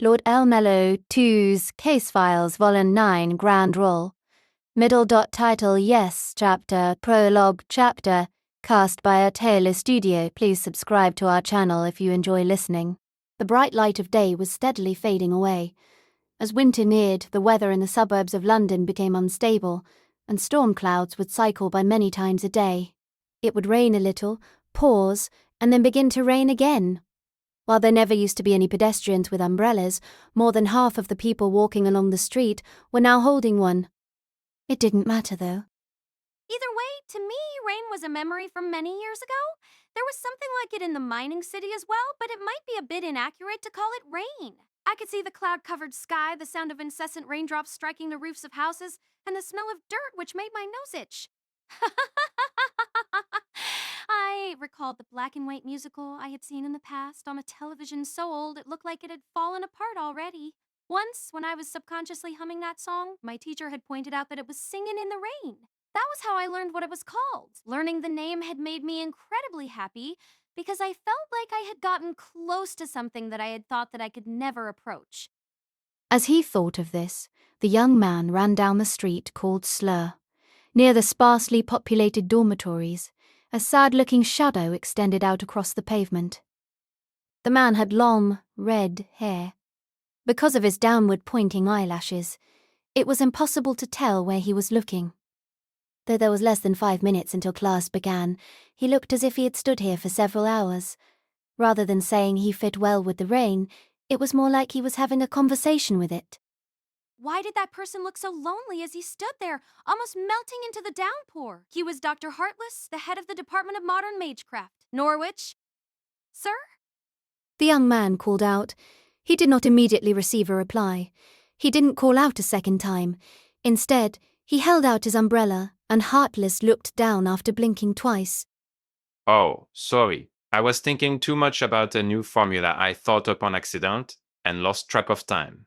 Lord El-Melloi II's Case Files, Volume 9, Grand Roll. Middle. Title Yes, Chapter, Prologue, Chapter, cast by El-Melloi Studio. Please subscribe to our channel if you enjoy listening. The bright light of day was steadily fading away. As winter neared, the weather in the suburbs of London became unstable, and storm clouds would cycle by many times a day. It would rain a little, pause, and then begin to rain again. While there never used to be any pedestrians with umbrellas, more than half of the people walking along the street were now holding one. It didn't matter, though. Either way, to me, rain was a memory from many years ago. There was something like it in the mining city as well, but it might be a bit inaccurate to call it rain. I could see the cloud-covered sky, the sound of incessant raindrops striking the roofs of houses, and the smell of dirt which made my nose itch. I recalled the black and white musical I had seen in the past on a television so old it looked like it had fallen apart already. Once, when I was subconsciously humming that song, my teacher had pointed out that it was Singin' in the Rain. That was how I learned what it was called. Learning the name had made me incredibly happy because I felt like I had gotten close to something that I had thought that I could never approach. As he thought of this, the young man ran down the street called Slur. Near the sparsely populated dormitories, a sad-looking shadow extended out across the pavement. The man had long, red hair. Because of his downward-pointing eyelashes, it was impossible to tell where he was looking. Though there was less than 5 minutes until class began, he looked as if he had stood here for several hours. Rather than saying he fit well with the rain, it was more like he was having a conversation with it. Why did that person look so lonely as he stood there, almost melting into the downpour? He was Dr. Heartless, the head of the Department of Modern Magecraft, Norwich. Sir? The young man called out. He did not immediately receive a reply. He didn't call out a second time. Instead, he held out his umbrella, and Heartless looked down after blinking twice. Oh, sorry. I was thinking too much about a new formula I thought up on accident and lost track of time.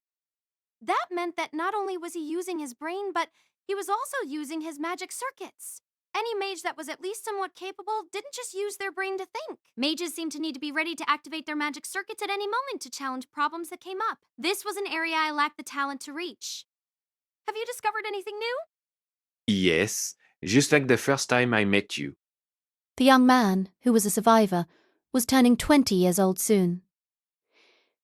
That meant that not only was he using his brain, but he was also using his magic circuits. Any mage that was at least somewhat capable didn't just use their brain to think. Mages seemed to need to be ready to activate their magic circuits at any moment to challenge problems that came up. This was an area I lacked the talent to reach. Have you discovered anything new? Yes, just like the first time I met you. The young man, who was a survivor, was turning 20 years old soon.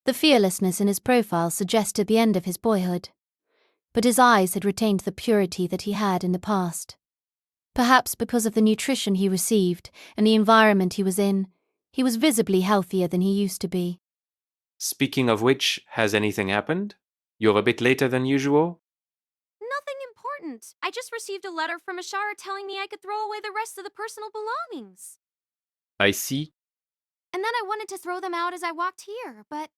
The fearlessness in his profile suggested the end of his boyhood, but his eyes had retained the purity that he had in the past. Perhaps because of the nutrition he received and the environment he was in, he was visibly healthier than he used to be. Speaking of which, has anything happened? You're a bit later than usual? Nothing important. I just received a letter from Ashara telling me I could throw away the rest of the personal belongings. I see. And then I wanted to throw them out as I walked here, but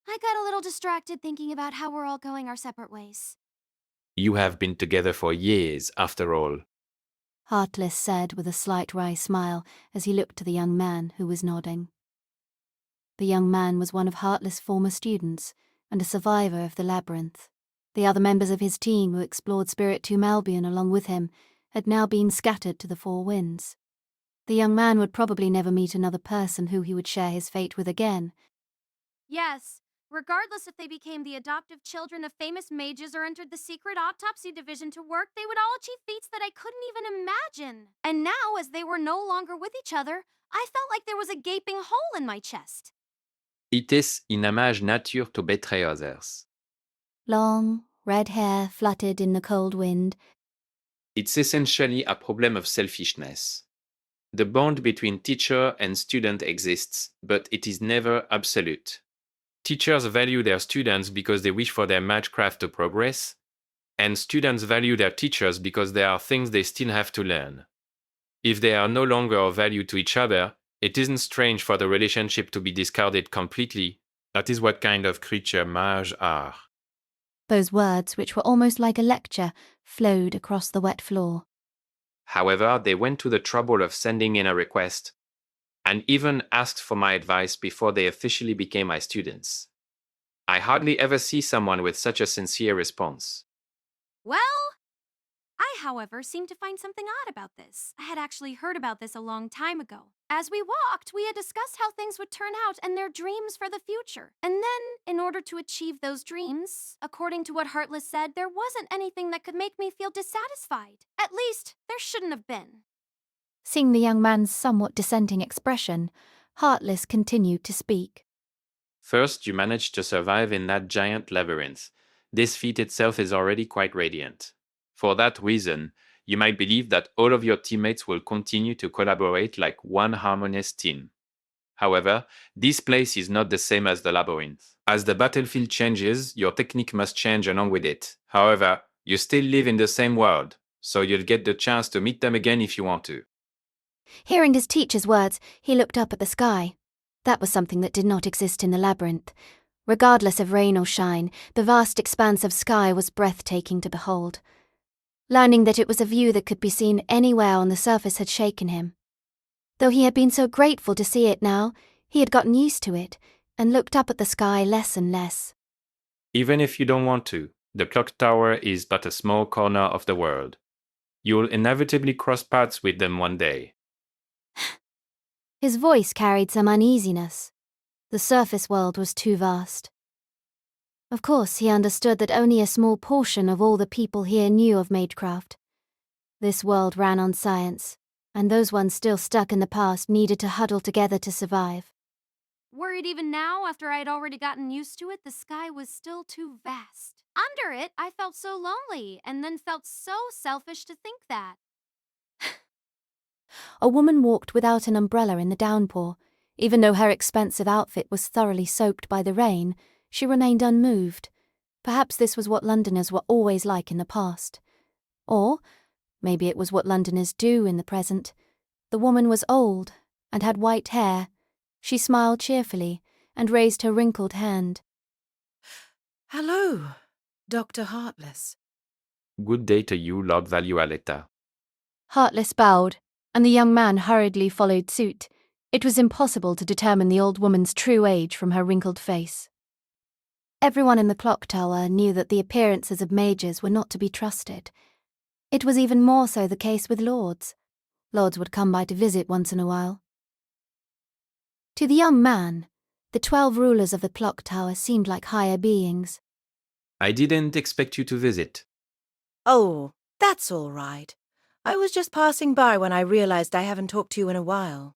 I got a little distracted thinking about how we're all going our separate ways. You have been together for years, after all. Heartless said with a slight wry smile as he looked to the young man who was nodding. The young man was one of Heartless' former students and a survivor of the labyrinth. The other members of his team who explored Spirit Tomb Albion along with him had now been scattered to the four winds. The young man would probably never meet another person who he would share his fate with again. Yes, regardless if they became the adoptive children of famous mages or entered the secret autopsy division to work, they would all achieve feats that I couldn't even imagine. And now, as they were no longer with each other, I felt like there was a gaping hole in my chest. Ites in image nature to betray others. Long, red hair fluttered in the cold wind. It's essentially a problem of selfishness. The bond between teacher and student exists, but it is never absolute. Teachers value their students because they wish for their magecraft to progress, and students value their teachers because there are things they still have to learn. If they are no longer of value to each other, it isn't strange for the relationship to be discarded completely. That is what kind of creature mages are. Those words, which were almost like a lecture, flowed across the wet floor. However, they went to the trouble of sending in a request, and even asked for my advice before they officially became my students. I hardly ever see someone with such a sincere response. Well, I, however, seem to find something odd about this. I had actually heard about this a long time ago. As we walked, we had discussed how things would turn out and their dreams for the future. And then, in order to achieve those dreams, according to what Heartless said, there wasn't anything that could make me feel dissatisfied. At least, there shouldn't have been. Seeing the young man's somewhat dissenting expression, Heartless continued to speak. First, you managed to survive in that giant labyrinth. This feat itself is already quite radiant. For that reason, you might believe that all of your teammates will continue to collaborate like one harmonious team. However, this place is not the same as the labyrinth. As the battlefield changes, your technique must change along with it. However, you still live in the same world, so you'll get the chance to meet them again if you want to. Hearing his teacher's words, he looked up at the sky. That was something that did not exist in the labyrinth. Regardless of rain or shine, the vast expanse of sky was breathtaking to behold. Learning that it was a view that could be seen anywhere on the surface had shaken him. Though he had been so grateful to see it now, he had gotten used to it and looked up at the sky less and less. Even if you don't want to, the clock tower is but a small corner of the world. You'll inevitably cross paths with them one day. His voice carried some uneasiness. The surface world was too vast. Of course, he understood that only a small portion of all the people here knew of magecraft. This world ran on science, and those ones still stuck in the past needed to huddle together to survive. Worried even now, after I had already gotten used to it, the sky was still too vast. Under it, I felt so lonely, and then felt so selfish to think that. A woman walked without an umbrella in the downpour. Even though her expensive outfit was thoroughly soaked by the rain, she remained unmoved. Perhaps this was what Londoners were always like in the past. Or maybe it was what Londoners do in the present. The woman was old and had white hair. She smiled cheerfully and raised her wrinkled hand. Hello, Dr. Heartless. Good day to you, Lord Valualetta. Heartless bowed, and the young man hurriedly followed suit. It was impossible to determine the old woman's true age from her wrinkled face. Everyone in the clock tower knew that the appearances of mages were not to be trusted. It was even more so the case with lords. Lords would come by to visit once in a while. To the young man, the 12 rulers of the clock tower seemed like higher beings. I didn't expect you to visit. Oh, that's all right. I was just passing by when I realized I haven't talked to you in a while.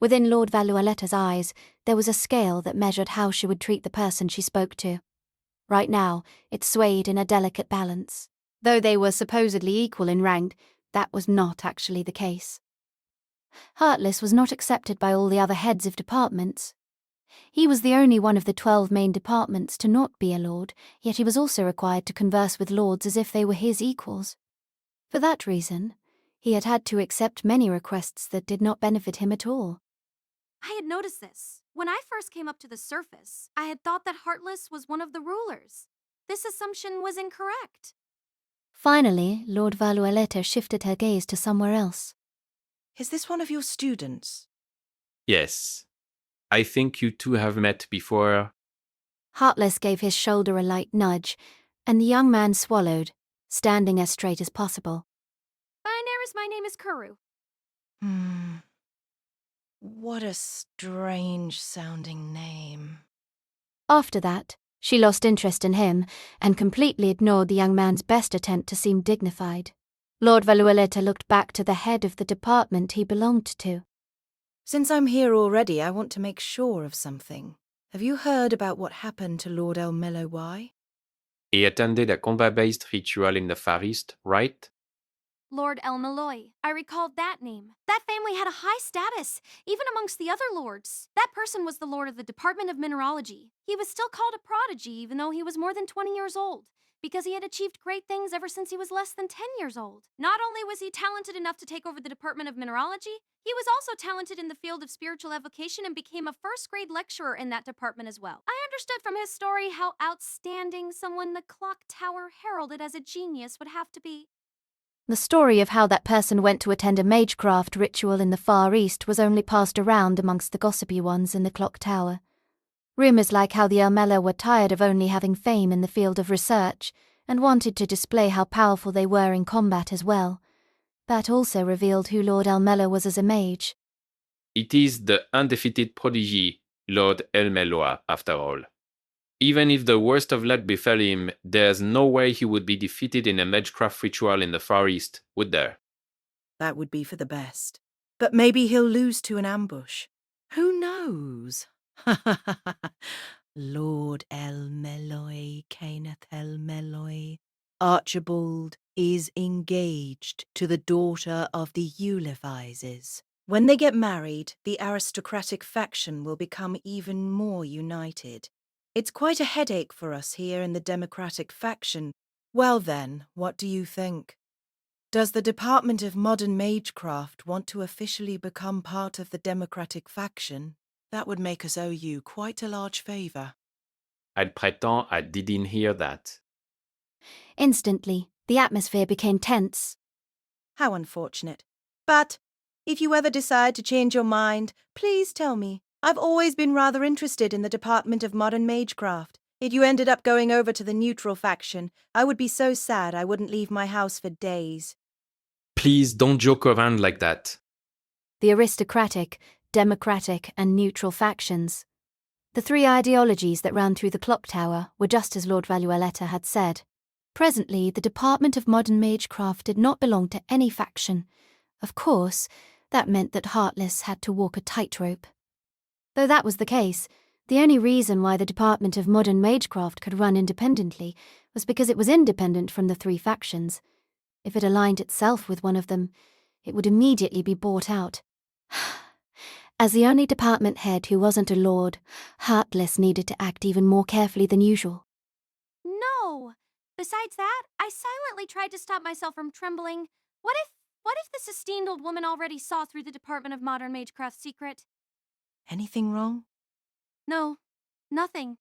Within Lord Valualetta's eyes, there was a scale that measured how she would treat the person she spoke to. Right now, it swayed in a delicate balance. Though they were supposedly equal in rank, that was not actually the case. Heartless was not accepted by all the other heads of departments. He was the only one of the 12 main departments to not be a lord, yet he was also required to converse with lords as if they were his equals. For that reason, he had had to accept many requests that did not benefit him at all. I had noticed this. When I first came up to the surface, I had thought that Heartless was one of the rulers. This assumption was incorrect. Finally, Lord Valualetta shifted her gaze to somewhere else. Is this one of your students? Yes. I think you two have met before. Heartless gave his shoulder a light nudge, and the young man swallowed, standing as straight as possible. My name is Kuru. What a strange-sounding name. After that, she lost interest in him and completely ignored the young man's best attempt to seem dignified. Lord Valualetta looked back to the head of the department he belonged to. Since I'm here already, I want to make sure of something. Have you heard about what happened to Lord El-Melloi? He attended a combat-based ritual in the Far East, right? Lord El-Melloi. I recalled that name. That family had a high status, even amongst the other lords. That person was the lord of the Department of Mineralogy. He was still called a prodigy, even though he was more than 20 years old, because he had achieved great things ever since he was less than 10 years old. Not only was he talented enough to take over the Department of Mineralogy, he was also talented in the field of spiritual evocation and became a first-grade lecturer in that department as well. I understood from his story how outstanding someone the clock tower heralded as a genius would have to be. The story of how that person went to attend a magecraft ritual in the Far East was only passed around amongst the gossipy ones in the clock tower. Rumours like how the El-Melloi were tired of only having fame in the field of research and wanted to display how powerful they were in combat as well. That also revealed who Lord El-Melloi was as a mage. It is the undefeated prodigy, Lord El-Melloi, after all. Even if the worst of luck befell him, there's no way he would be defeated in a magecraft ritual in the Far East, would there? That would be for the best. But maybe he'll lose to an ambush. Who knows? Lord El-Melloi, Kenneth El-Melloi. Archibald is engaged to the daughter of the Uliphises. When they get married, the aristocratic faction will become even more united. It's quite a headache for us here in the democratic faction. Well then, what do you think? Does the Department of Modern Magecraft want to officially become part of the democratic faction? That would make us owe you quite a large favour. I'd prétend I didn't hear that. Instantly, the atmosphere became tense. How unfortunate. But if you ever decide to change your mind, please tell me. I've always been rather interested in the Department of Modern Magecraft. If you ended up going over to the neutral faction, I would be so sad I wouldn't leave my house for days. Please don't joke around like that. The aristocratic, democratic, and neutral factions. The three ideologies that ran through the clock tower were just as Lord Valualetta had said. Presently, the Department of Modern Magecraft did not belong to any faction. Of course, that meant that Heartless had to walk a tightrope. Though that was the case, the only reason why the Department of Modern Magecraft could run independently was because it was independent from the three factions. If it aligned itself with one of them, it would immediately be bought out. As the only department head who wasn't a lord, Heartless needed to act even more carefully than usual. No! Besides that, I silently tried to stop myself from trembling. What if this esteemed old woman already saw through the Department of Modern Magecraft's secret? Anything wrong? No, nothing.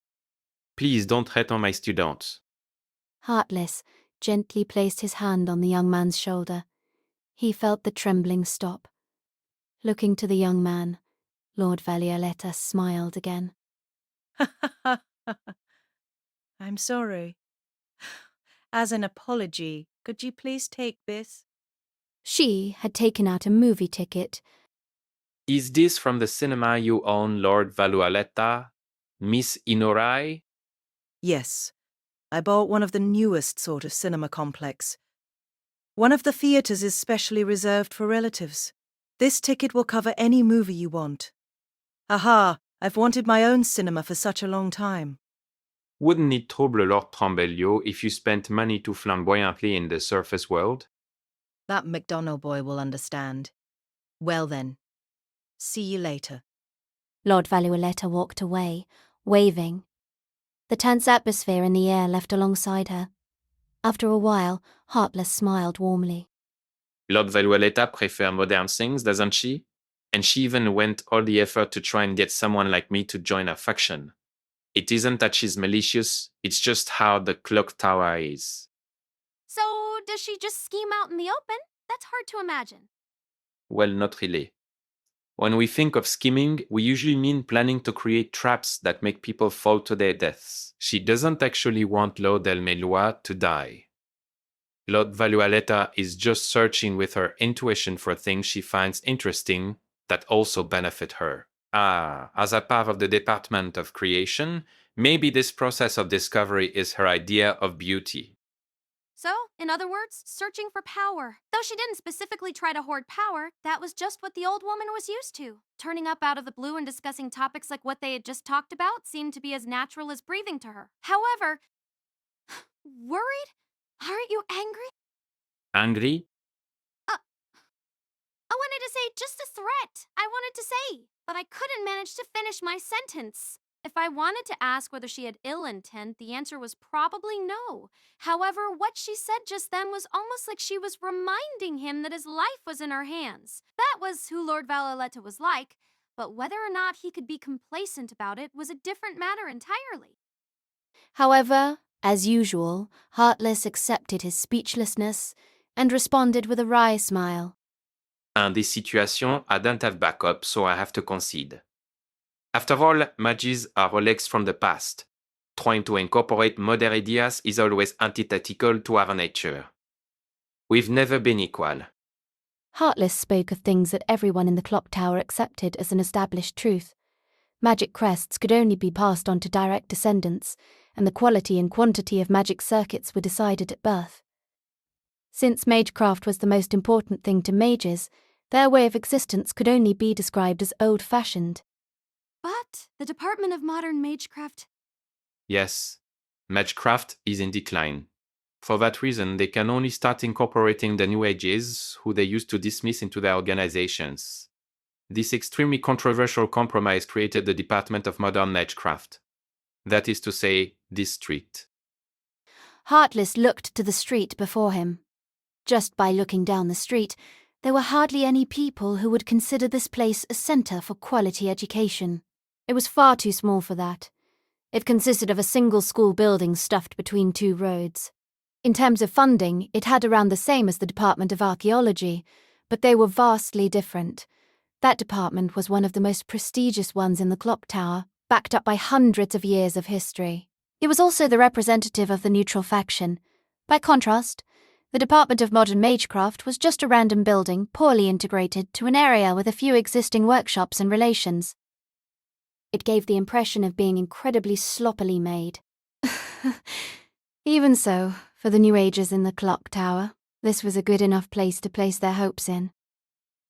Please don't threaten my students. Heartless gently placed his hand on the young man's shoulder. He felt the trembling stop. Looking to the young man, Lord Valualetta smiled again. I'm sorry. As an apology, could you please take this? She had taken out a movie ticket. Is this from the cinema you own, Lord Valualetta? Miss Inorai? Yes. I bought one of the newest sort of cinema complex. One of the theatres is specially reserved for relatives. This ticket will cover any movie you want. Aha, I've wanted my own cinema for such a long time. Wouldn't it trouble Lord Trambelio if you spent money too flamboyantly in the surface world? That McDonald boy will understand. Well then, see you later. Lord Valualetta walked away, waving. The tense atmosphere in the air left alongside her. After a while, Heartless smiled warmly. Lord Valualetta prefers modern things, doesn't she? And she even went all the effort to try and get someone like me to join her faction. It isn't that she's malicious, it's just how the clock tower is. So, does she just scheme out in the open? That's hard to imagine. Well, not really. When we think of scheming, we usually mean planning to create traps that make people fall to their deaths. She doesn't actually want Lord El-Melloi to die. Lord Valualetta is just searching with her intuition for things she finds interesting that also benefit her. As a part of the Department of Creation, maybe this process of discovery is her idea of beauty. So, in other words, searching for power. Though she didn't specifically try to hoard power, that was just what the old woman was used to. Turning up out of the blue and discussing topics like what they had just talked about seemed to be as natural as breathing to her. However, worried? Aren't you angry? Angry? I wanted to say just a threat. I wanted to say, but I couldn't manage to finish my sentence. If I wanted to ask whether she had ill intent, the answer was probably no. However, what she said just then was almost like she was reminding him that his life was in her hands. That was who Lord Valualetta was like, but whether or not he could be complacent about it was a different matter entirely. However, as usual, Heartless accepted his speechlessness and responded with a wry smile. In this situation, I don't have backup, so I have to concede. After all, magies are relics from the past. Trying to incorporate modern ideas is always antithetical to our nature. We've never been equal. Heartless spoke of things that everyone in the clock tower accepted as an established truth. Magic crests could only be passed on to direct descendants, and the quality and quantity of magic circuits were decided at birth. Since magecraft was the most important thing to mages, their way of existence could only be described as old-fashioned. But the Department of Modern Magecraft. Yes, magecraft is in decline. For that reason, they can only start incorporating the New Ages, who they used to dismiss into their organizations. This extremely controversial compromise created the Department of Modern Magecraft. That is to say, this street. Heartless looked to the street before him. Just by looking down the street, there were hardly any people who would consider this place a centre for quality education. It was far too small for that. It consisted of a single school building stuffed between two roads. In terms of funding, it had around the same as the Department of Archaeology, but they were vastly different. That department was one of the most prestigious ones in the clock tower, backed up by hundreds of years of history. It was also the representative of the neutral faction. By contrast, the Department of Modern Magecraft was just a random building, poorly integrated to an area with a few existing workshops and relations. It gave the impression of being incredibly sloppily made. Even so, for the New Agers in the clock tower, this was a good enough place to place their hopes in.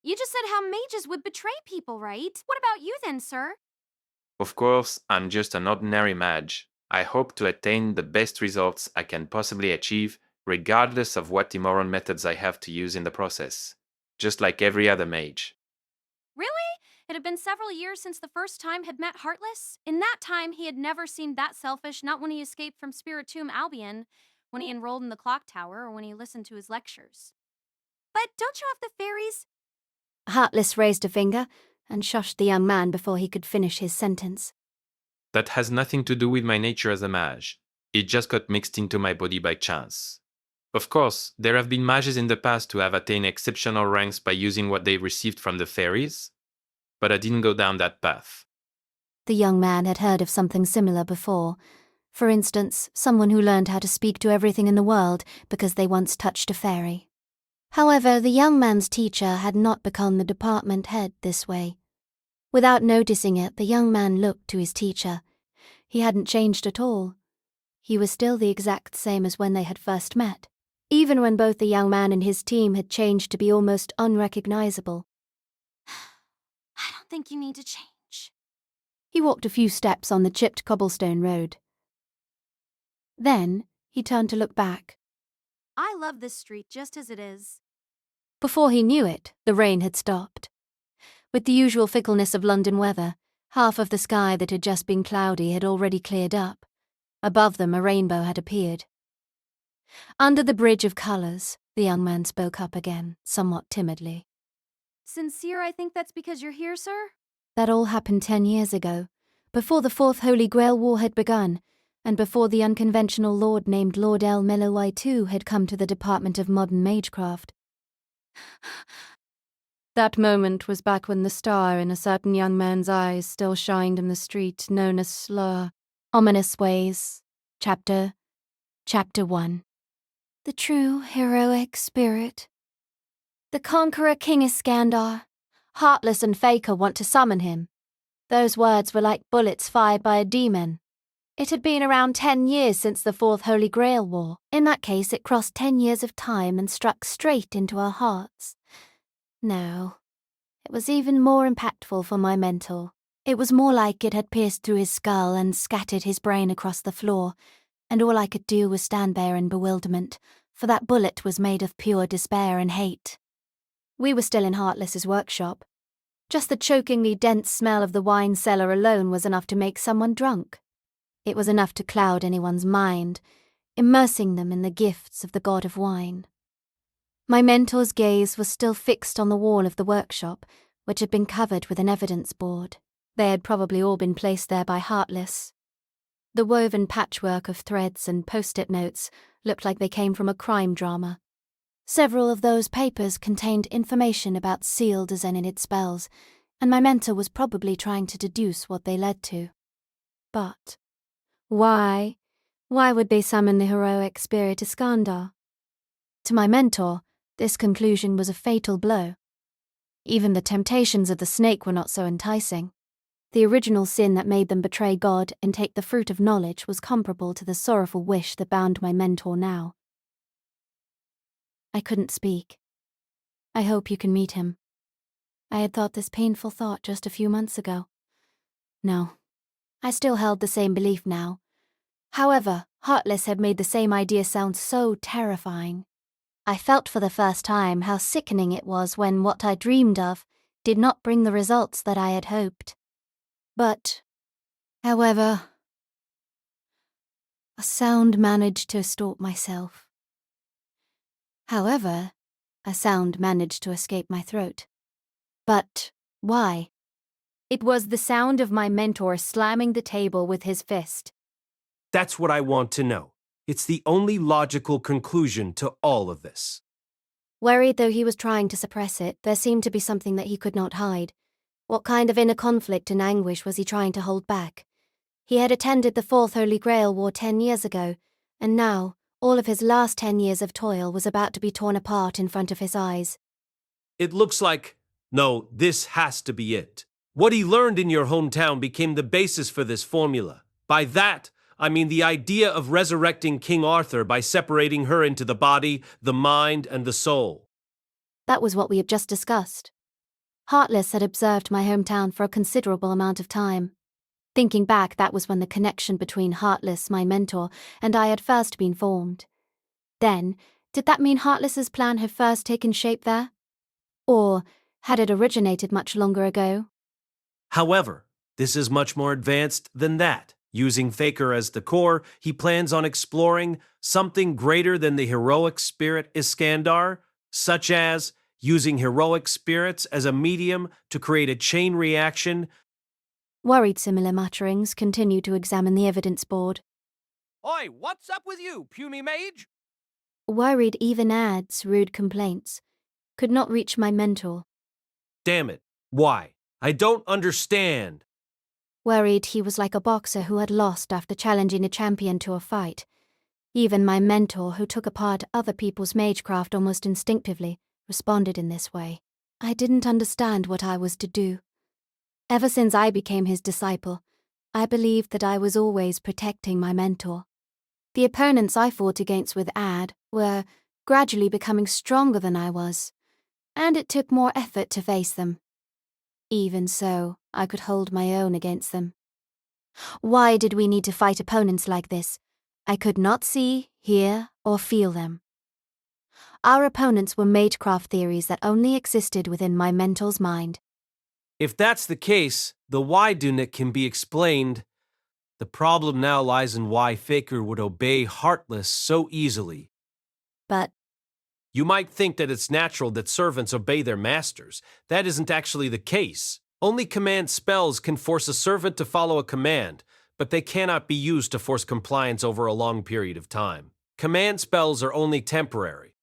You just said how mages would betray people, right? What about you then, sir? Of course, I'm just an ordinary mage. I hope to attain the best results I can possibly achieve, regardless of what immoral methods I have to use in the process. Just like every other mage. Really? It had been several years since the first time had met Heartless. In that time, he had never seemed that selfish, not when he escaped from Spiritomb Albion, when he enrolled in the clock tower, or when he listened to his lectures. But don't you have the fairies? Heartless raised a finger and shushed the young man before he could finish his sentence. That has nothing to do with my nature as a mage. It just got mixed into my body by chance. Of course, there have been mages in the past who have attained exceptional ranks by using what they received from the fairies, but I didn't go down that path. The young man had heard of something similar before. For instance, someone who learned how to speak to everything in the world because they once touched a fairy. However, the young man's teacher had not become the department head this way. Without noticing it, the young man looked to his teacher. He hadn't changed at all. He was still the exact same as when they had first met, even when both the young man and his team had changed to be almost unrecognizable. I don't think you need to change. He walked a few steps on the chipped cobblestone road. Then he turned to look back. I love this street just as it is. Before he knew it, the rain had stopped. With the usual fickleness of London weather, half of the sky that had just been cloudy had already cleared up. Above them, a rainbow had appeared. Under the bridge of colours, the young man spoke up again, somewhat timidly. Sincere, I think that's because you're here, sir? That all happened 10 years ago, before the Fourth Holy Grail War had begun, and before the unconventional lord named Lord El-Melloi II had come to the Department of Modern Magecraft. That moment was back when the star in a certain young man's eyes still shined in the street known as Slur. Ominous Ways, Chapter 1. The true heroic spirit. The conqueror King Iskandar. Heartless and Faker want to summon him. Those words were like bullets fired by a demon. It had been around 10 years since the Fourth Holy Grail War. In that case, it crossed 10 years of time and struck straight into our hearts. No, it was even more impactful for my mentor. It was more like it had pierced through his skull and scattered his brain across the floor, and all I could do was stand there in bewilderment, for that bullet was made of pure despair and hate. We were still in Heartless's workshop. Just the chokingly dense smell of the wine cellar alone was enough to make someone drunk. It was enough to cloud anyone's mind, immersing them in the gifts of the god of wine. My mentor's gaze was still fixed on the wall of the workshop, which had been covered with an evidence board. They had probably all been placed there by Heartless. The woven patchwork of threads and post-it notes looked like they came from a crime drama. Several of those papers contained information about sealed Zenonid spells, and my mentor was probably trying to deduce what they led to. But why? Why would they summon the heroic spirit Iskandar? To my mentor, This conclusion was a fatal blow. Even the temptations of the snake were not so enticing. The original sin that made them betray God and take the fruit of knowledge was comparable to the sorrowful wish that bound my mentor now. I couldn't speak. I hope you can meet him. I had thought this painful thought just a few months ago. No, I still held the same belief now. However, Heartless had made the same idea sound so terrifying. I felt for the first time how sickening it was when what I dreamed of did not bring the results that I had hoped. But, however, a sound managed to stop myself. However, a sound managed to escape my throat. But why? It was the sound of my mentor slamming the table with his fist. That's what I want to know. It's the only logical conclusion to all of this. Worried though he was trying to suppress it, there seemed to be something that he could not hide. What kind of inner conflict and anguish was he trying to hold back? He had attended the Fourth Holy Grail War 10 years ago, and now all of his last 10 years of toil was about to be torn apart in front of his eyes. It looks like, no, this has to be it. What he learned in your hometown became the basis for this formula. By that, I mean the idea of resurrecting King Arthur by separating her into the body, the mind, and the soul. That was what we had just discussed. Heartless had observed my hometown for a considerable amount of time. Thinking back, that was when the connection between Heartless, my mentor, and I had first been formed. Then, did that mean Heartless's plan had first taken shape there? Or had it originated much longer ago? However, this is much more advanced than that. Using Faker as the core, he plans on exploring something greater than the heroic spirit Iskandar, such as using heroic spirits as a medium to create a chain reaction. Worried similar mutterings continued to examine the evidence board. Oi, what's up with you, puny mage? Worried even Ad's rude complaints could not reach my mentor. Damn it, why? I don't understand. Worried he was like a boxer who had lost after challenging a champion to a fight. Even my mentor, who took apart other people's magecraft almost instinctively, responded in this way. I didn't understand what I was to do. Ever since I became his disciple, I believed that I was always protecting my mentor. The opponents I fought against with Ad were gradually becoming stronger than I was, and it took more effort to face them. Even so, I could hold my own against them. Why did we need to fight opponents like this? I could not see, hear, or feel them. Our opponents were magecraft theories that only existed within my mentor's mind. If that's the case, the why unit can be explained. The problem now lies in why Faker would obey Heartless so easily. But You might think that it's natural that servants obey their masters. That isn't actually the case. Only command spells can force a servant to follow a command, but they cannot be used to force compliance over a long period of time. Command spells are only temporary.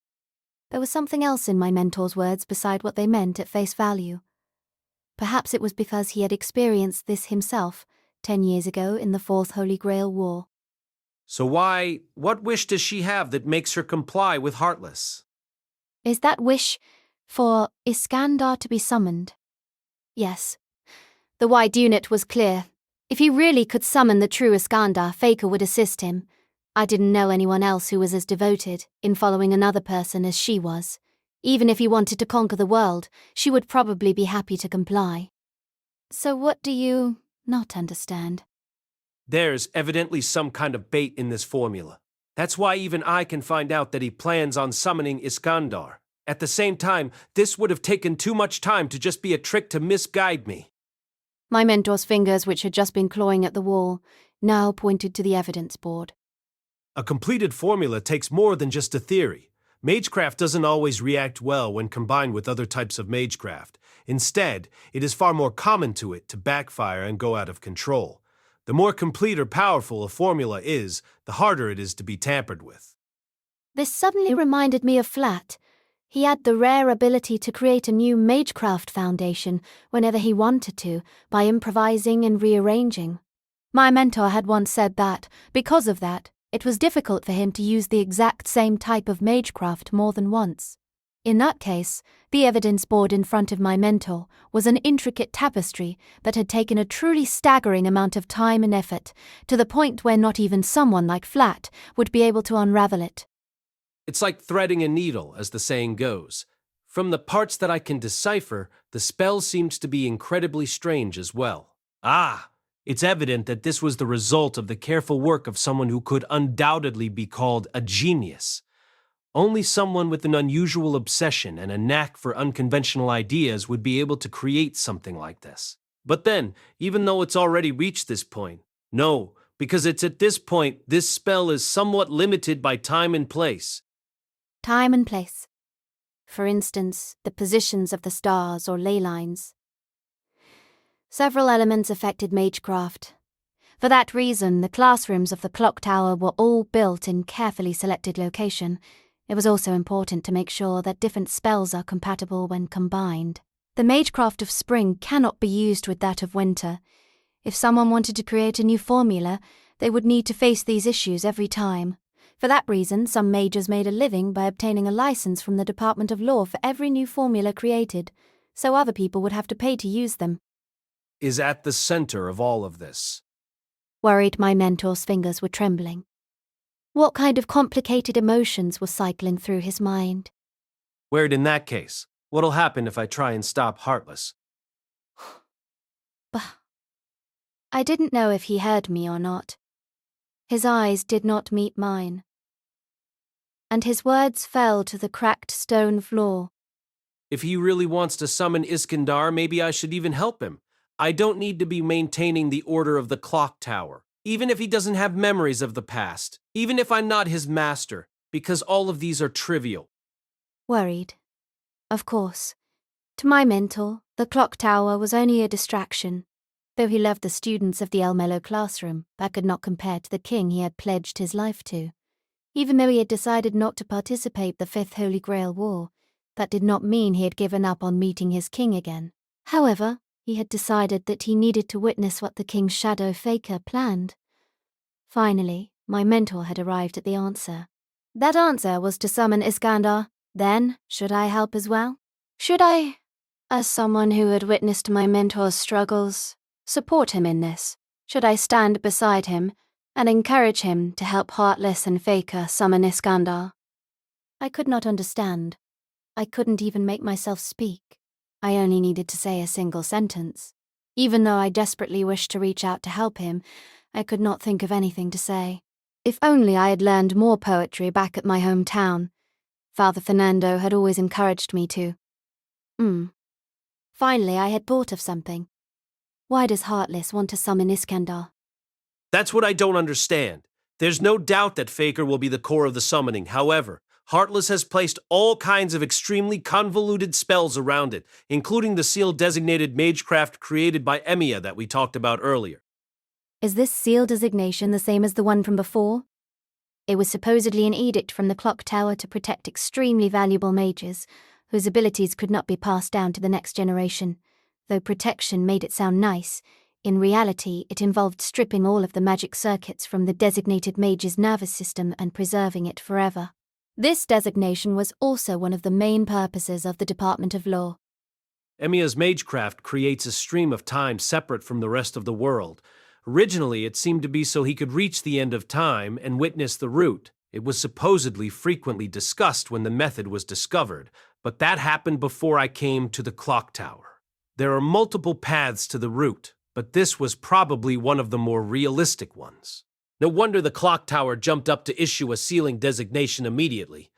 there was something else in my mentor's words beside what they meant at face value. Perhaps it was because he had experienced this himself 10 years ago in the Fourth Holy Grail War. So what wish does she have that makes her comply with Heartless? Is that wish for Iskandar to be summoned? Yes. The wide unit was clear. If he really could summon the true Iskandar, Faker would assist him. I didn't know anyone else who was as devoted in following another person as she was. Even if he wanted to conquer the world, she would probably be happy to comply. So what do you not understand? There's evidently some kind of bait in this formula. That's why even I can find out that he plans on summoning Iskandar. At the same time, this would have taken too much time to just be a trick to misguide me. My mentor's fingers, which had just been clawing at the wall, now pointed to the evidence board. A completed formula takes more than just a theory. Magecraft doesn't always react well when combined with other types of magecraft. Instead, it is far more common to it to backfire and go out of control. The more complete or powerful a formula is, the harder it is to be tampered with. This suddenly reminded me of Flat. He had the rare ability to create a new magecraft foundation whenever he wanted to, by improvising and rearranging. My mentor had once said that, because of that, it was difficult for him to use the exact same type of magecraft more than once. In that case, the evidence board in front of my mentor was an intricate tapestry that had taken a truly staggering amount of time and effort, to the point where not even someone like Flat would be able to unravel it. It's like threading a needle, as the saying goes. From the parts that I can decipher, the spell seems to be incredibly strange as well. It's evident that this was the result of the careful work of someone who could undoubtedly be called a genius. Only someone with an unusual obsession and a knack for unconventional ideas would be able to create something like this. But then, even though it's already reached this point, no, because it's at this point this spell is somewhat limited by time and place. Time and place. For instance, the positions of the stars or ley lines. Several elements affected magecraft. For that reason, the classrooms of the clock tower were all built in carefully selected location. It was also important to make sure that different spells are compatible when combined. The magecraft of spring cannot be used with that of winter. If someone wanted to create a new formula, they would need to face these issues every time. For that reason, some mages made a living by obtaining a license from the Department of Law for every new formula created, so other people would have to pay to use them. Is at the center of all of this. Worried my mentor's fingers were trembling. What kind of complicated emotions were cycling through his mind? Where'd in that case? What'll happen if I try and stop Heartless? Bah. I didn't know if he heard me or not. His eyes did not meet mine, and his words fell to the cracked stone floor. If he really wants to summon Iskandar, maybe I should even help him. I don't need to be maintaining the order of the clock tower, even if he doesn't have memories of the past, even if I'm not his master, because all of these are trivial. Worried. Of course. To my mentor, the clock tower was only a distraction. Though he loved the students of the El-Melloi classroom, that could not compare to the king he had pledged his life to. Even though he had decided not to participate in the Fifth Holy Grail War, that did not mean he had given up on meeting his king again. However, he had decided that he needed to witness what the king's shadow faker planned. Finally, my mentor had arrived at the answer. That answer was to summon Iskandar. Then, should I help as well? Should I, as someone who had witnessed my mentor's struggles, support him in this? Should I stand beside him and encourage him to help Heartless and Faker summon Iskandar? I could not understand. I couldn't even make myself speak. I only needed to say a single sentence. Even though I desperately wished to reach out to help him, I could not think of anything to say. If only I had learned more poetry back at my hometown. Father Fernando had always encouraged me to. Finally, I had thought of something. Why does Heartless want to summon Iskandar? That's what I don't understand. There's no doubt that Faker will be the core of the summoning. However, Heartless has placed all kinds of extremely convoluted spells around it, including the seal-designated magecraft created by El-Melloi that we talked about earlier. Is this seal designation the same as the one from before? It was supposedly an edict from the clock tower to protect extremely valuable mages, whose abilities could not be passed down to the next generation. Though protection made it sound nice, in reality it involved stripping all of the magic circuits from the designated mage's nervous system and preserving it forever. This designation was also one of the main purposes of the Department of Law. El-Mellioi's magecraft creates a stream of time separate from the rest of the world. Originally, it seemed to be so he could reach the end of time and witness the root. It was supposedly frequently discussed when the method was discovered, but that happened before I came to the clock tower. There are multiple paths to the root, but this was probably one of the more realistic ones. No wonder the clock tower jumped up to issue a sealing designation immediately.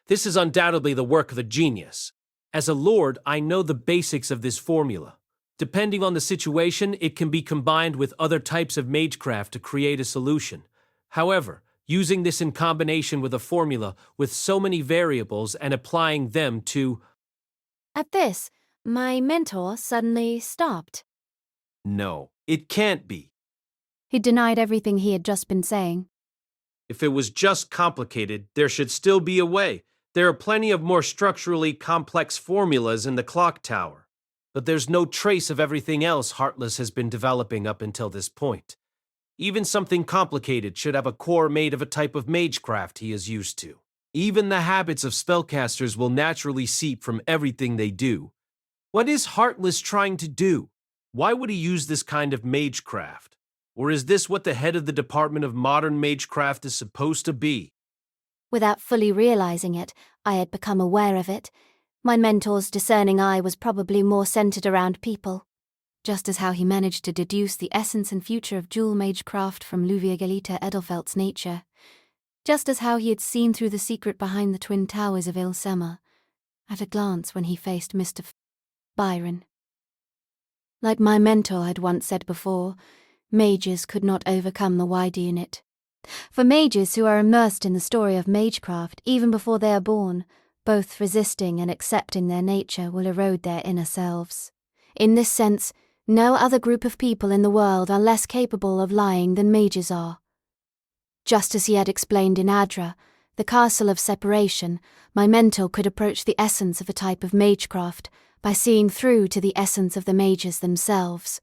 This is undoubtedly the work of a genius. As a lord, I know the basics of this formula. Depending on the situation, it can be combined with other types of magecraft to create a solution. However, using this in combination with a formula with so many variables and applying them to... At this, my mentor suddenly stopped. No, it can't be. He denied everything he had just been saying. If it was just complicated, there should still be a way. There are plenty of more structurally complex formulas in the clock tower. But there's no trace of everything else Heartless has been developing up until this point. Even something complicated should have a core made of a type of magecraft he is used to. Even the habits of spellcasters will naturally seep from everything they do. What is Heartless trying to do? Why would he use this kind of magecraft? Or is this what the head of the Department of Modern Magecraft is supposed to be? Without fully realizing it, I had become aware of it. My mentor's discerning eye was probably more centered around people. Just as how he managed to deduce the essence and future of dual magecraft from Luviagalita Edelfelt's nature. Just as how he had seen through the secret behind the twin towers of Ilsema, at a glance when he faced Mr. Byron. Like my mentor had once said before, mages could not overcome the wide unit. For mages who are immersed in the story of magecraft even before they are born, both resisting and accepting their nature will erode their inner selves. In this sense, no other group of people in the world are less capable of lying than mages are. Just as he had explained in Adra, the Castle of Separation, my mentor could approach the essence of a type of magecraft by seeing through to the essence of the mages themselves.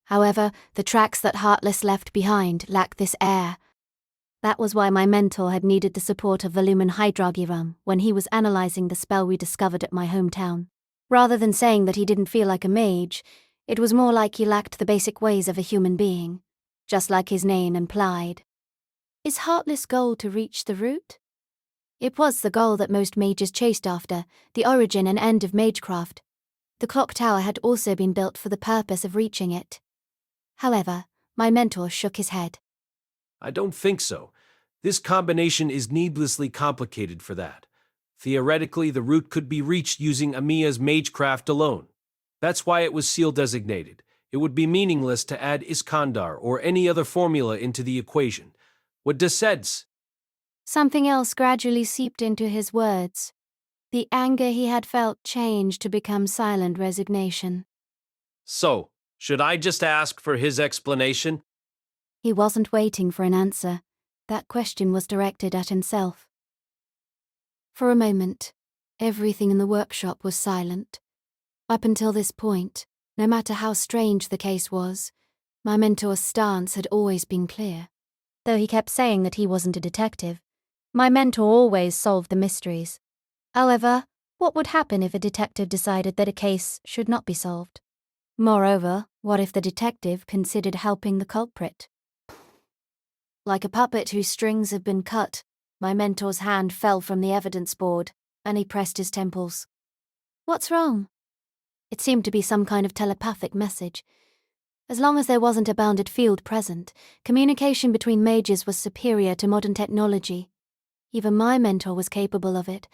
However, the tracks that Heartless left behind lack this air. That was why my mentor had needed the support of Volumen Hydragiram when he was analysing the spell we discovered at my hometown. Rather than saying that he didn't feel like a mage, it was more like he lacked the basic ways of a human being, just like his name implied. Is Heartless' goal to reach the root? It was the goal that most mages chased after, the origin and end of magecraft. The clock tower had also been built for the purpose of reaching it. However, my mentor shook his head. I don't think so. This combination is needlessly complicated for that. Theoretically, the root could be reached using Amiya's magecraft alone. That's why it was seal designated. It would be meaningless to add Iskandar or any other formula into the equation. What decides? Something else gradually seeped into his words. The anger he had felt changed to become silent resignation. So, should I just ask for his explanation? He wasn't waiting for an answer. That question was directed at himself. For a moment, everything in the workshop was silent. Up until this point, no matter how strange the case was, my mentor's stance had always been clear. Though he kept saying that he wasn't a detective, my mentor always solved the mysteries. However, what would happen if a detective decided that a case should not be solved? Moreover, what if the detective considered helping the culprit? Like a puppet whose strings have been cut, my mentor's hand fell from the evidence board, and he pressed his temples. What's wrong? It seemed to be some kind of telepathic message. As long as there wasn't a bounded field present, communication between mages was superior to modern technology. Even my mentor was capable of it.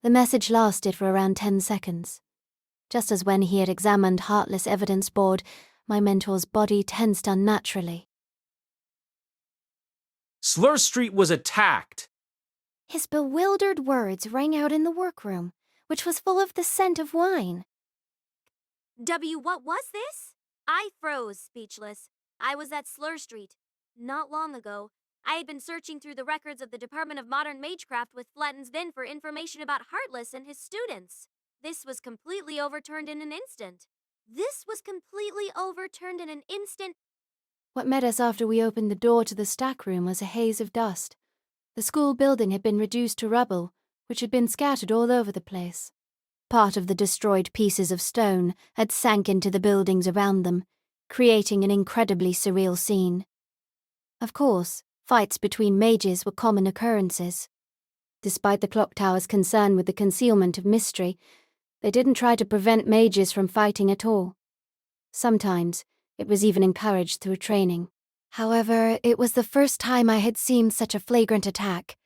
The message lasted for around 10 seconds. Just as when he had examined Heartless' evidence board, my mentor's body tensed unnaturally. Slur Street was attacked. His bewildered words rang out in the workroom, which was full of the scent of wine. What was this? I froze, speechless. I was at Slur Street. Not long ago, I had been searching through the records of the Department of Modern Magecraft with Flatten's Bin for information about Heartless and his students. This was completely overturned in an instant. What met us after we opened the door to the stack room was a haze of dust. The school building had been reduced to rubble, which had been scattered all over the place. Part of the destroyed pieces of stone had sank into the buildings around them, creating an incredibly surreal scene. Of course, fights between mages were common occurrences. Despite the clock tower's concern with the concealment of mystery, they didn't try to prevent mages from fighting at all. Sometimes, it was even encouraged through training. However, it was the first time I had seen such a flagrant attack.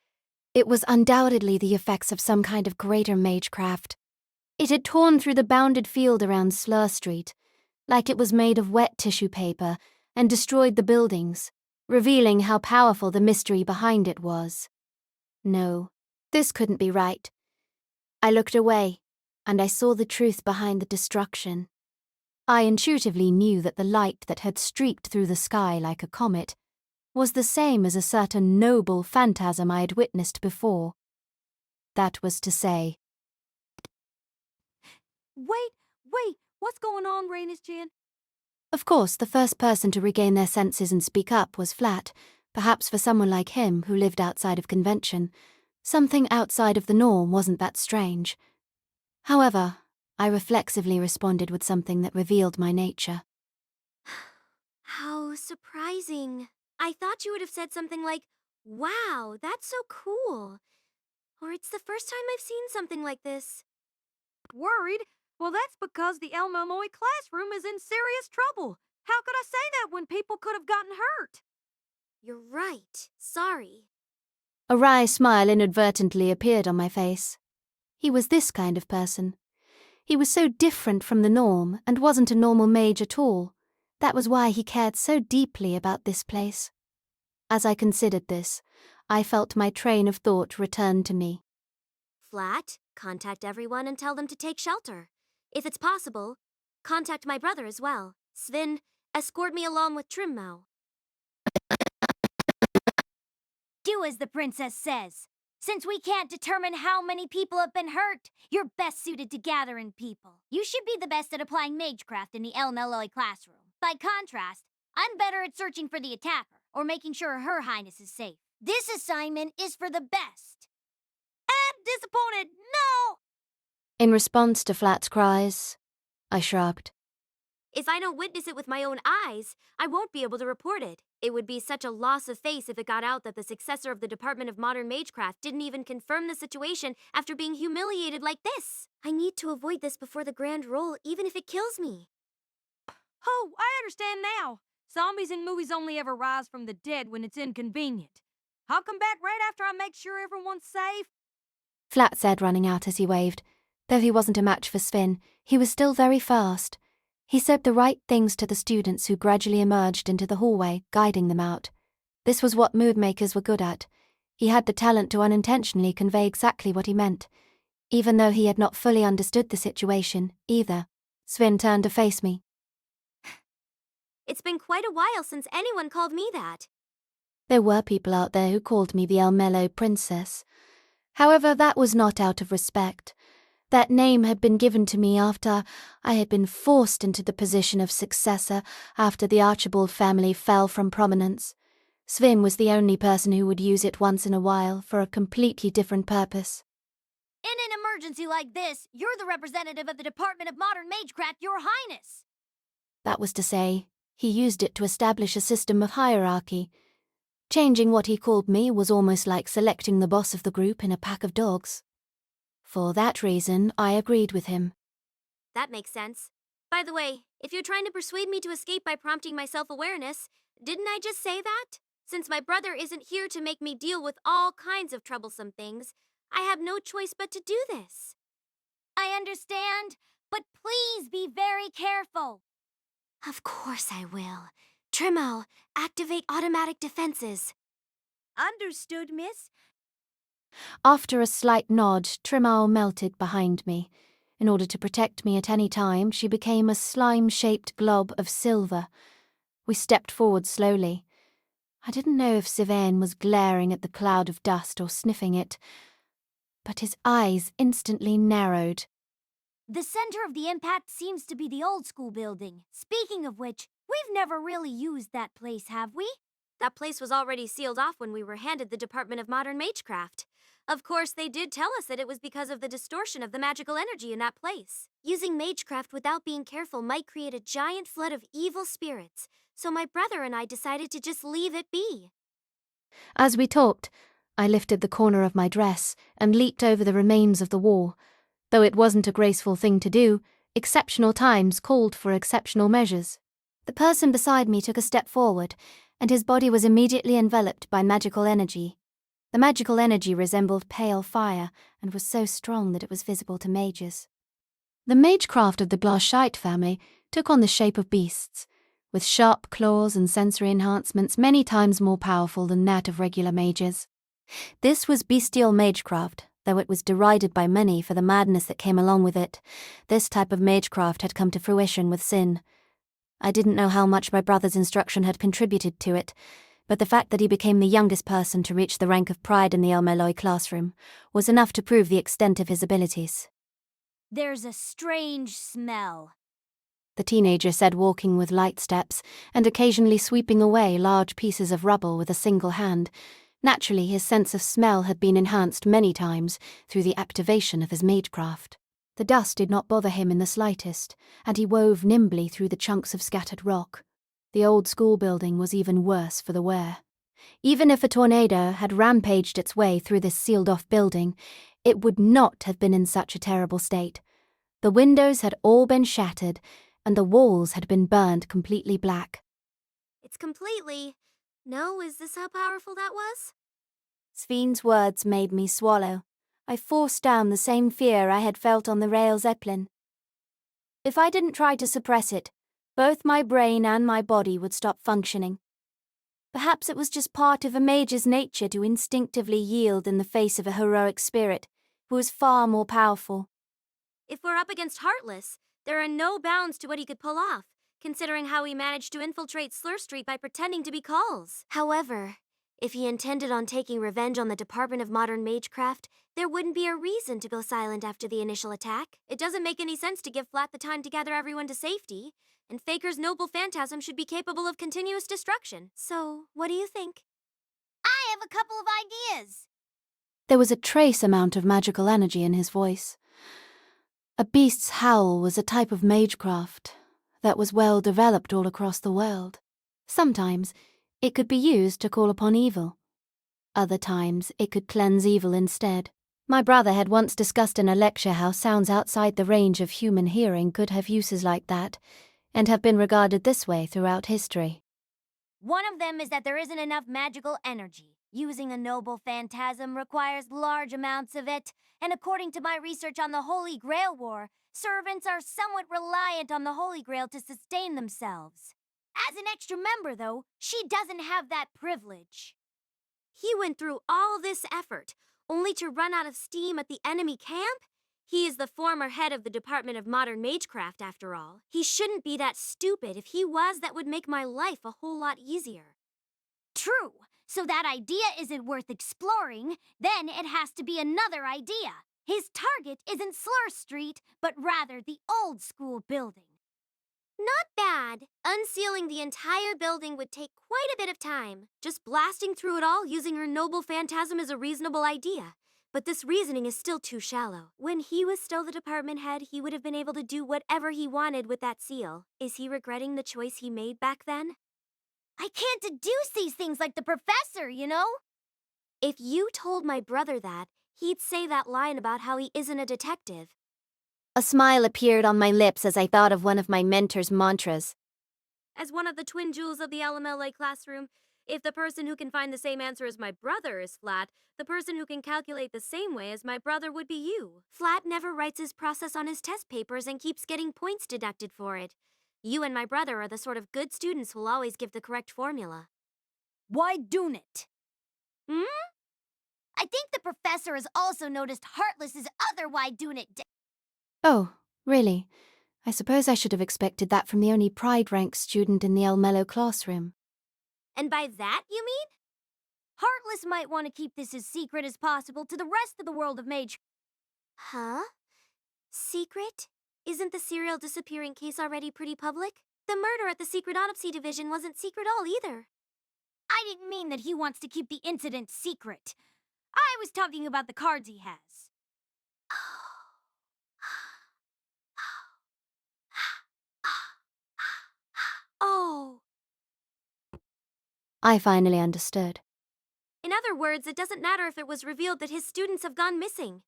It was undoubtedly the effects of some kind of greater magecraft. It had torn through the bounded field around Slur Street, like it was made of wet tissue paper, and destroyed the buildings, revealing how powerful the mystery behind it was. No, this couldn't be right. I looked away, and I saw the truth behind the destruction. I intuitively knew that the light that had streaked through the sky like a comet was the same as a certain noble phantasm I had witnessed before. That was to say, Wait, what's going on, Rainis-chan? of course, the first person to regain their senses and speak up was Flat, perhaps for someone like him who lived outside of convention. Something outside of the norm wasn't that strange. However, I reflexively responded with something that revealed my nature. How surprising. I thought you would have said something like, "Wow, that's so cool." Or "It's the first time I've seen something like this." Worried? Well, that's because the El-Melloi classroom is in serious trouble. How could I say that when people could have gotten hurt? You're right. Sorry. A wry smile inadvertently appeared on my face. He was this kind of person. He was so different from the norm and wasn't a normal mage at all. That was why he cared so deeply about this place. As I considered this, I felt my train of thought return to me. Flat, contact everyone and tell them to take shelter. If it's possible, contact my brother as well. Sven, escort me along with Trimmau. Do as the princess says. Since we can't determine how many people have been hurt, you're best suited to gather in people. You should be the best at applying magecraft in the El-Melloi classroom. By contrast, I'm better at searching for the attacker or making sure Her Highness is safe. This assignment is for the best. I'm disappointed. No! In response to Flat's cries, I shrugged. If I don't witness it with my own eyes, I won't be able to report it. It would be such a loss of face if it got out that the successor of the Department of Modern Magecraft didn't even confirm the situation after being humiliated like this. I need to avoid this before the grand roll, even if it kills me. Oh, I understand now. Zombies in movies only ever rise from the dead when it's inconvenient. I'll come back right after I make sure everyone's safe. Flat said, running out as he waved. Though he wasn't a match for Sven, he was still very fast. He said the right things to the students who gradually emerged into the hallway, guiding them out. This was what mood makers were good at. He had the talent to unintentionally convey exactly what he meant. Even though he had not fully understood the situation, either. Sven turned to face me. It's been quite a while since anyone called me that. There were people out there who called me the El-Melloi Princess. However, that was not out of respect. That name had been given to me after I had been forced into the position of successor after the Archibald family fell from prominence. Sven was the only person who would use it once in a while for a completely different purpose. In an emergency like this, you're the representative of the Department of Modern Magecraft, Your Highness. That was to say, he used it to establish a system of hierarchy. Changing what he called me was almost like selecting the boss of the group in a pack of dogs. For that reason, I agreed with him. That makes sense. By the way, if you're trying to persuade me to escape by prompting my self-awareness, didn't I just say that? Since my brother isn't here to make me deal with all kinds of troublesome things, I have no choice but to do this. I understand, but please be very careful. Of course I will. Trimmau, activate automatic defenses. Understood, miss. After a slight nod, Trimmau melted behind me. In order to protect me at any time, she became a slime-shaped glob of silver. We stepped forward slowly. I didn't know if Sven was glaring at the cloud of dust or sniffing it, but his eyes instantly narrowed. The center of the impact seems to be the old school building. Speaking of which, we've never really used that place, have we? That place was already sealed off when we were handed the Department of Modern Magecraft. Of course, they did tell us that it was because of the distortion of the magical energy in that place. Using magecraft without being careful might create a giant flood of evil spirits, so my brother and I decided to just leave it be. As we talked, I lifted the corner of my dress and leaped over the remains of the wall. Though it wasn't a graceful thing to do, exceptional times called for exceptional measures. The person beside me took a step forward, and his body was immediately enveloped by magical energy. The magical energy resembled pale fire and was so strong that it was visible to mages. The magecraft of the Glashite family took on the shape of beasts, with sharp claws and sensory enhancements many times more powerful than that of regular mages. This was bestial magecraft, though it was derided by many for the madness that came along with it. This type of magecraft had come to fruition with Sin. I didn't know how much my brother's instruction had contributed to it, but the fact that he became the youngest person to reach the rank of pride in the El-Melloi classroom was enough to prove the extent of his abilities. There's a strange smell. The teenager said, walking with light steps and occasionally sweeping away large pieces of rubble with a single hand. Naturally, his sense of smell had been enhanced many times through the activation of his magecraft. The dust did not bother him in the slightest, and he wove nimbly through the chunks of scattered rock. The old school building was even worse for the wear. Even if a tornado had rampaged its way through this sealed-off building, it would not have been in such a terrible state. The windows had all been shattered, and the walls had been burned completely black. It's completely... No, is this how powerful that was? Sven's words made me swallow. I forced down the same fear I had felt on the rail Zeppelin. If I didn't try to suppress it, both my brain and my body would stop functioning. Perhaps it was just part of a mage's nature to instinctively yield in the face of a heroic spirit who was far more powerful. If we're up against Heartless, there are no bounds to what he could pull off, considering how he managed to infiltrate Slur Street by pretending to be Calls. However, if he intended on taking revenge on the Department of Modern Magecraft, there wouldn't be a reason to go silent after the initial attack. It doesn't make any sense to give Flat the time to gather everyone to safety, and Faker's noble phantasm should be capable of continuous destruction. So, what do you think? I have a couple of ideas. There was a trace amount of magical energy in his voice. A beast's howl was a type of magecraft that was well developed all across the world. Sometimes it could be used to call upon evil. Other times it could cleanse evil instead. My brother had once discussed in a lecture how sounds outside the range of human hearing could have uses like that, and have been regarded this way throughout history. One of them is that there isn't enough magical energy. Using a noble phantasm requires large amounts of it, and according to my research on the Holy Grail War, servants are somewhat reliant on the Holy Grail to sustain themselves. As an extra member, though, she doesn't have that privilege. He went through all this effort, only to run out of steam at the enemy camp? He is the former head of the Department of Modern Magecraft, after all. He shouldn't be that stupid. If he was, that would make my life a whole lot easier. True. So that idea isn't worth exploring, then it has to be another idea. His target isn't Slur Street, but rather the old school building. Not bad. Unsealing the entire building would take quite a bit of time. Just blasting through it all using her noble phantasm is a reasonable idea. But this reasoning is still too shallow. When he was still the department head, he would have been able to do whatever he wanted with that seal. Is he regretting the choice he made back then? I can't deduce these things like the professor, you know? If you told my brother that, he'd say that line about how he isn't a detective. A smile appeared on my lips as I thought of one of my mentor's mantras. As one of the twin jewels of the El-Melloi classroom, if the person who can find the same answer as my brother is Flat, the person who can calculate the same way as my brother would be you. Flat never writes his process on his test papers and keeps getting points deducted for it. You and my brother are the sort of good students who'll always give the correct formula. Why don't it? Hmm? I think the professor has also noticed Heartless's other why don't it. Oh, really? I suppose I should have expected that from the only Pride rank student in the El-Melloi classroom. And by that, you mean? Heartless might want to keep this as secret as possible to the rest of the world of Mage. Huh? Secret? Isn't the serial disappearing case already pretty public? The murder at the secret autopsy division wasn't secret all either. I didn't mean that he wants to keep the incident secret. I was talking about the cards he has. Oh. I finally understood. In other words, it doesn't matter if it was revealed that his students have gone missing.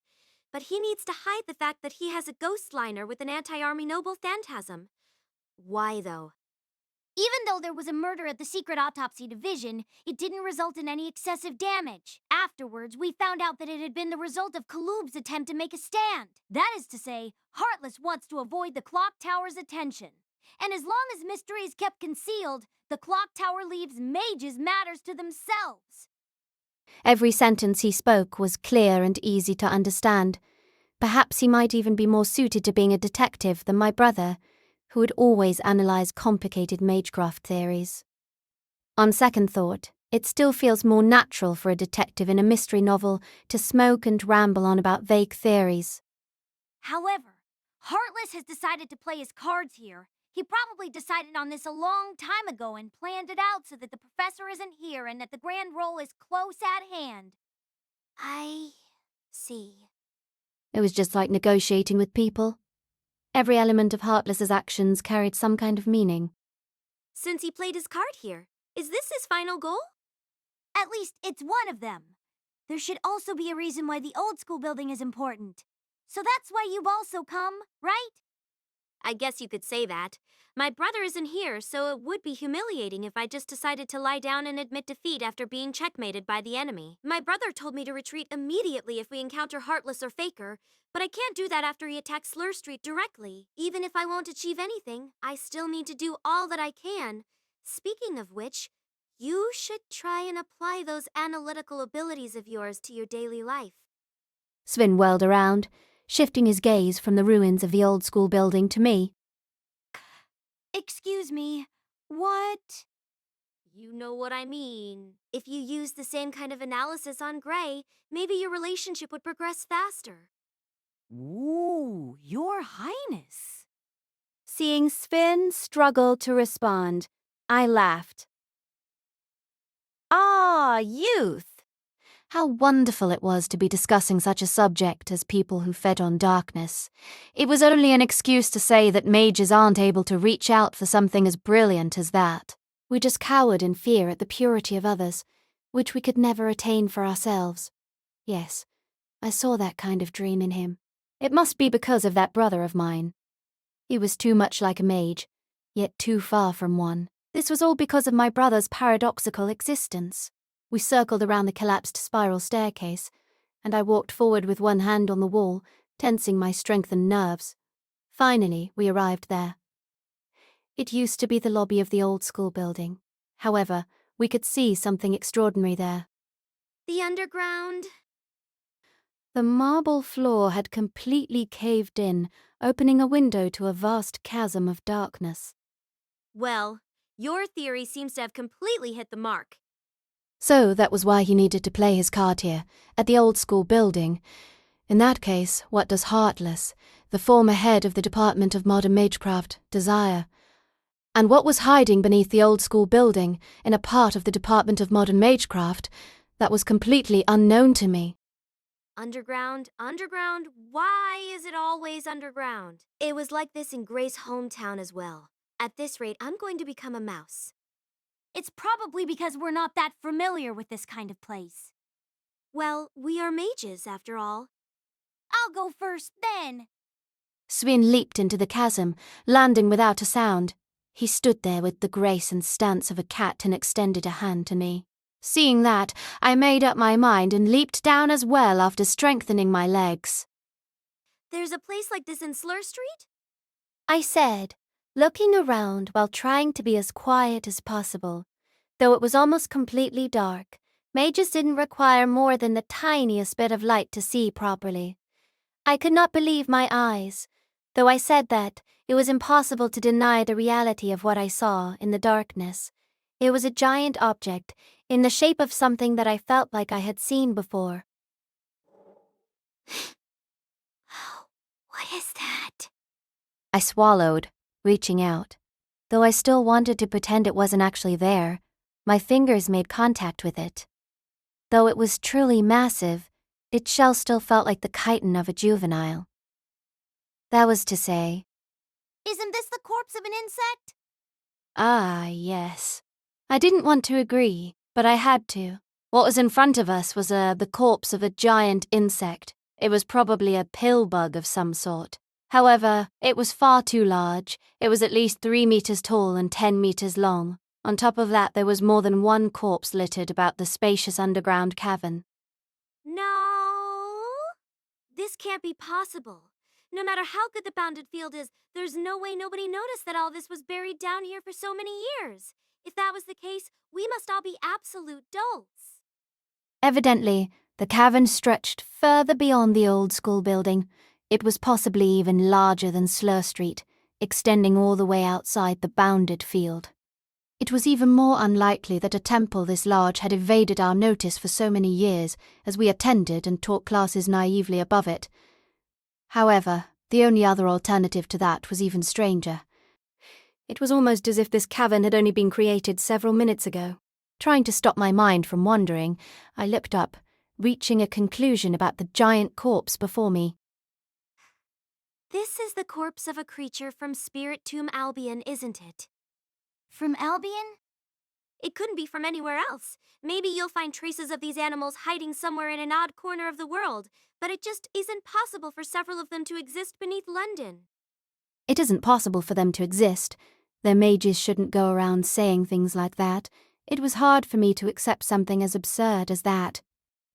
But he needs to hide the fact that he has a ghost liner with an anti-army noble phantasm. Why, though? Even though there was a murder at the secret autopsy division, it didn't result in any excessive damage. Afterwards, we found out that it had been the result of Kaloob's attempt to make a stand. That is to say, Heartless wants to avoid the clock tower's attention. And as long as mystery is kept concealed, the clock tower leaves mages matters to themselves. Every sentence he spoke was clear and easy to understand. Perhaps he might even be more suited to being a detective than my brother, who would always analyze complicated magecraft theories. On second thought, it still feels more natural for a detective in a mystery novel to smoke and ramble on about vague theories. However, Heartless has decided to play his cards here, He probably decided on this a long time ago and planned it out so that the professor isn't here and that the grand roll is close at hand. I see. It was just like negotiating with people. Every element of Heartless's actions carried some kind of meaning. Since he played his card here, is this his final goal? At least it's one of them. There should also be a reason why the old school building is important. So that's why you've also come, right? I guess you could say that. My brother isn't here, so it would be humiliating if I just decided to lie down and admit defeat after being checkmated by the enemy. My brother told me to retreat immediately if we encounter Heartless or Faker, but I can't do that after he attacks Slur Street directly. Even if I won't achieve anything, I still need to do all that I can. Speaking of which, you should try and apply those analytical abilities of yours to your daily life. Svin whirled around, shifting his gaze from the ruins of the old school building to me. Excuse me, what? You know what I mean. If you use the same kind of analysis on Gray, maybe your relationship would progress faster. Ooh, Your Highness. Seeing Svin struggle to respond, I laughed. Ah, youth! How wonderful it was to be discussing such a subject as people who fed on darkness. It was only an excuse to say that mages aren't able to reach out for something as brilliant as that. We just cowered in fear at the purity of others, which we could never attain for ourselves. Yes, I saw that kind of dream in him. It must be because of that brother of mine. He was too much like a mage, yet too far from one. This was all because of my brother's paradoxical existence. We circled around the collapsed spiral staircase, and I walked forward with one hand on the wall, tensing my strengthened nerves. Finally, we arrived there. It used to be the lobby of the old school building. However, we could see something extraordinary there. The underground? The marble floor had completely caved in, opening a window to a vast chasm of darkness. Well, your theory seems to have completely hit the mark. So that was why he needed to play his card here, at the old school building. In that case, what does Heartless, the former head of the Department of Modern Magecraft, desire? And what was hiding beneath the old school building, in a part of the Department of Modern Magecraft, that was completely unknown to me? Underground, underground, why is it always underground? It was like this in Gray's hometown as well. At this rate, I'm going to become a mouse. It's probably because we're not that familiar with this kind of place. Well, we are mages, after all. I'll go first then. Svin leaped into the chasm, landing without a sound. He stood there with the grace and stance of a cat and extended a hand to me. Seeing that, I made up my mind and leaped down as well after strengthening my legs. There's a place like this in Slur Street? I said, looking around while trying to be as quiet as possible. Though it was almost completely dark, mages didn't require more than the tiniest bit of light to see properly. I could not believe my eyes. Though I said that, it was impossible to deny the reality of what I saw in the darkness. It was a giant object, in the shape of something that I felt like I had seen before. What is that? I swallowed, reaching out. Though I still wanted to pretend it wasn't actually there, my fingers made contact with it. Though it was truly massive, its shell still felt like the chitin of a juvenile. That was to say, Isn't this the corpse of an insect? ah, yes. I didn't want to agree, but I had to. What was in front of us was the corpse of a giant insect. It was probably a pill bug of some sort. However, it was far too large. It was at least 3 meters tall and 10 meters long. On top of that, there was more than one corpse littered about the spacious underground cavern. No! This can't be possible. No matter how good the bounded field is, there's no way nobody noticed that all this was buried down here for so many years. If that was the case, we must all be absolute dolts. Evidently, the cavern stretched further beyond the old school building. It was possibly even larger than Slur Street, extending all the way outside the bounded field. It was even more unlikely that a temple this large had evaded our notice for so many years, as we attended and taught classes naively above it. However, the only other alternative to that was even stranger. It was almost as if this cavern had only been created several minutes ago. Trying to stop my mind from wandering, I looked up, reaching a conclusion about the giant corpse before me. This is the corpse of a creature from Spirit Tomb Albion, isn't it? From Albion? It couldn't be from anywhere else. Maybe you'll find traces of these animals hiding somewhere in an odd corner of the world, but it just isn't possible for several of them to exist beneath London. It isn't possible for them to exist. Their mages shouldn't go around saying things like that. It was hard for me to accept something as absurd as that.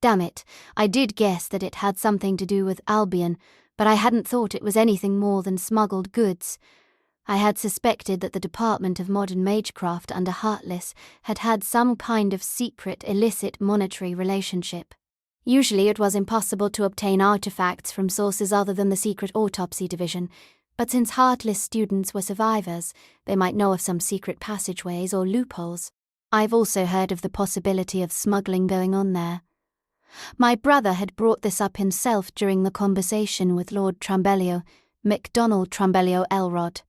Damn it, I did guess that it had something to do with Albion, but I hadn't thought it was anything more than smuggled goods. I had suspected that the Department of Modern Magecraft under Heartless had had some kind of secret, illicit monetary relationship. Usually it was impossible to obtain artifacts from sources other than the secret autopsy division, but since Heartless students were survivors, they might know of some secret passageways or loopholes. I've also heard of the possibility of smuggling going on there. My brother had brought this up himself during the conversation with Lord Trambelio, MacDonald Trambelio Elrod.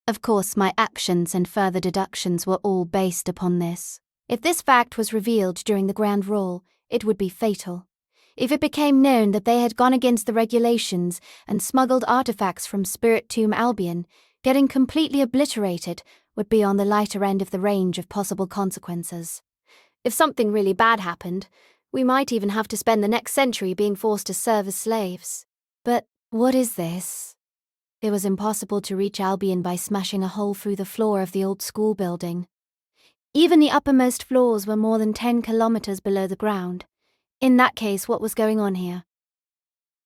Of course, my actions and further deductions were all based upon this. If this fact was revealed during the Grand Roll, it would be fatal. If it became known that they had gone against the regulations and smuggled artifacts from Spirit Tomb Albion, getting completely obliterated would be on the lighter end of the range of possible consequences. If something really bad happened, we might even have to spend the next century being forced to serve as slaves. But what is this? It was impossible to reach Albion by smashing a hole through the floor of the old school building. Even the uppermost floors were more than 10 kilometers below the ground. In that case, what was going on here?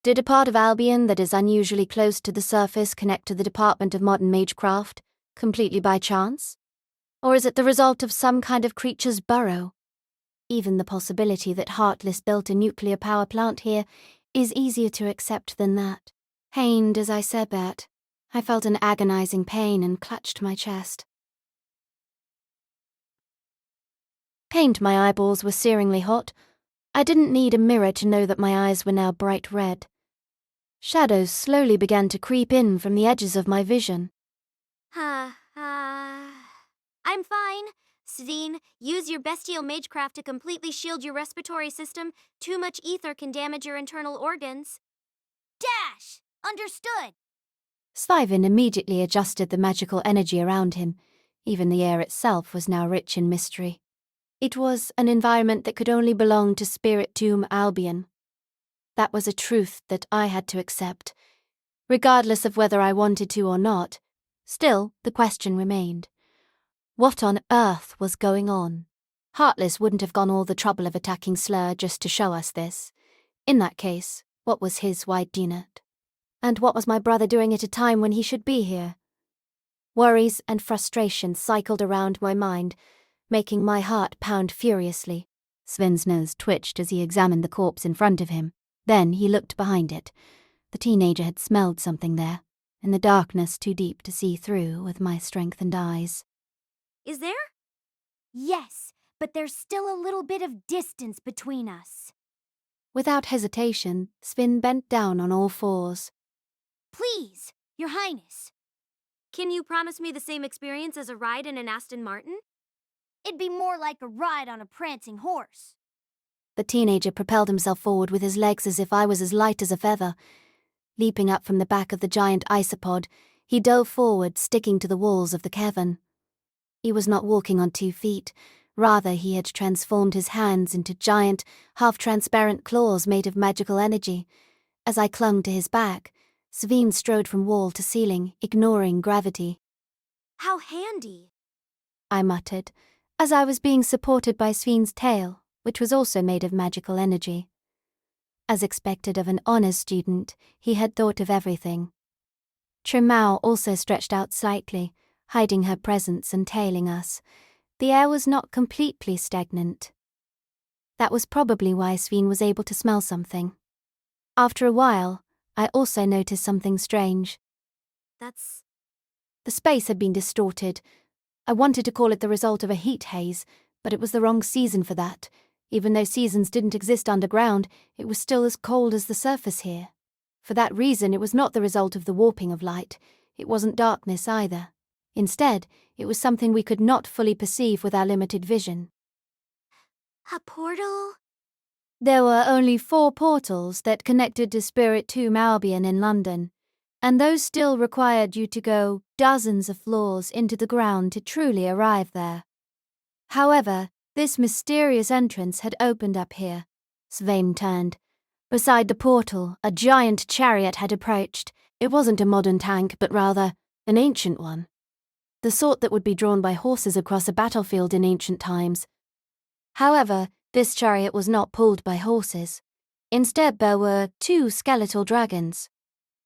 Did a part of Albion that is unusually close to the surface connect to the Department of Modern Magecraft, completely by chance? Or is it the result of some kind of creature's burrow? Even the possibility that Heartless built a nuclear power plant here is easier to accept than that. Pained as I said that, I felt an agonizing pain and clutched my chest. Pained my eyeballs were searingly hot. I didn't need a mirror to know that my eyes were now bright red. Shadows slowly began to creep in from the edges of my vision. I'm fine. Sveen, use your bestial magecraft to completely shield your respiratory system. Too much ether can damage your internal organs. Dash! Understood! Slyvin immediately adjusted the magical energy around him. Even the air itself was now rich in mystery. It was an environment that could only belong to Spirit Tomb Albion. That was a truth that I had to accept, regardless of whether I wanted to or not. Still, the question remained. What on earth was going on? Heartless wouldn't have gone all the trouble of attacking Slur just to show us this. In that case, what was his wide unit? And what was my brother doing at a time when he should be here? Worries and frustration cycled around my mind, making my heart pound furiously. Sven's nose twitched as he examined the corpse in front of him. Then he looked behind it. The teenager had smelled something there, in the darkness too deep to see through with my strengthened eyes. Is there? Yes, but there's still a little bit of distance between us. Without hesitation, Sven bent down on all fours. Please, Your Highness. Can you promise me the same experience as a ride in an Aston Martin? It'd be more like a ride on a prancing horse. The teenager propelled himself forward with his legs as if I was as light as a feather. Leaping up from the back of the giant isopod, he dove forward, sticking to the walls of the cavern. He was not walking on 2 feet. Rather, he had transformed his hands into giant, half-transparent claws made of magical energy. As I clung to his back, Sveen strode from wall to ceiling, ignoring gravity. How handy, I muttered, as I was being supported by Sveen's tail, which was also made of magical energy. As expected of an honours student, he had thought of everything. Trimau also stretched out slightly, hiding her presence and tailing us. The air was not completely stagnant. That was probably why Sveen was able to smell something. After a while, I also noticed something strange. That's... The space had been distorted. I wanted to call it the result of a heat haze, but it was the wrong season for that. Even though seasons didn't exist underground, it was still as cold as the surface here. For that reason, it was not the result of the warping of light. It wasn't darkness either. Instead, it was something we could not fully perceive with our limited vision. A portal? There were only 4 portals that connected to Spirit Tomb Albion in London, and those still required you to go dozens of floors into the ground to truly arrive there. However, this mysterious entrance had opened up here. Svein turned. Beside the portal, a giant chariot had approached. It wasn't a modern tank, but rather an ancient one. The sort that would be drawn by horses across a battlefield in ancient times. However, this chariot was not pulled by horses. Instead, there were 2 skeletal dragons.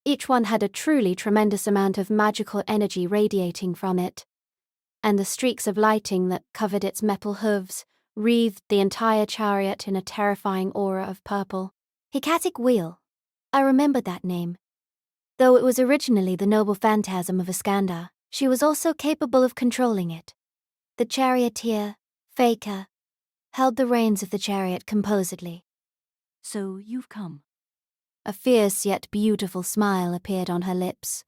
Each one had a truly tremendous amount of magical energy radiating from it, and the streaks of lighting that covered its metal hooves wreathed the entire chariot in a terrifying aura of purple. Hecatic Wheel. I remembered that name. Though it was originally the noble phantasm of Iskander, she was also capable of controlling it. The charioteer, Faker, held the reins of the chariot composedly. So you've come. A fierce yet beautiful smile appeared on her lips.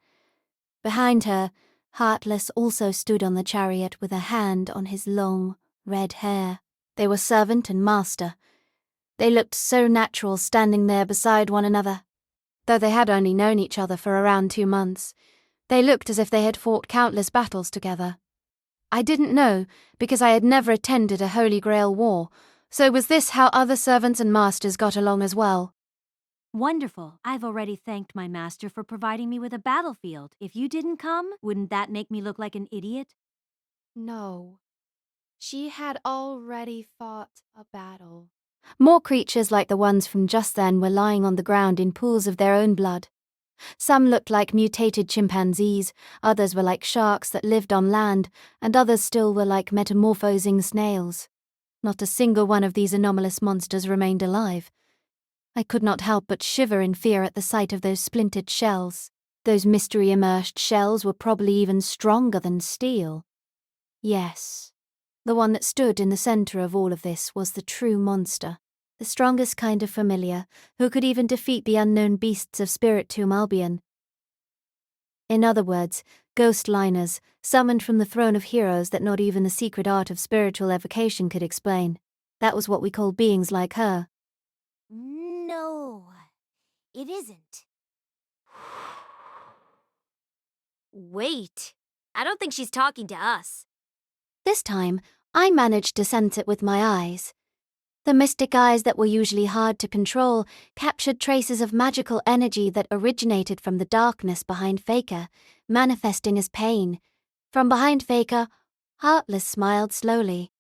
Behind her, Heartless also stood on the chariot with a hand on his long, red hair. They were servant and master. They looked so natural standing there beside one another. Though they had only known each other for around 2 months, they looked as if they had fought countless battles together. I didn't know, because I had never attended a Holy Grail war, so was this how other servants and masters got along as well? Wonderful. I've already thanked my master for providing me with a battlefield. If you didn't come, wouldn't that make me look like an idiot? No. She had already fought a battle. More creatures like the ones from just then were lying on the ground in pools of their own blood. Some looked like mutated chimpanzees, others were like sharks that lived on land, and others still were like metamorphosing snails. Not a single one of these anomalous monsters remained alive. I could not help but shiver in fear at the sight of those splintered shells. Those mystery-immersed shells were probably even stronger than steel. Yes, the one that stood in the center of all of this was the true monster, the strongest kind of familiar, who could even defeat the unknown beasts of Spirit Tomb Albion. In other words, ghost liners, summoned from the throne of heroes that not even the secret art of spiritual evocation could explain. That was what we call beings like her. No, it isn't. Wait, I don't think she's talking to us. This time, I managed to sense it with my eyes. The mystic eyes that were usually hard to control captured traces of magical energy that originated from the darkness behind Faker, manifesting as pain. From behind Faker, Heartless smiled slowly.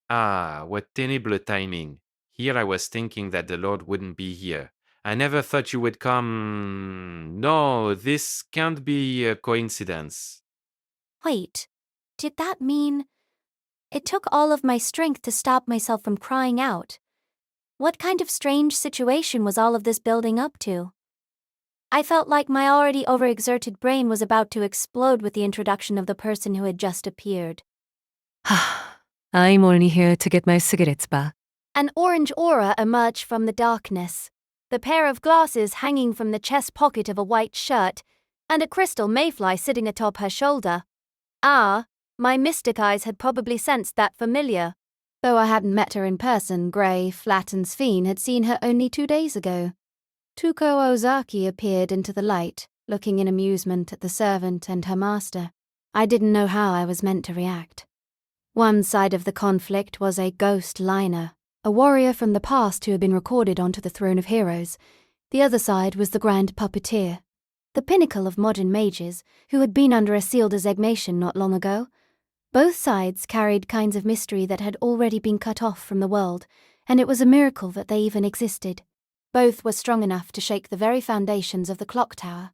Ah, what terrible timing. Here I was thinking that the Lord wouldn't be here. I never thought you would come. No, this can't be a coincidence. Wait, did that mean... It took all of my strength to stop myself from crying out. What kind of strange situation was all of this building up to? I felt like my already overexerted brain was about to explode with the introduction of the person who had just appeared. I'm only here to get my cigarettes back. An orange aura emerged from the darkness, the pair of glasses hanging from the chest pocket of a white shirt, and a crystal mayfly sitting atop her shoulder. Ah, my mystic eyes had probably sensed that familiar. Though I hadn't met her in person, Gray, Flat and Sphene had seen her only 2 days ago. Tuko Ozaki appeared into the light, looking in amusement at the servant and her master. I didn't know how I was meant to react. One side of the conflict was a ghost liner, a warrior from the past who had been recorded onto the throne of heroes. The other side was the Grand Puppeteer, the pinnacle of modern mages, who had been under a sealed designation not long ago. Both sides carried kinds of mystery that had already been cut off from the world, and it was a miracle that they even existed. Both were strong enough to shake the very foundations of the clock tower.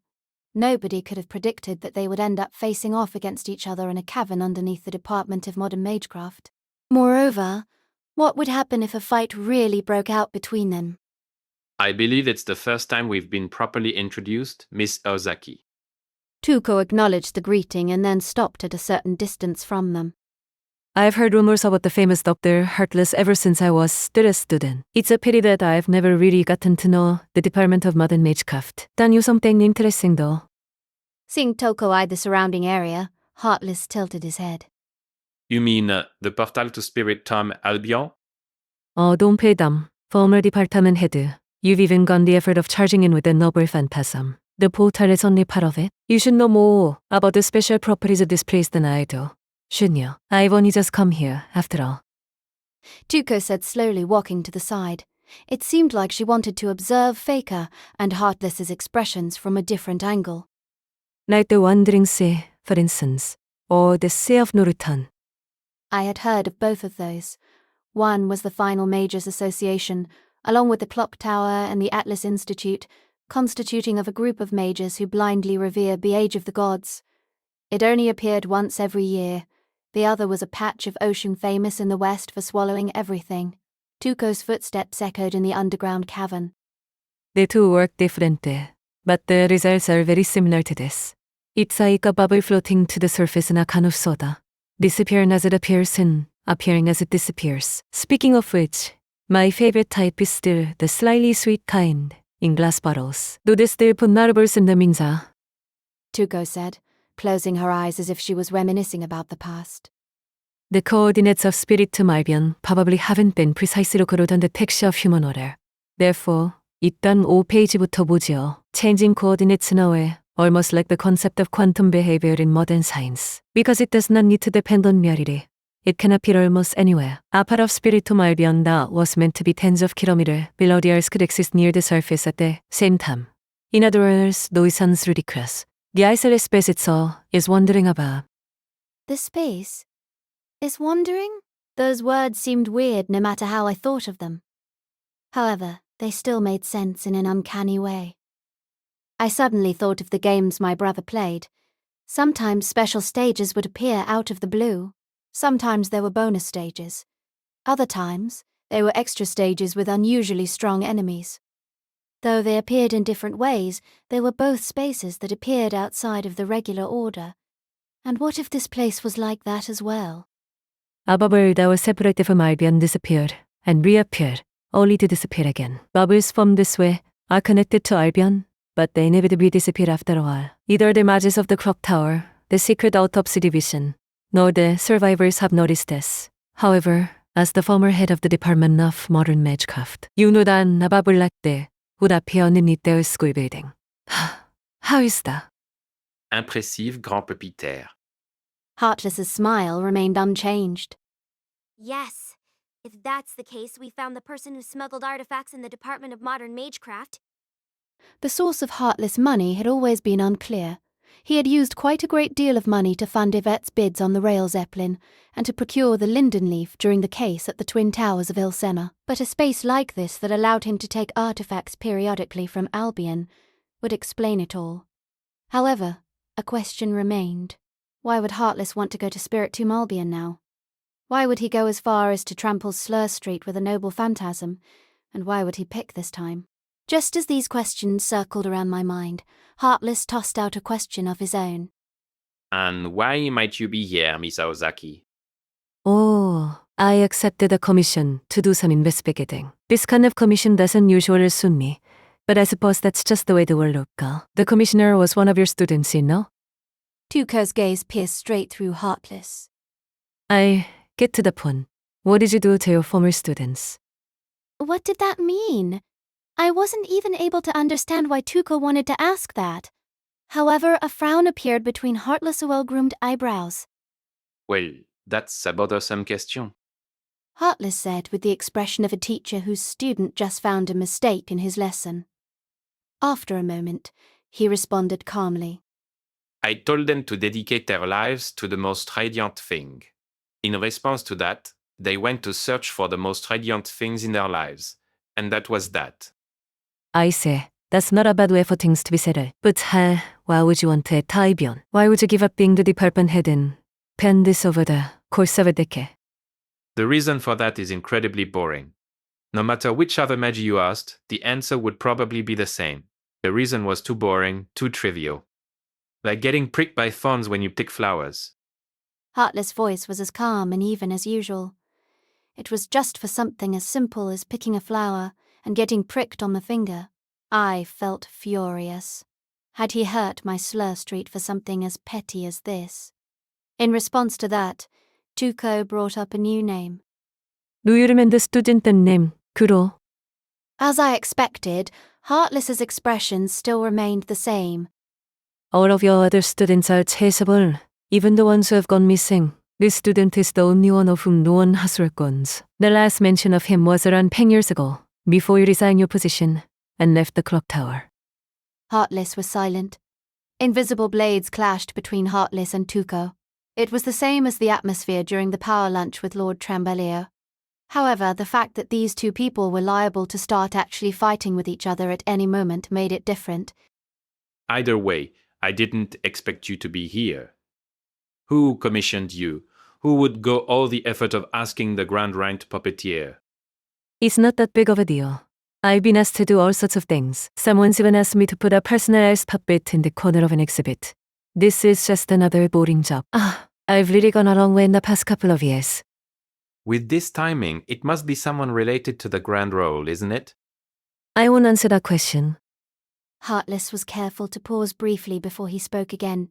Nobody could have predicted that they would end up facing off against each other in a cavern underneath the Department of Modern Magecraft. Moreover, what would happen if a fight really broke out between them? I believe it's the first time we've been properly introduced, Miss Ozaki. Tuko acknowledged the greeting and then stopped at a certain distance from them. I've heard rumors about the famous Dr. Heartless ever since I was still a student. It's a pity that I've never really gotten to know the Department of Modern Magecraft. Done you something interesting though. Seeing Toko eyed the surrounding area, Heartless tilted his head. You mean the portal to Spirit Tom Albion? Don't pay them. Former department head. You've even gone the effort of charging in with a noble phantasm. The portal is only part of it. You should know more about the special properties of this place than I do. Shouldn't you? I've only just come here, after all. Tuco said slowly, walking to the side. It seemed like she wanted to observe Faker and Heartless's expressions from a different angle. Like the Wandering Sea, for instance, or the Sea of Norutan. I had heard of both of those. One was the Final Mages Association, along with the Clock Tower and the Atlas Institute, constituting of a group of mages who blindly revere the Age of the Gods. It only appeared once every year. The other was a patch of ocean famous in the west for swallowing everything. Tuco's footsteps echoed in the underground cavern. The two work differently, but the results are very similar to this. It's like a bubble floating to the surface in a can of soda, disappearing as it appears and appearing as it disappears. Speaking of which, my favorite type is still the slightly sweet kind, in glass bottles. 눈에 still 분말을 쓴다면서? Tuco said, closing her eyes as if she was reminiscing about the past. The coordinates of Spiritum Albion probably haven't been precisely recorded on the text of human order. Therefore, 일단 5페이지부터 보지요. Changing coordinates in a way, almost like the concept of quantum behavior in modern science. Because it does not need to depend on reality. It can appear almost anywhere. A part of Spiritum Albion that was meant to be tens of kilometers below the Earth could exist near the surface at the same time. In other words, though it sounds ridiculous, the isolated space itself is wandering about. The space is wandering? Those words seemed weird no matter how I thought of them. However, they still made sense in an uncanny way. I suddenly thought of the games my brother played. Sometimes special stages would appear out of the blue. Sometimes there were bonus stages. Other times, they were extra stages with unusually strong enemies. Though they appeared in different ways, they were both spaces that appeared outside of the regular order. And what if this place was like that as well? A bubble that was separated from Albion disappeared and reappeared, only to disappear again. Bubbles formed this way are connected to Albion, but they inevitably disappear after a while. Neither the mages of the Clock Tower, the Secret Autopsy Division, nor the survivors have noticed this. However, as the former head of the Department of Modern Magecraft, you know that a bubble like that would appear underneath their school building. How is that? Impressive grand pupitaire. Heartless's smile remained unchanged. Yes. If that's the case, we found the person who smuggled artifacts in the Department of Modern Magecraft. The source of Heartless' money had always been unclear. He had used quite a great deal of money to fund Yvette's bids on the rail Zeppelin and to procure the linden leaf during the case at the Twin Towers of Il-Sena. But a space like this that allowed him to take artifacts periodically from Albion would explain it all. However, a question remained. Why would Heartless want to go to Spiritum Albion now? Why would he go as far as to trample Slur Street with a noble phantasm? And why would he pick this time? Just as these questions circled around my mind, Heartless tossed out a question of his own. And why might you be here, Miss Aozaki? Oh, I accepted a commission to do some investigating. This kind of commission doesn't usually suit me, but I suppose that's just the way the world goes. The commissioner was one of your students, you know? Tuco's gaze pierced straight through Heartless. I get to the point. What did you do to your former students? What did that mean? I wasn't even able to understand why Tuco wanted to ask that. However, a frown appeared between Heartless' well-groomed eyebrows. Well, that's a bothersome question. Heartless said with the expression of a teacher whose student just found a mistake in his lesson. After a moment, he responded calmly. I told them to dedicate their lives to the most radiant thing. In response to that, they went to search for the most radiant things in their lives, and that was that. I say, that's not a bad way for things to be settled. But why would you want to attack Albion? Why would you give up being the department head and pen this over the course of a decade? The reason for that is incredibly boring. No matter which other magi you asked, the answer would probably be the same. The reason was too boring, too trivial. Like getting pricked by thorns when you pick flowers. Heartless' voice was as calm and even as usual. It was just for something as simple as picking a flower and getting pricked on the finger. I felt furious. Had he hurt my Slur Street for something as petty as this? In response to that, Tuco brought up a new name. Do you remember student name, Kuro? As I expected, Heartless's expressions still remained the same. All of your other students are chaseable, even the ones who have gone missing. This student is the only one of whom no one has records. The last mention of him was around 10 years ago, before you resigned your position and left the clock tower. Heartless was silent. Invisible blades clashed between Heartless and Tuco. It was the same as the atmosphere during the power lunch with Lord Trambellio. However, the fact that these two people were liable to start actually fighting with each other at any moment made it different. Either way, I didn't expect you to be here. Who commissioned you? Who would go all the effort of asking the grand-ranked puppeteer? It's not that big of a deal. I've been asked to do all sorts of things. Someone's even asked me to put a personalized puppet in the corner of an exhibit. This is just another boring job. I've really gone a long way in the past couple of years. With this timing, it must be someone related to the grand role, isn't it? I won't answer that question. Heartless was careful to pause briefly before he spoke again.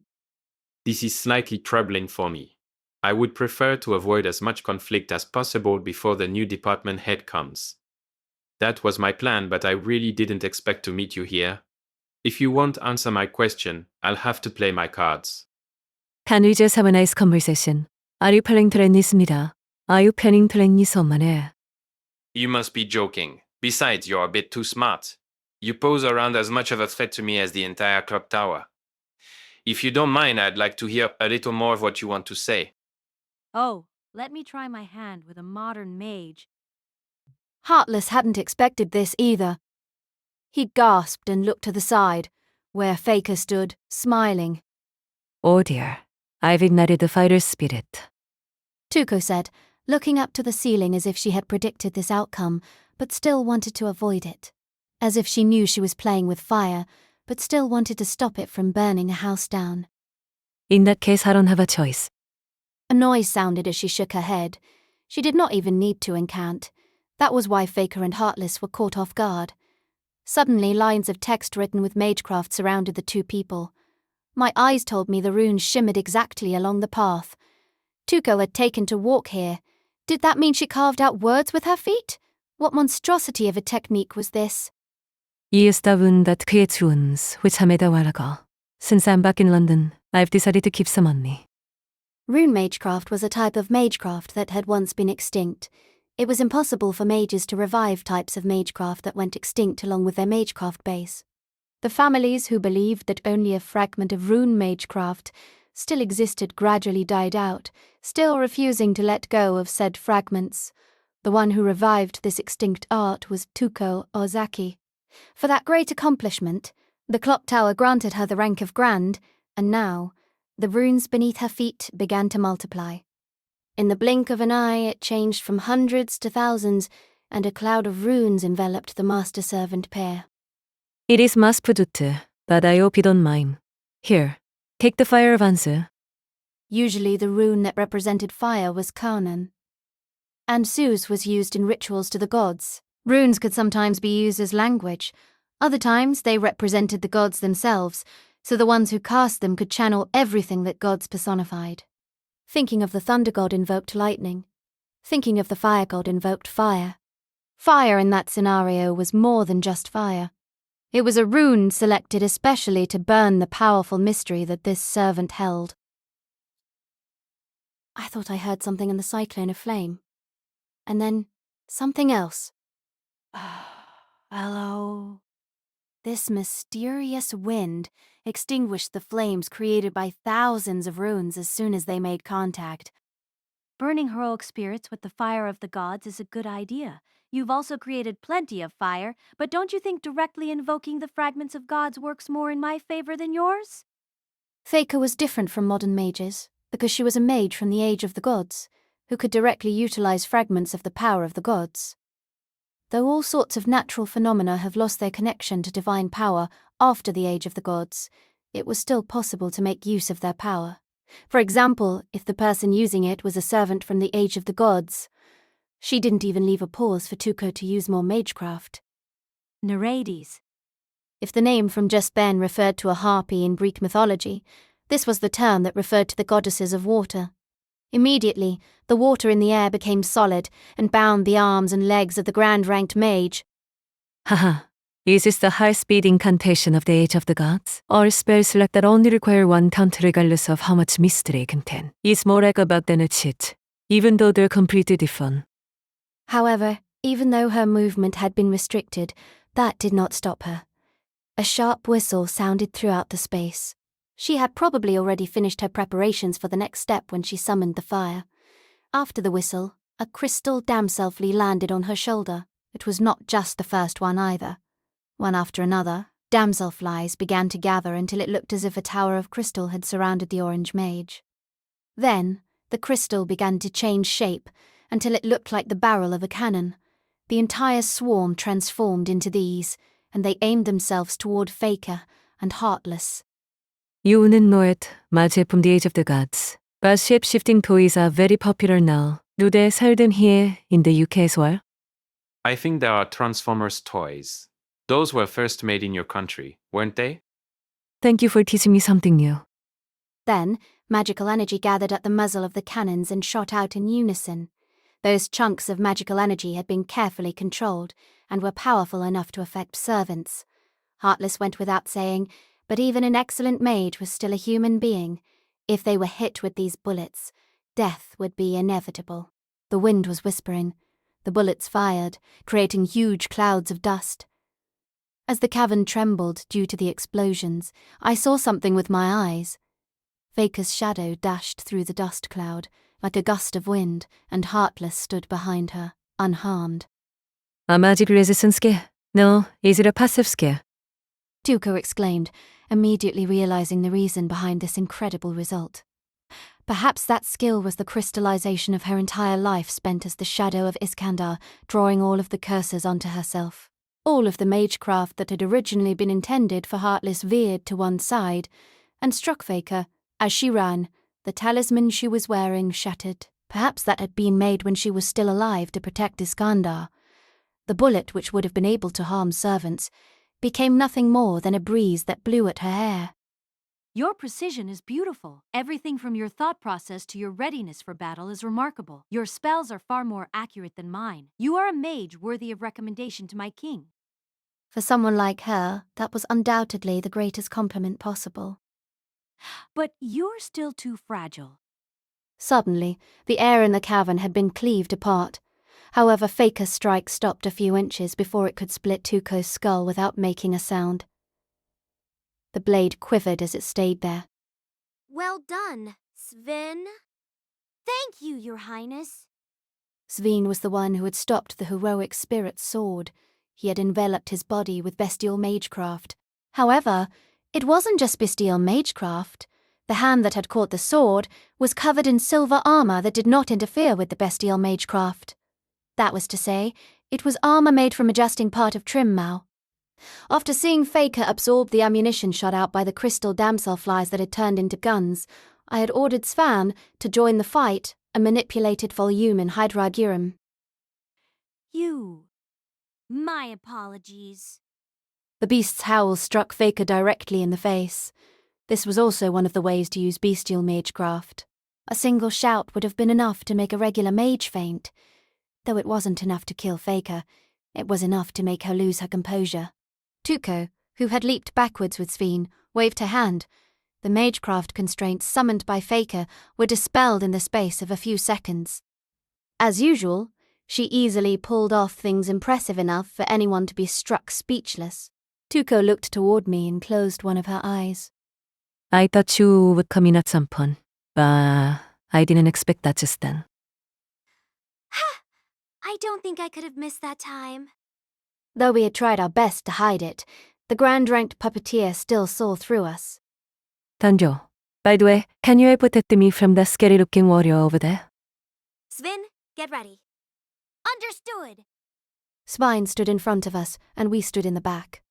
This is slightly troubling for me. I would prefer to avoid as much conflict as possible before the new department head comes. That was my plan, but I really didn't expect to meet you here. If you won't answer my question, I'll have to play my cards. Can we just have a nice conversation? Are you planning to let me 있습니다. Are you planning to let me 서만해? You must be joking. Besides, you're a bit too smart. You pose around as much of a threat to me as the entire clock tower. If you don't mind, I'd like to hear a little more of what you want to say. Oh, let me try my hand with a modern mage. Heartless hadn't expected this either. He gasped and looked to the side, where Faker stood, smiling. Oh dear, I've ignited the fighter's spirit. Tuco said, looking up to the ceiling as if she had predicted this outcome, but still wanted to avoid it. As if she knew she was playing with fire, but still wanted to stop it from burning a house down. In that case, I don't have a choice. A noise sounded as she shook her head. She did not even need to incant. That was why Faker and Heartless were caught off guard. Suddenly, lines of text written with magecraft surrounded the two people. My eyes told me the runes shimmered exactly along the path. Tuco had taken to walk here. Did that mean she carved out words with her feet? What monstrosity of a technique was this? He is the one that creates runes, which I made a while ago. Since I'm back in London, I've decided to keep some on me. Rune magecraft was a type of magecraft that had once been extinct. It was impossible for mages to revive types of magecraft that went extinct along with their magecraft base. The families who believed that only a fragment of rune magecraft still existed gradually died out, still refusing to let go of said fragments. The one who revived this extinct art was Tuco Ozaki. For that great accomplishment, the clock tower granted her the rank of Grand, and now, the runes beneath her feet began to multiply. In the blink of an eye, it changed from hundreds to thousands, and a cloud of runes enveloped the master-servant pair. It is mass-produced, but I hope you don't mind. Here, take the fire of Ansu. Usually the rune that represented fire was Kanan. And Zeus was used in rituals to the gods. Runes could sometimes be used as language. Other times they represented the gods themselves, so the ones who cast them could channel everything that gods personified. Thinking of the thunder god invoked lightning. Thinking of the fire god invoked fire. Fire in that scenario was more than just fire. It was a rune selected especially to burn the powerful mystery that this servant held. I thought I heard something in the cyclone of flame. And then something else. Hello. This mysterious wind extinguished the flames created by thousands of runes as soon as they made contact. Burning heroic spirits with the fire of the gods is a good idea. You've also created plenty of fire, but don't you think directly invoking the fragments of gods works more in my favor than yours? Theka was different from modern mages, because she was a mage from the age of the gods, who could directly utilize fragments of the power of the gods. Though all sorts of natural phenomena have lost their connection to divine power after the age of the gods, it was still possible to make use of their power. For example, if the person using it was a servant from the age of the gods. She didn't even leave a pause for Tuco to use more magecraft. Nereides. If the name from just then referred to a harpy in Greek mythology, This was the term that referred to the goddesses of water. Immediately, the water in the air became solid and bound the arms and legs of the grand-ranked mage. Haha. Is this the high-speed incantation of the Age of the Gods? Or spells like that only require one count regardless of how much mystery they contain? It's more like a bug than a cheat, even though they're completely different. However, even though her movement had been restricted, that did not stop her. A sharp whistle sounded throughout the space. She had probably already finished her preparations for the next step when she summoned the fire. After the whistle, a crystal damselfly landed on her shoulder. It was not just the first one either. One after another, damselflies began to gather until it looked as if a tower of crystal had surrounded the orange mage. Then, the crystal began to change shape until it looked like the barrel of a cannon. The entire swarm transformed into these, and they aimed themselves toward Faker and Heartless. El-Melloi, 마제품 The Age of the Gods. But shape-shifting toys are very popular now. Do they sell them here in the UK as well? I think there are Transformers toys. Those were first made in your country, weren't they? Thank you for teaching me something new. Then, magical energy gathered at the muzzle of the cannons and shot out in unison. Those chunks of magical energy had been carefully controlled and were powerful enough to affect servants. Heartless went without saying, but even an excellent mage was still a human being. If they were hit with these bullets, death would be inevitable. The wind was whispering. The bullets fired, creating huge clouds of dust. As the cavern trembled due to the explosions, I saw something with my eyes. Faker's shadow dashed through the dust cloud, like a gust of wind, and Heartless stood behind her, unharmed. A magic resistance scare? No, is it a passive scare? Tuco exclaimed, immediately realizing the reason behind this incredible result. Perhaps that skill was the crystallization of her entire life spent as the shadow of Iskandar, drawing all of the curses onto herself. All of the magecraft that had originally been intended for Heartless veered to one side and struck Faker. As she ran, the talisman she was wearing shattered. Perhaps that had been made when she was still alive to protect Iskandar. The bullet, which would have been able to harm servants, became nothing more than a breeze that blew at her hair. Your precision is beautiful. Everything from your thought process to your readiness for battle is remarkable. Your spells are far more accurate than mine. You are a mage worthy of recommendation to my king. For someone like her, that was undoubtedly the greatest compliment possible. But you're still too fragile. Suddenly, the air in the cavern had been cleaved apart. However, Faker's strike stopped a few inches before it could split Tuco's skull without making a sound. The blade quivered as it stayed there. Well done, Sven. Thank you, Your Highness. Sven was the one who had stopped the heroic spirit's sword. He had enveloped his body with bestial magecraft. However, it wasn't just bestial magecraft. The hand that had caught the sword was covered in silver armor that did not interfere with the bestial magecraft. That was to say, it was armor made from adjusting part of Trimmau. After seeing Faker absorb the ammunition shot out by the crystal damselflies that had turned into guns, I had ordered Svan to join the fight and manipulated volume in Hydragirum. My apologies. The beast's howl struck Faker directly in the face. This was also one of the ways to use bestial magecraft. A single shout would have been enough to make a regular mage faint. Though it wasn't enough to kill Faker, it was enough to make her lose her composure. Tuco, who had leaped backwards with Sven, waved her hand. The magecraft constraints summoned by Faker were dispelled in the space of a few seconds. As usual, she easily pulled off things impressive enough for anyone to be struck speechless. Tuco looked toward me and closed one of her eyes. I thought you would come in at some point, but I didn't expect that just then. I don't think I could have missed that time. Though we had tried our best to hide it, the grand-ranked puppeteer still saw through us. Danjo, by the way, can you help protect me from the scary-looking warrior over there? Sven, get ready. Understood. Svine stood in front of us, and we stood in the back.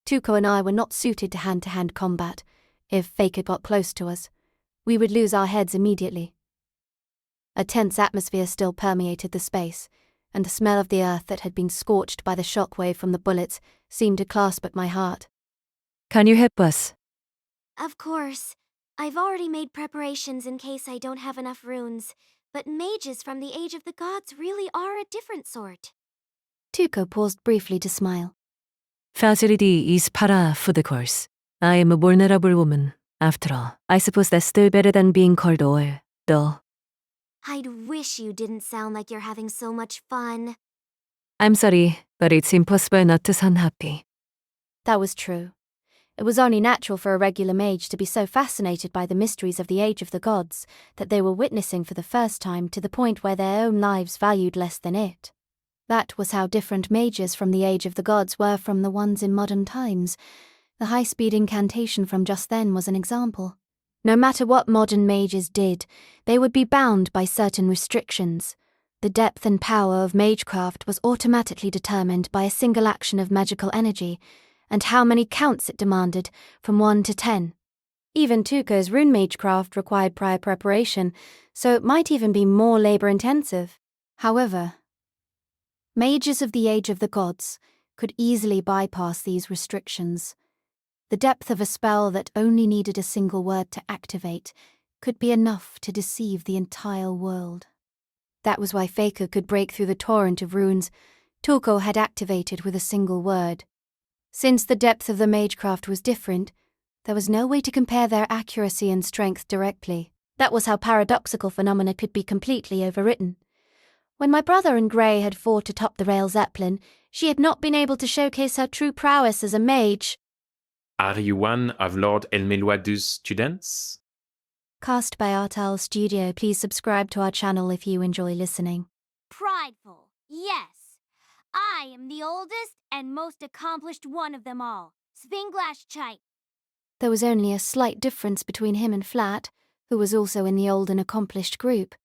Tuco and I were not suited to hand combat. If Faker got close to us, we would lose our heads immediately. A tense atmosphere still permeated the space, and the smell of the earth that had been scorched by the shockwave from the bullets seemed to clasp at my heart. Can you help us? Of course. I've already made preparations in case I don't have enough runes, but mages from the Age of the Gods really are a different sort. Tuko paused briefly to smile. Facility is para for the course. I am a vulnerable woman. After all, I suppose that's still better than being called old, though. I'd wish you didn't sound like you're having so much fun. I'm sorry, but it's impossible not to sound happy. That was true. It was only natural for a regular mage to be so fascinated by the mysteries of the Age of the Gods that they were witnessing for the first time to the point where their own lives valued less than it. That was how different mages from the Age of the Gods were from the ones in modern times. The high-speed incantation from just then was an example. No matter what modern mages did, they would be bound by certain restrictions. The depth and power of magecraft was automatically determined by a single action of magical energy, and how many counts it demanded, from 1 to 10. Even Tuko's rune magecraft required prior preparation, so it might even be more labor-intensive. However, mages of the Age of the Gods could easily bypass these restrictions. The depth of a spell that only needed a single word to activate could be enough to deceive the entire world. That was why Faker could break through the torrent of runes Tuko had activated with a single word. Since the depth of the magecraft was different, there was no way to compare their accuracy and strength directly. That was how paradoxical phenomena could be completely overwritten. When my brother and Gray had fought atop the rail Zeppelin, she had not been able to showcase her true prowess as a mage. Are you one of Lord El-Melloi II's students? Cast by Artal Studio, please subscribe to our channel if you enjoy listening. Prideful, yes. I am the oldest and most accomplished one of them all. Svinglash Chite. There was only a slight difference between him and Flat, who was also in the old and accomplished group.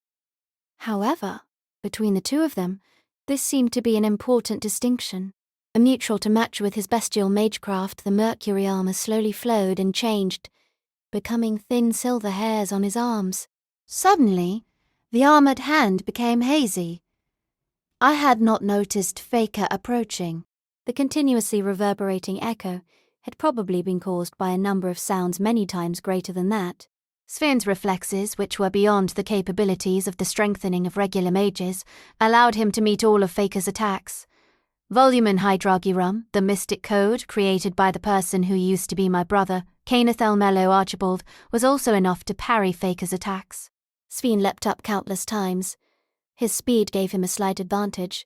However, between the two of them, this seemed to be an important distinction. A mutual to match with his bestial magecraft, the mercury armor slowly flowed and changed, becoming thin silver hairs on his arms. Suddenly, the armored hand became hazy. I had not noticed Faker approaching. The continuously reverberating echo had probably been caused by a number of sounds many times greater than that. Sven's reflexes, which were beyond the capabilities of the strengthening of regular mages, allowed him to meet all of Faker's attacks. Volumen Hydragirum, the mystic code created by the person who used to be my brother, Kenneth El-Melloi Archibald, was also enough to parry Faker's attacks. Sven leapt up countless times. His speed gave him a slight advantage.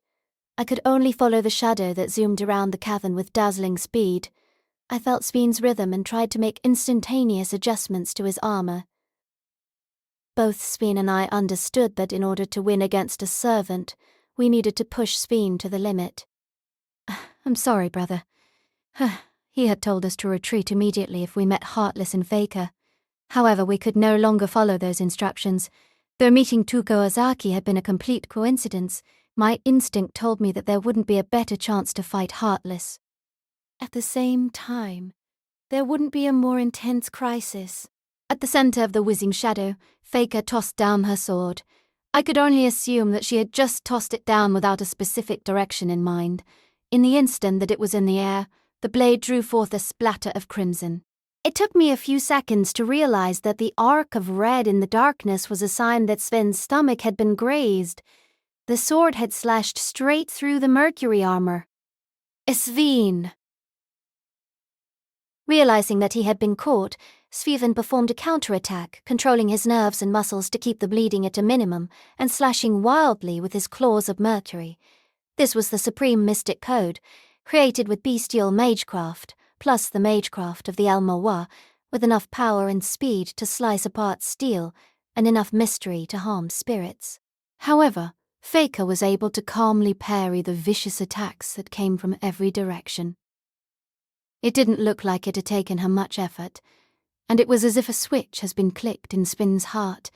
I could only follow the shadow that zoomed around the cavern with dazzling speed. I felt Sven's rhythm and tried to make instantaneous adjustments to his armor. Both Sven and I understood that in order to win against a servant, we needed to push Sven to the limit. I'm sorry, brother. He had told us to retreat immediately if we met Heartless and Faker. However, we could no longer follow those instructions. Though meeting Tuko Ozaki had been a complete coincidence, my instinct told me that there wouldn't be a better chance to fight Heartless. At the same time, there wouldn't be a more intense crisis. At the center of the whizzing shadow, Faker tossed down her sword. I could only assume that she had just tossed it down without a specific direction in mind. In the instant that it was in the air, the blade drew forth a splatter of crimson. It took me a few seconds to realize that the arc of red in the darkness was a sign that Sven's stomach had been grazed. The sword had slashed straight through the mercury armor. Sven! Realizing that he had been caught, Sven performed a counterattack, controlling his nerves and muscles to keep the bleeding at a minimum and slashing wildly with his claws of mercury. This was the supreme mystic code, created with bestial magecraft, plus the magecraft of the El-Melloi, with enough power and speed to slice apart steel and enough mystery to harm spirits. However, Faker was able to calmly parry the vicious attacks that came from every direction. It didn't look like it had taken her much effort, and it was as if a switch has been clicked in Sven's heart,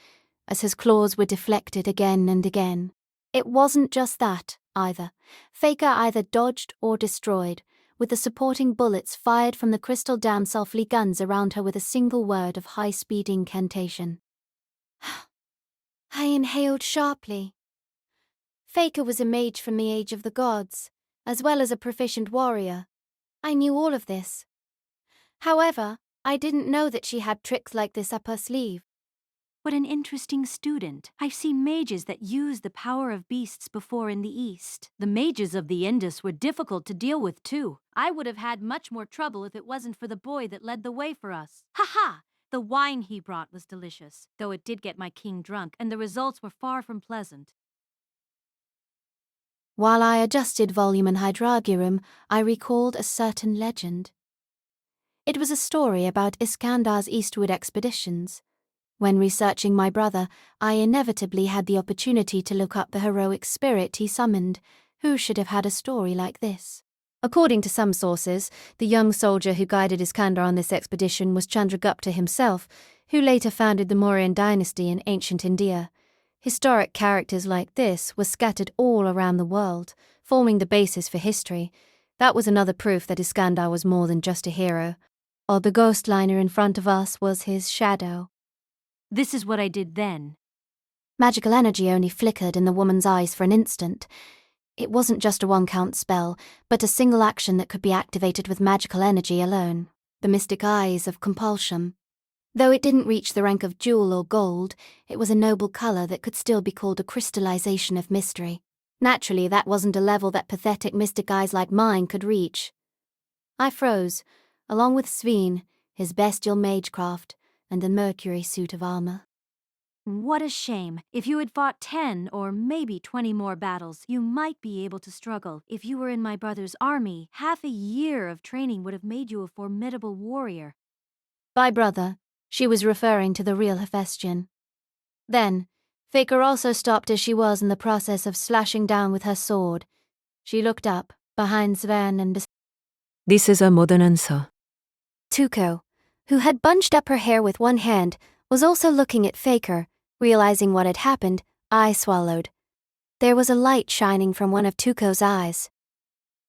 as his claws were deflected again and again. It wasn't just that, either. Faker either dodged or destroyed, with the supporting bullets fired from the crystal dam sulfurly guns around her with a single word of high-speed incantation. I inhaled sharply. Faker was a mage from the Age of the Gods, as well as a proficient warrior. I knew all of this. However, I didn't know that she had tricks like this up her sleeve. What an interesting student. I've seen mages that use the power of beasts before in the East. The mages of the Indus were difficult to deal with, too. I would have had much more trouble if it wasn't for the boy that led the way for us. Ha! The wine he brought was delicious, though it did get my king drunk, and the results were far from pleasant. While I adjusted volume and hydrargyrum, I recalled a certain legend. It was a story about Iskandar's eastward expeditions. When researching my brother, I inevitably had the opportunity to look up the heroic spirit he summoned. Who should have had a story like this? According to some sources, the young soldier who guided Iskandar on this expedition was Chandragupta himself, who later founded the Mauryan dynasty in ancient India. Historic characters like this were scattered all around the world, forming the basis for history. That was another proof that Iskandar was more than just a hero. Or the ghost liner in front of us was his shadow. This is what I did then. Magical energy only flickered in the woman's eyes for an instant. It wasn't just a one-count spell, but a single action that could be activated with magical energy alone. The mystic eyes of compulsion. Though it didn't reach the rank of jewel or gold, it was a noble colour that could still be called a crystallization of mystery. Naturally, that wasn't a level that pathetic mystic eyes like mine could reach. I froze, along with Sveen, his bestial magecraft, and a mercury suit of armor. What a shame. If you had fought 10 or maybe 20 more battles, you might be able to struggle. If you were in my brother's army, half a year of training would have made you a formidable warrior. By brother, she was referring to the real Hephaestion. Then, Faker also stopped as she was in the process of slashing down with her sword. She looked up, behind Sven and This is a modern answer. Tuco, who had bunched up her hair with one hand, was also looking at Faker. Realizing what had happened, I swallowed. There was a light shining from one of Tuco's eyes.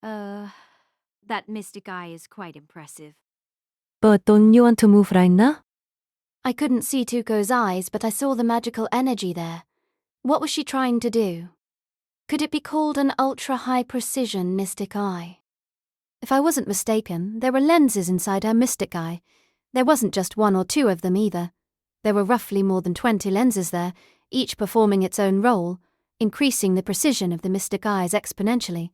That mystic eye is quite impressive. But don't you want to move right now? I couldn't see Tuco's eyes, but I saw the magical energy there. What was she trying to do? Could it be called an ultra-high precision mystic eye? If I wasn't mistaken, there were lenses inside her mystic eye. There wasn't just one or two of them either. There were roughly more than 20 lenses there, each performing its own role, increasing the precision of the mystic eyes exponentially.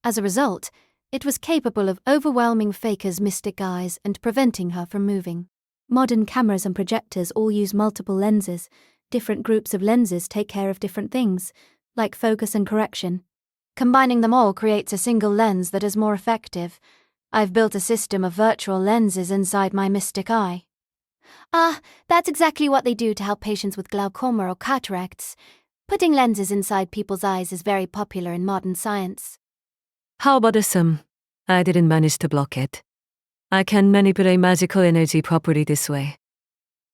As a result, it was capable of overwhelming Faker's mystic eyes and preventing her from moving. Modern cameras and projectors all use multiple lenses. Different groups of lenses take care of different things, like focus and correction. Combining them all creates a single lens that is more effective. I've built a system of virtual lenses inside my mystic eye. That's exactly what they do to help patients with glaucoma or cataracts. Putting lenses inside people's eyes is very popular in modern science. How bothersome. I didn't manage to block it. I can manipulate magical energy properly this way.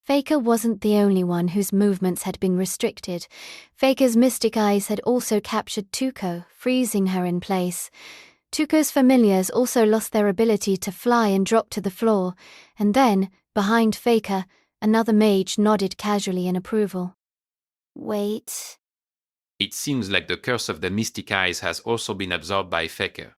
Faker wasn't the only one whose movements had been restricted. Faker's mystic eyes had also captured Tuco, freezing her in place. Tuco's familiars also lost their ability to fly and drop to the floor, and then, behind Faker, another mage nodded casually in approval. Wait. It seems like the curse of the mystic eyes has also been absorbed by Faker.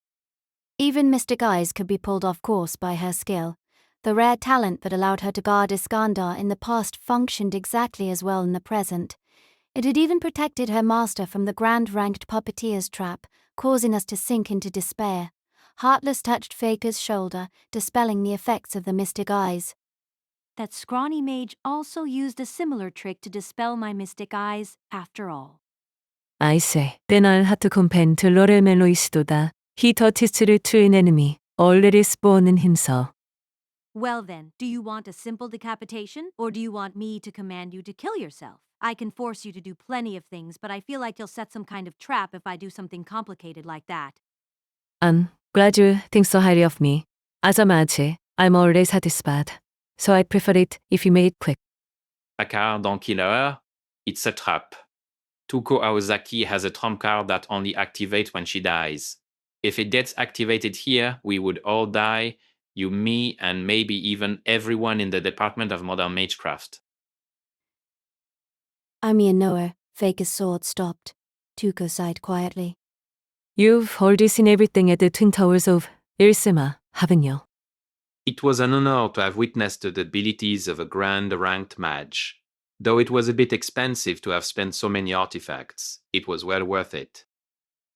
Even mystic eyes could be pulled off course by her skill. The rare talent that allowed her to guard Iskandar in the past functioned exactly as well in the present. It had even protected her master from the grand-ranked puppeteer's trap, causing us to sink into despair. Heartless touched Faker's shoulder, dispelling the effects of the mystic eyes. That scrawny mage also used a similar trick to dispel my mystic eyes, after all. I say, then I'll have to compare to El-Melloi II. He taught history to an enemy, already spawned in himself. Well then, do you want a simple decapitation, or do you want me to command you to kill yourself? I can force you to do plenty of things, but I feel like you'll set some kind of trap if I do something complicated like that. I'm glad you think so highly of me. As a mage, I'm already satisfied. So I prefer it if you make it quick. A card on killer, it's a trap. Tuko Aozaki has a trump card that only activates when she dies. If it gets activated here, we would all die, you, me, and maybe even everyone in the Department of Modern Magecraft. I mean, Noah, Faker's sword stopped. Tuco sighed quietly. You've already seen everything at the Twin Towers of Ilsima, haven't you? It was an honor to have witnessed the abilities of a grand ranked mage. Though it was a bit expensive to have spent so many artifacts, it was well worth it.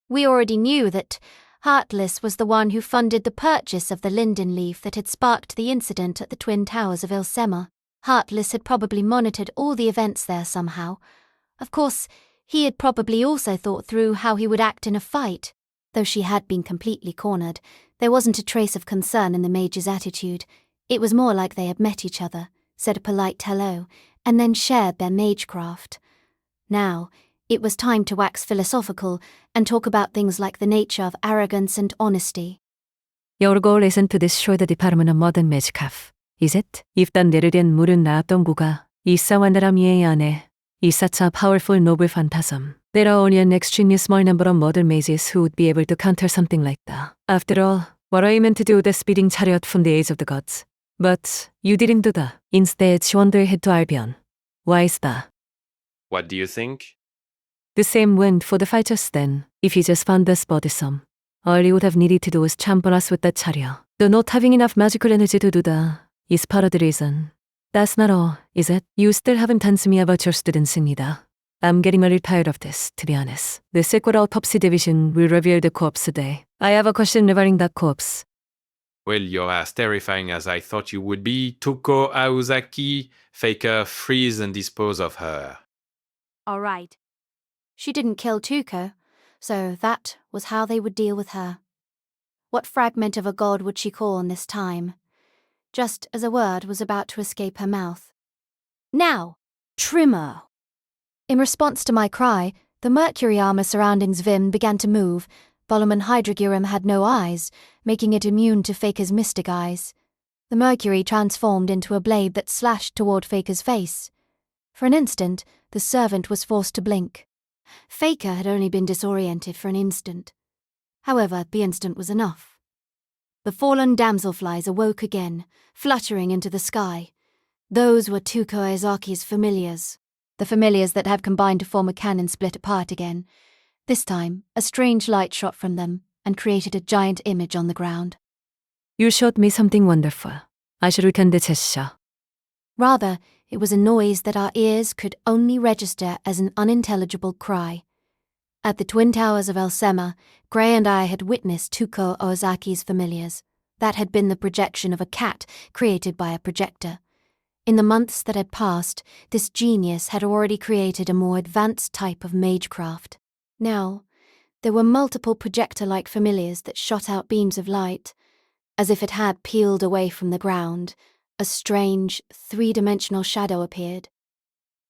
We already knew that Heartless was the one who funded the purchase of the linden leaf that had sparked the incident at the Twin Towers of El-Melloi. Heartless had probably monitored all the events there somehow. Of course, he had probably also thought through how he would act in a fight. Though she had been completely cornered, there wasn't a trace of concern in the mage's attitude. It was more like they had met each other, said a polite hello, and then shared their magecraft. Now, it was time to wax philosophical and talk about things like the nature of arrogance and honesty. Your goal isn't to destroy the Department of Modern Magecraft, is it? If the 내르된 물은 나왔던 구가 이사완다람 이에 안에 is such a powerful noble phantasm. There are only an extremely small number of modern mages who would be able to counter something like that. After all, what are you meant to do with a speeding chariot from the age of the gods? But you didn't do that. Instead, you wandered ahead to Albion. Why is that? What do you think? The same went for the fight just then. If he just found us bothersome, all he would have needed to do was trample us with that chariot. Though not having enough magical energy to do that is part of the reason. That's not all, is it? You still haven't answered me about your students, Nida. I'm getting a little tired of this, to be honest. The Secret Autopsy Division will reveal the corpse today. I have a question regarding that corpse. Well, you're as terrifying as I thought you would be. Tuko Aozaki, Faker, freeze and dispose of her. All right. She didn't kill Tuko, so that was how they would deal with her. What fragment of a god would she call in this time? Just as a word was about to escape her mouth. Now, Trimmer! In response to my cry, the mercury armor surrounding Zvim began to move. Boloman Hydragurum had no eyes, making it immune to Faker's mystic eyes. The mercury transformed into a blade that slashed toward Faker's face. For an instant, the servant was forced to blink. Faker had only been disoriented for an instant. However, the instant was enough. The fallen damselflies awoke again, fluttering into the sky. Those were Tuko Aizaki's familiars, the familiars that have combined to form a cannon split apart again. This time, a strange light shot from them and created a giant image on the ground. You showed me something wonderful. I should return the gesture. Rather, it was a noise that our ears could only register as an unintelligible cry. At the Twin Towers of El-Melloi, Gray and I had witnessed Tuko Ozaki's familiars. That had been the projection of a cat created by a projector. In the months that had passed, this genius had already created a more advanced type of magecraft. Now, there were multiple projector-like familiars that shot out beams of light. As if it had peeled away from the ground, a strange, three-dimensional shadow appeared.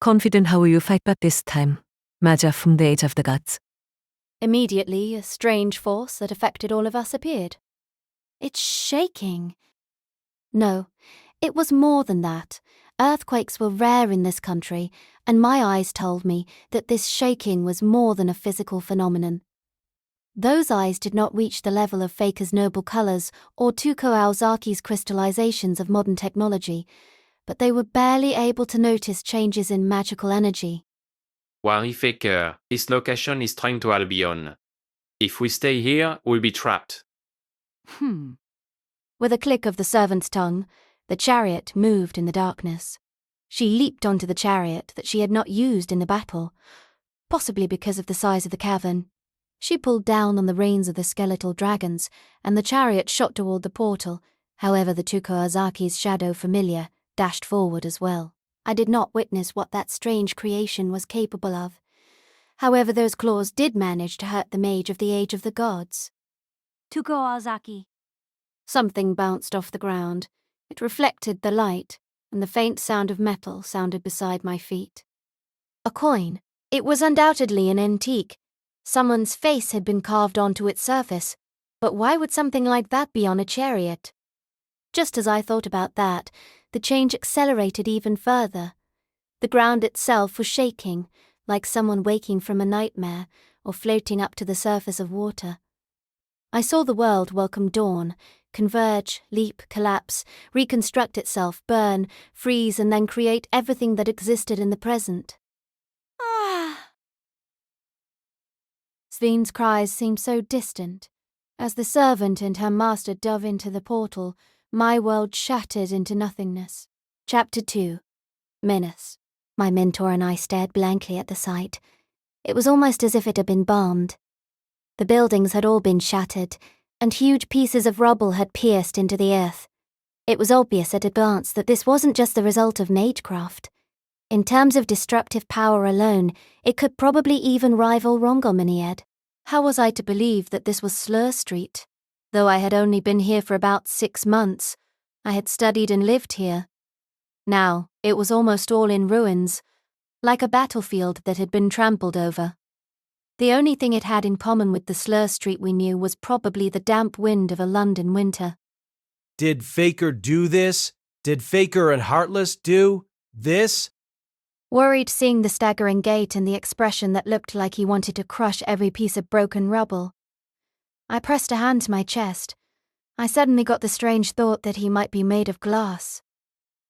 Confident how will you fight back this time? Maja from the age of the gods. Immediately, a strange force that affected all of us appeared. It's shaking. No, it was more than that. Earthquakes were rare in this country, and my eyes told me that this shaking was more than a physical phenomenon. Those eyes did not reach the level of Faker's noble colours or Tuko Aozaki's crystallizations of modern technology, but they were barely able to notice changes in magical energy. Wary Faker, this location is trying to Albion. If we stay here, we'll be trapped. With a click of the servant's tongue, the chariot moved in the darkness. She leaped onto the chariot that she had not used in the battle, possibly because of the size of the cavern. She pulled down on the reins of the skeletal dragons, and the chariot shot toward the portal. However, the Tuko Azaki's shadow familiar dashed forward as well. I did not witness what that strange creation was capable of. However, those claws did manage to hurt the mage of the Age of the Gods. Tuko Ozaki. Something bounced off the ground. It reflected the light, and the faint sound of metal sounded beside my feet. A coin. It was undoubtedly an antique. Someone's face had been carved onto its surface, but why would something like that be on a chariot? Just as I thought about that, the change accelerated even further. The ground itself was shaking, like someone waking from a nightmare or floating up to the surface of water. I saw the world welcome dawn, converge, leap, collapse, reconstruct itself, burn, freeze, and then create everything that existed in the present. Sven's cries seemed so distant. As the servant and her master dove into the portal, My world shattered into nothingness. Chapter 2. Menace. My mentor and I stared blankly at the sight. It was almost as if it had been bombed. The buildings had all been shattered, and huge pieces of rubble had pierced into the earth. It was obvious at a glance that this wasn't just the result of magecraft. In terms of destructive power alone, it could probably even rival Rongominiad. How was I to believe that this was Slur Street? Though I had only been here for about 6 months, I had studied and lived here. Now, it was almost all in ruins, like a battlefield that had been trampled over. The only thing it had in common with the Slur Street we knew was probably the damp wind of a London winter. Did Faker do this? Did Faker and Heartless do this? Worried seeing the staggering gait and the expression that looked like he wanted to crush every piece of broken rubble. I pressed a hand to my chest. I suddenly got the strange thought that he might be made of glass.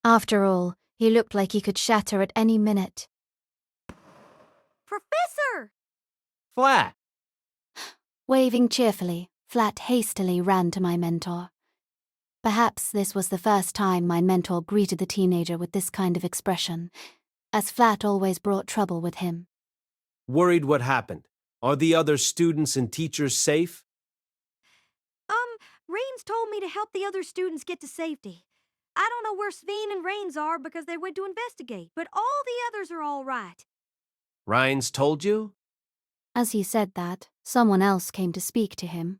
After all, he looked like he could shatter at any minute. Professor! Flat. Waving cheerfully, Flat hastily ran to my mentor. Perhaps this was the first time my mentor greeted the teenager with this kind of expression, as Flat always brought trouble with him. Worried what happened? Are the other students and teachers safe? Rains told me to help the other students get to safety. I don't know where Sveen and Rains are because they went to investigate, but all the others are all right. Rhines told you? As he said that, someone else came to speak to him.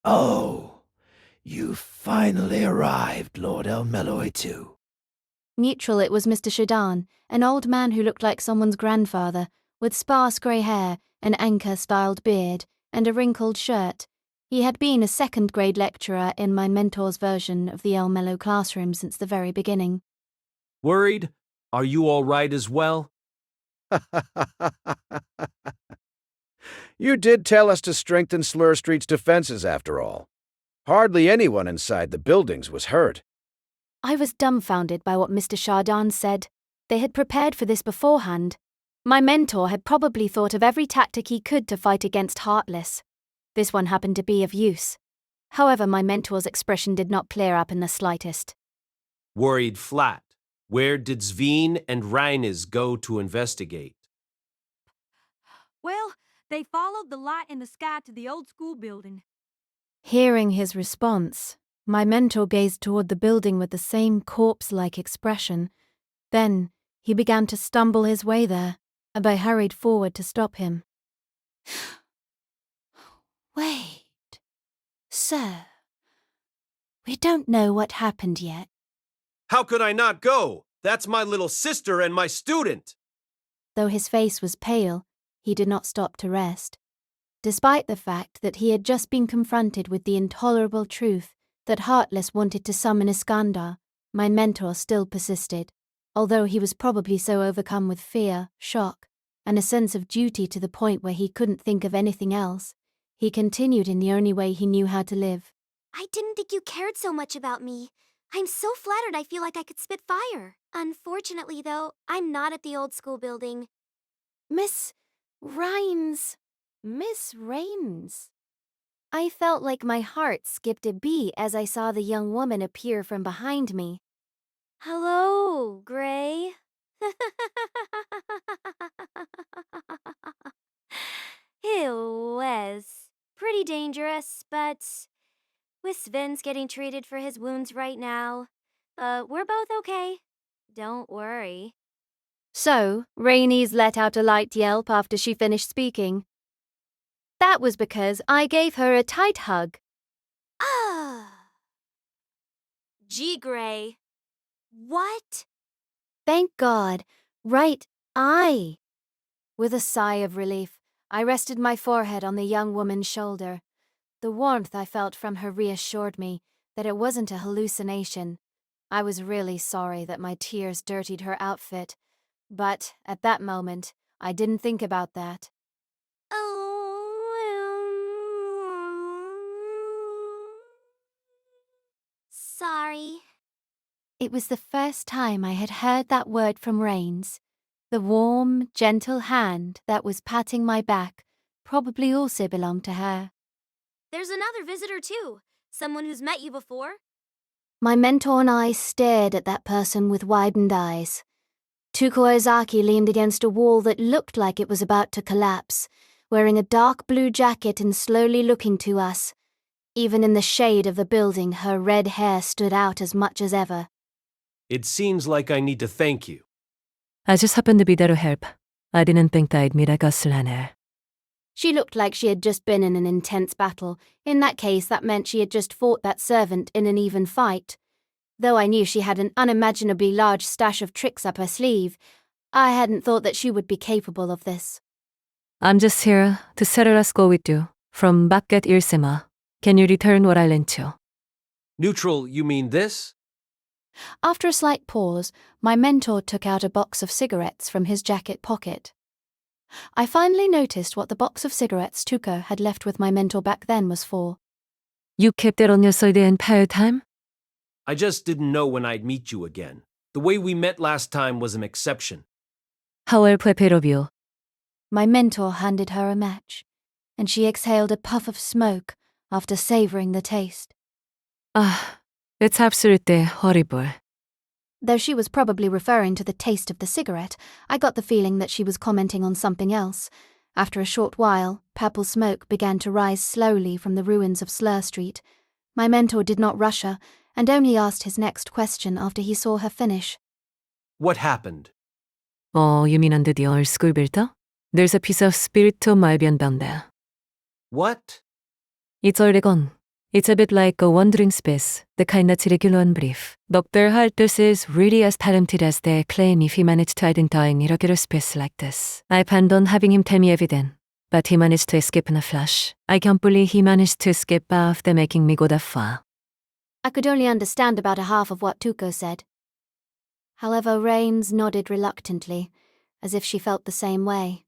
Oh, you finally arrived, Lord El-Melloi II. Neutral, it was Mr. Shadan, an old man who looked like someone's grandfather, with sparse grey hair, an anchor-styled beard, and a wrinkled shirt. He had been a second-grade lecturer in my mentor's version of the El-Melloi classroom since the very beginning. Worried? Are you all right as well? You did tell us to strengthen Slur Street's defenses, after all. Hardly anyone inside the buildings was hurt. I was dumbfounded by what Mr. Shadan said. They had prepared for this beforehand. My mentor had probably thought of every tactic he could to fight against Heartless. This one happened to be of use. However, my mentor's expression did not clear up in the slightest. Worried Flat. Where did Sveen and Rhines go to investigate? Well, they followed the light in the sky to the old school building. Hearing his response, my mentor gazed toward the building with the same corpse-like expression. Then, he began to stumble his way there, and I hurried forward to stop him. Wait, sir. We don't know what happened yet. How could I not go? That's my little sister and my student. Though his face was pale, he did not stop to rest. Despite the fact that he had just been confronted with the intolerable truth that Heartless wanted to summon Iskandar, my mentor still persisted. Although he was probably so overcome with fear, shock, and a sense of duty to the point where he couldn't think of anything else, he continued in the only way he knew how to live. I didn't think you cared so much about me. I'm so flattered I feel like I could spit fire. Unfortunately, though, I'm not at the old school building. Miss Rains. I felt like my heart skipped a beat as I saw the young woman appear from behind me. Hello, Gray. It was pretty dangerous, but with Sven's getting treated for his wounds right now, we're both okay. Don't worry. So, Rainey's let out a light yelp after she finished speaking. That was because I gave her a tight hug. Ah. Gee, Gray. What? Thank God. Right, I. With a sigh of relief, I rested my forehead on the young woman's shoulder. The warmth I felt from her reassured me that it wasn't a hallucination. I was really sorry that my tears dirtied her outfit, but at that moment, I didn't think about that. Sorry. It was the first time I had heard that word from Rains. The warm, gentle hand that was patting my back probably also belonged to her. There's another visitor, too. Someone who's met you before. My mentor and I stared at that person with widened eyes. Tuko Ozaki leaned against a wall that looked like it was about to collapse, wearing a dark blue jacket and slowly looking to us. Even in the shade of the building, her red hair stood out as much as ever. It seems like I need to thank you. I just happened to be there to help. I didn't think that I'd meet a Gosseliner. She looked like she had just been in an intense battle. In that case, that meant she had just fought that servant in an even fight. Though I knew she had an unimaginably large stash of tricks up her sleeve, I hadn't thought that she would be capable of this. I'm just here to settle a score with you. From Bucket Irsema. Can you return what I lent you? Neutral, you mean this? After a slight pause, my mentor took out a box of cigarettes from his jacket pocket. I finally noticed what the box of cigarettes Tuko had left with my mentor back then was for. You kept it on your side the entire time? I just didn't know when I'd meet you again. The way we met last time was an exception. How well prepared of you. My mentor handed her a match, and she exhaled a puff of smoke after savoring the taste. Ah, it's absolutely horrible. Though she was probably referring to the taste of the cigarette, I got the feeling that she was commenting on something else. After a short while, purple smoke began to rise slowly from the ruins of Slur Street. My mentor did not rush her, and only asked his next question after he saw her finish. What happened? Oh, you mean under the old school builder? There's a piece of spiritual Malbian down there. What? It's already gone. It's a bit like a wandering space, the kind that's irregular and brief. Dr. Haltus is really as talented as they claim if he managed to identify an irregular space like this. I planned on having him tell me everything, but he managed to escape in a flash. I can't believe he managed to escape after making me go that far. I could only understand about a half of what Tuko said. However, Rains nodded reluctantly, as if she felt the same way.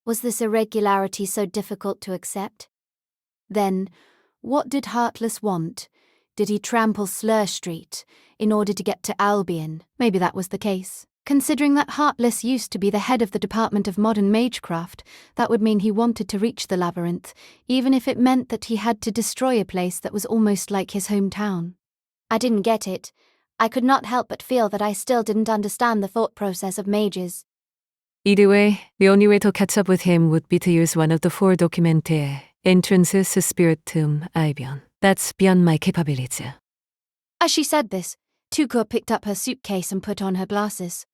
Was this irregularity so difficult to accept? Then, what did Heartless want? Did he trample Slur Street in order to get to Albion? Maybe that was the case. Considering that Heartless used to be the head of the Department of Modern Magecraft, that would mean he wanted to reach the labyrinth, even if it meant that he had to destroy a place that was almost like his hometown. I didn't get it. I could not help but feel that I still didn't understand the thought process of mages. Either way, the only way to catch up with him would be to use one of the 4 documented entrances to Spirit Tomb Albion. That's beyond my capability. As she said this, Tuko picked up her suitcase and put on her glasses.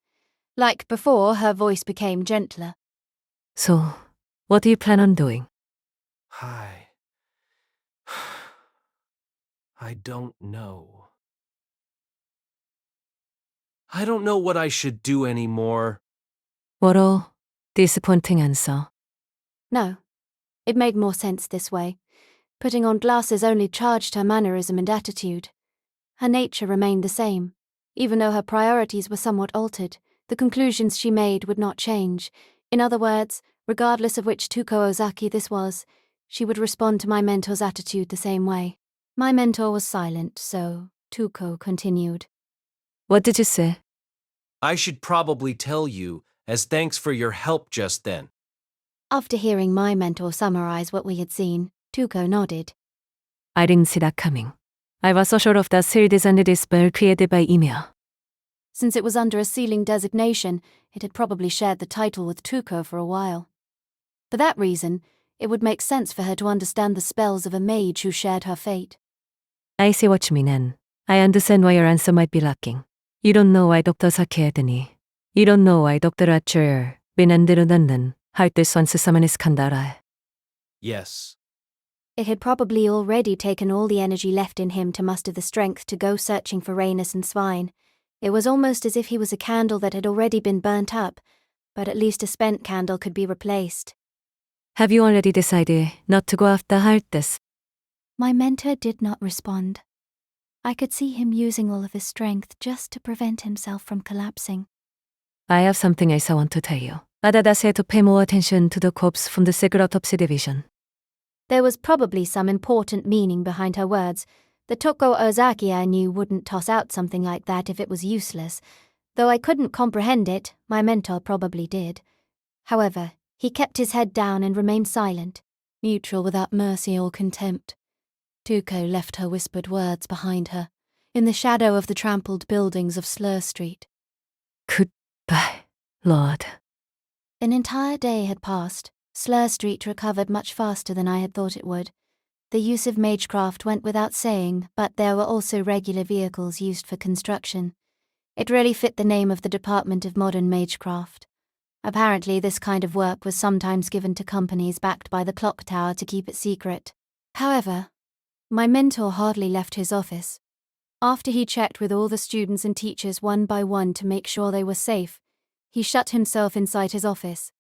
Like before, her voice became gentler. So, what do you plan on doing? I don't know. I don't know what I should do anymore. What a disappointing answer. No, it made more sense this way. Putting on glasses only charged her mannerism and attitude. Her nature remained the same. Even though her priorities were somewhat altered, the conclusions she made would not change. In other words, regardless of which Tuko Ozaki this was, she would respond to my mentor's attitude the same way. My mentor was silent, so Tuko continued. What did you say? I should probably tell you, as thanks for your help just then. After hearing my mentor summarize what we had seen, Tuko nodded. I didn't see that coming. I was so sure of that sealed under this spell created by Ymir. Since it was under a sealing designation, it had probably shared the title with Tuko for a while. For that reason, it would make sense for her to understand the spells of a mage who shared her fate. I see what you mean, and I understand why your answer might be lacking. You don't know why Dr. Sakeedani. You don't know why Dr. Archer been under London Haltus wants to summon his Kandara. Yes. It had probably already taken all the energy left in him to muster the strength to go searching for Rhaenys and Swine. It was almost as if he was a candle that had already been burnt up, but at least a spent candle could be replaced. Have you already decided not to go after Haltus? My mentor did not respond. I could see him using all of his strength just to prevent himself from collapsing. I have something else I want to tell you. Adada said to pay more attention to the corpse from the Secret Autopsy Division. There was probably some important meaning behind her words. The Toko Ozaki I knew wouldn't toss out something like that if it was useless. Though I couldn't comprehend it, my mentor probably did. However, he kept his head down and remained silent, neutral without mercy or contempt. Tuko left her whispered words behind her. in the shadow of the trampled buildings of Slur Street. Goodbye, Lord. An entire day had passed. Slur Street recovered much faster than I had thought it would. The use of magecraft went without saying, but there were also regular vehicles used for construction. It really fit the name of the Department of Modern Magecraft. Apparently, this kind of work was sometimes given to companies backed by the clock tower to keep it secret. However, my mentor hardly left his office. After he checked with all the students and teachers one by one to make sure they were safe, he shut himself inside his office.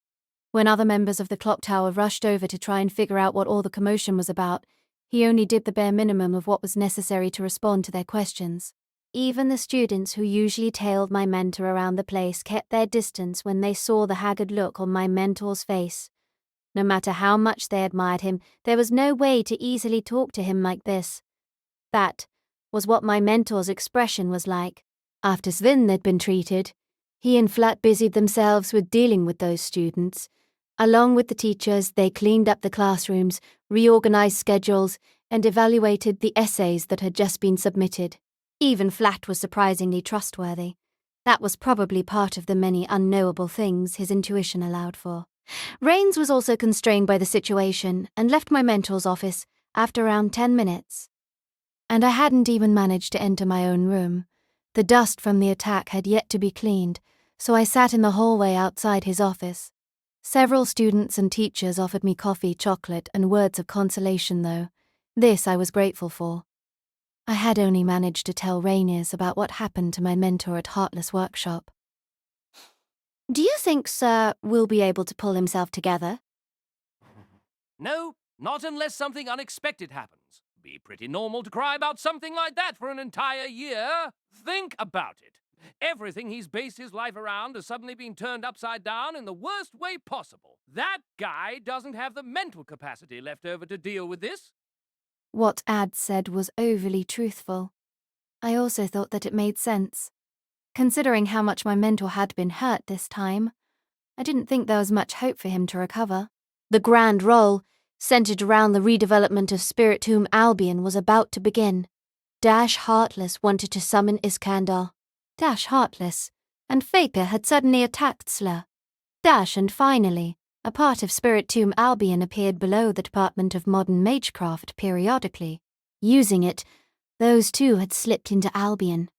When other members of the clock tower rushed over to try and figure out what all the commotion was about, he only did the bare minimum of what was necessary to respond to their questions. Even the students who usually tailed my mentor around the place kept their distance when they saw the haggard look on my mentor's face. No matter how much they admired him, there was no way to easily talk to him like this. That was what my mentor's expression was like. After Sven had been treated, he and Flat busied themselves with dealing with those students. Along with the teachers, they cleaned up the classrooms, reorganized schedules, and evaluated the essays that had just been submitted. Even Flat was surprisingly trustworthy. That was probably part of the many unknowable things his intuition allowed for. Rains was also constrained by the situation and left my mentor's office after around 10 minutes. And I hadn't even managed to enter my own room. The dust from the attack had yet to be cleaned, so I sat in the hallway outside his office. Several students and teachers offered me coffee, chocolate, and words of consolation, though. This I was grateful for. I had only managed to tell Rainiers about what happened to my mentor at Heartless Workshop. "Do you think Sir will be able to pull himself together?" No, not unless something unexpected happens. Be pretty normal to cry about something like that for an entire year. Think about it. Everything he's based his life around has suddenly been turned upside down in the worst way possible. That guy doesn't have the mental capacity left over to deal with this. What Ad said was overly truthful. I also thought that it made sense. Considering how much my mentor had been hurt this time, I didn't think there was much hope for him to recover. The grand role, centered around the redevelopment of Spirit Tomb Albion, was about to begin. Dash Heartless wanted to summon Iskandar. Dash Heartless and Faker had suddenly attacked Slur. Dash and finally, a part of Spirit Tomb Albion appeared below the Department of Modern Magecraft periodically. Using it, those two had slipped into Albion.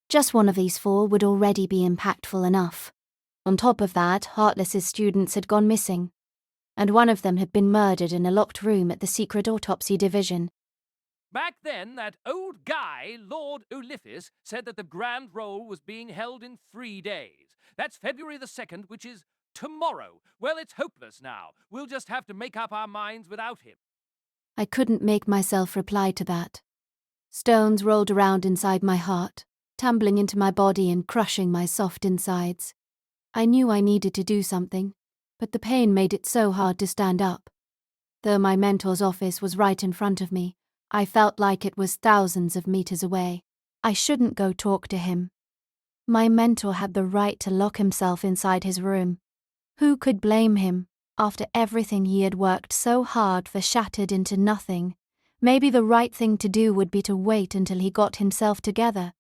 Just one of these four would already be impactful enough. On top of that, Heartless's students had gone missing, and one of them had been murdered in a locked room at the Secret Autopsy Division. Back then, that old guy, Lord Ulysses, said that the grand roll was being held in 3 days. That's February the 2nd, which is tomorrow. Well, it's hopeless now. We'll just have to make up our minds without him. I couldn't make myself reply to that. Stones rolled around inside my heart, tumbling into my body and crushing my soft insides. I knew I needed to do something, but the pain made it so hard to stand up. Though my mentor's office was right in front of me, I felt like it was thousands of meters away. I shouldn't go talk to him. My mentor had the right to lock himself inside his room. Who could blame him, after everything he had worked so hard for shattered into nothing? Maybe the right thing to do would be to wait until he got himself together.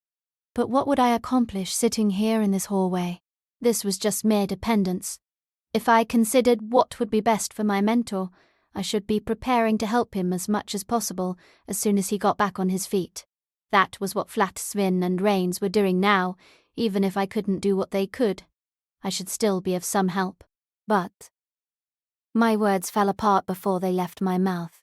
But what would I accomplish sitting here in this hallway? This was just mere dependence. If I considered what would be best for my mentor, I should be preparing to help him as much as possible as soon as he got back on his feet. That was what Flat, Svin, and Rains were doing now. Even if I couldn't do what they could, I should still be of some help. But my words fell apart before they left my mouth.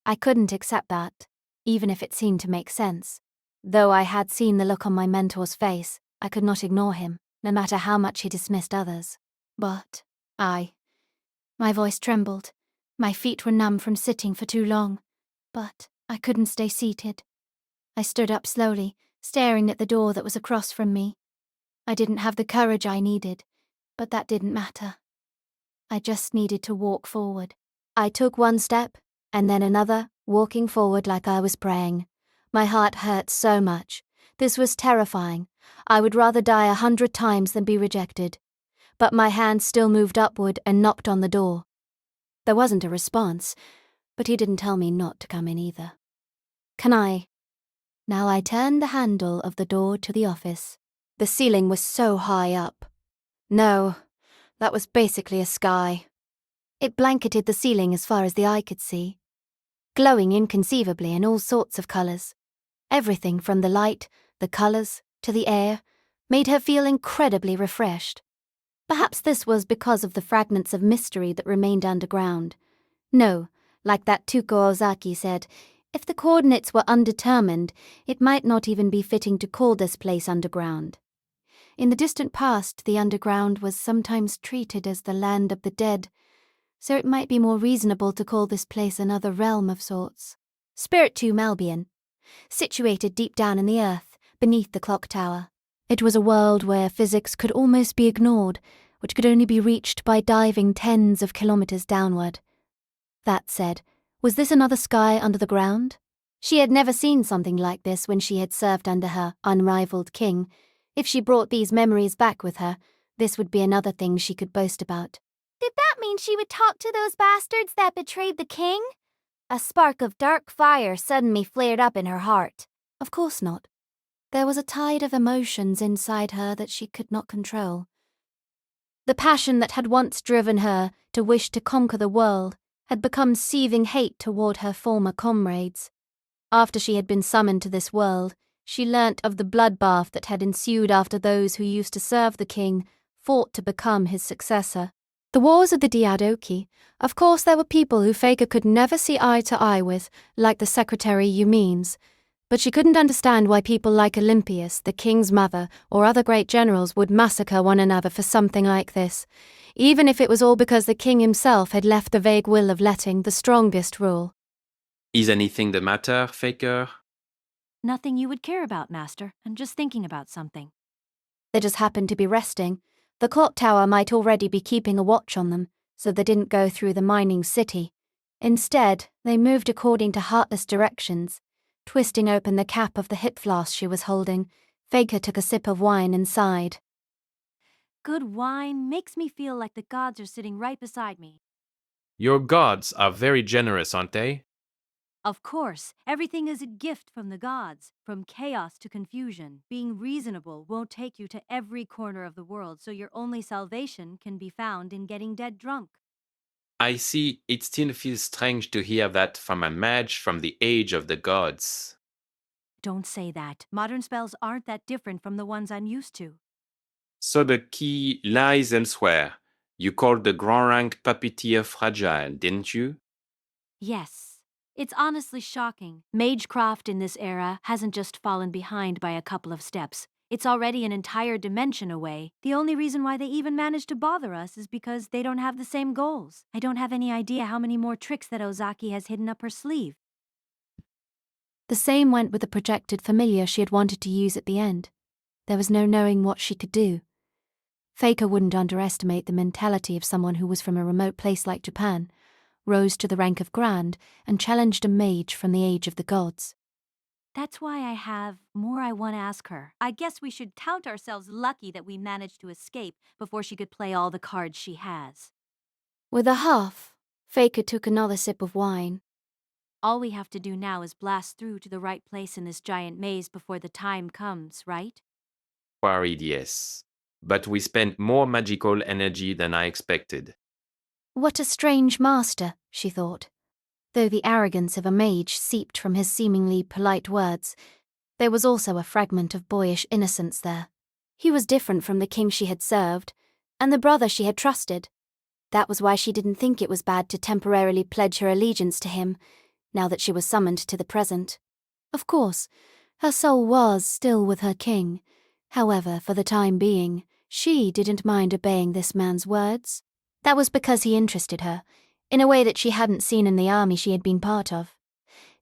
I couldn't accept that, even if it seemed to make sense. Though I had seen the look on my mentor's face, I could not ignore him, no matter how much he dismissed others. But my voice trembled. My feet were numb from sitting for too long, but I couldn't stay seated. I stood up slowly, staring at the door that was across from me. I didn't have the courage I needed, but that didn't matter. I just needed to walk forward. I took one step, and then another, walking forward like I was praying. My heart hurt so much. This was terrifying. I would rather die 100 times than be rejected. But my hand still moved upward and knocked on the door. There wasn't a response, but he didn't tell me not to come in either. "Can I Now I turned the handle of the door to the office. The ceiling was so high up. No, that was basically a sky. It blanketed the ceiling as far as the eye could see, glowing inconceivably in all sorts of colours. Everything from the light, the colours, to the air, made her feel incredibly refreshed. Perhaps this was because of the fragments of mystery that remained underground. No, like that Tuko Ozaki said, if the coordinates were undetermined, it might not even be fitting to call this place underground. In the distant past, the underground was sometimes treated as the land of the dead, so it might be more reasonable to call this place another realm of sorts. Spirit 2 Albion, situated deep down in the earth, beneath the clock tower. It was a world where physics could almost be ignored, which could only be reached by diving tens of kilometers downward. That said, was this another sky under the ground? She had never seen something like this when she had served under her unrivaled king. If she brought these memories back with her, this would be another thing she could boast about. Did that mean she would talk to those bastards that betrayed the king? A spark of dark fire suddenly flared up in her heart. Of course not. There was a tide of emotions inside her that she could not control. The passion that had once driven her to wish to conquer the world had become seething hate toward her former comrades. After she had been summoned to this world, she learnt of the bloodbath that had ensued after those who used to serve the king fought to become his successor. The wars of the Diadochi. Of course there were people who Faker could never see eye to eye with, like the Secretary Eumenes, but she couldn't understand why people like Olympias, the king's mother, or other great generals would massacre one another for something like this, even if it was all because the king himself had left the vague will of letting the strongest rule. Is anything the matter, Faker? Nothing you would care about, Master. I'm just thinking about something. They just happened to be resting. The clock tower might already be keeping a watch on them, so they didn't go through the mining city. Instead, they moved according to heartless directions. Twisting open the cap of the hip flask she was holding, Faker took a sip of wine and sighed. Good wine makes me feel like the gods are sitting right beside me. Your gods are very generous, aren't they? Of course, everything is a gift from the gods, from chaos to confusion. Being reasonable won't take you to every corner of the world, so your only salvation can be found in getting dead drunk. I see. It still feels strange to hear that from a mage from the age of the gods. Don't say that. Modern spells aren't that different from the ones I'm used to. So the key lies elsewhere. You called the grand rank puppeteer fragile, didn't you? Yes. It's honestly shocking. Magecraft in this era hasn't just fallen behind by a couple of steps. It's already an entire dimension away. The only reason why they even managed to bother us is because they don't have the same goals. I don't have any idea how many more tricks that Ozaki has hidden up her sleeve. The same went with the projected familiar she had wanted to use at the end. There was no knowing what she could do. Faker wouldn't underestimate the mentality of someone who was from a remote place like Japan, rose to the rank of Grand, and challenged a mage from the age of the gods. That's why I have more I want to ask her. I guess we should count ourselves lucky that we managed to escape before she could play all the cards she has. With a huff, Faker took another sip of wine. All we have to do now is blast through to the right place in this giant maze before the time comes, right? Worried, yes. But we spent more magical energy than I expected. What a strange master, she thought. Though the arrogance of a mage seeped from his seemingly polite words, there was also a fragment of boyish innocence there. He was different from the king she had served, and the brother she had trusted. That was why she didn't think it was bad to temporarily pledge her allegiance to him, now that she was summoned to the present. Of course, her soul was still with her king. However, for the time being, she didn't mind obeying this man's words. That was because he interested her, in a way that she hadn't seen in the army she had been part of.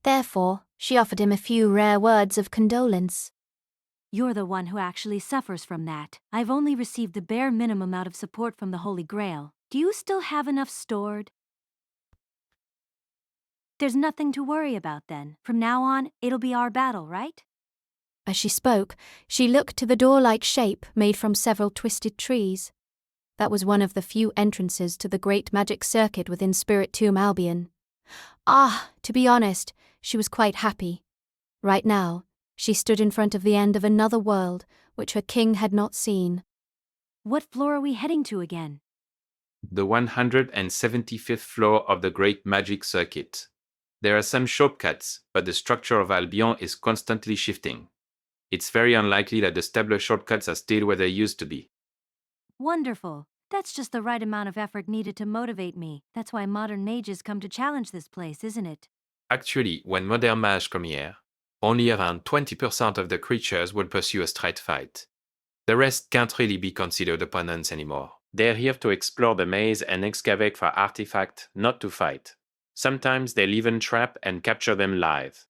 Therefore, she offered him a few rare words of condolence. You're the one who actually suffers from that. I've only received the bare minimum out of support from the Holy Grail. Do you still have enough stored? There's nothing to worry about then. From now on, it'll be our battle, right? As she spoke, she looked to the door-like shape made from several twisted trees. That was one of the few entrances to the great magic circuit within Spirit 2 Albion. To be honest, she was quite happy. Right now, She stood in front of the end of another world, which her king had not seen. What floor are we heading to again? The 175th floor of the Great Magic Circuit. There are some shortcuts, but the structure of Albion is constantly shifting. It's very unlikely that the stabler shortcuts are still where they used to be. Wonderful. That's just the right amount of effort needed to motivate me. That's why modern mages come to challenge this place, isn't it? Actually, when modern mages come here, only around 20% of the creatures will pursue a straight fight. The rest can't really be considered opponents anymore. They're here to explore the maze and excavate for artifacts, not to fight. Sometimes they'll even trap and capture them live.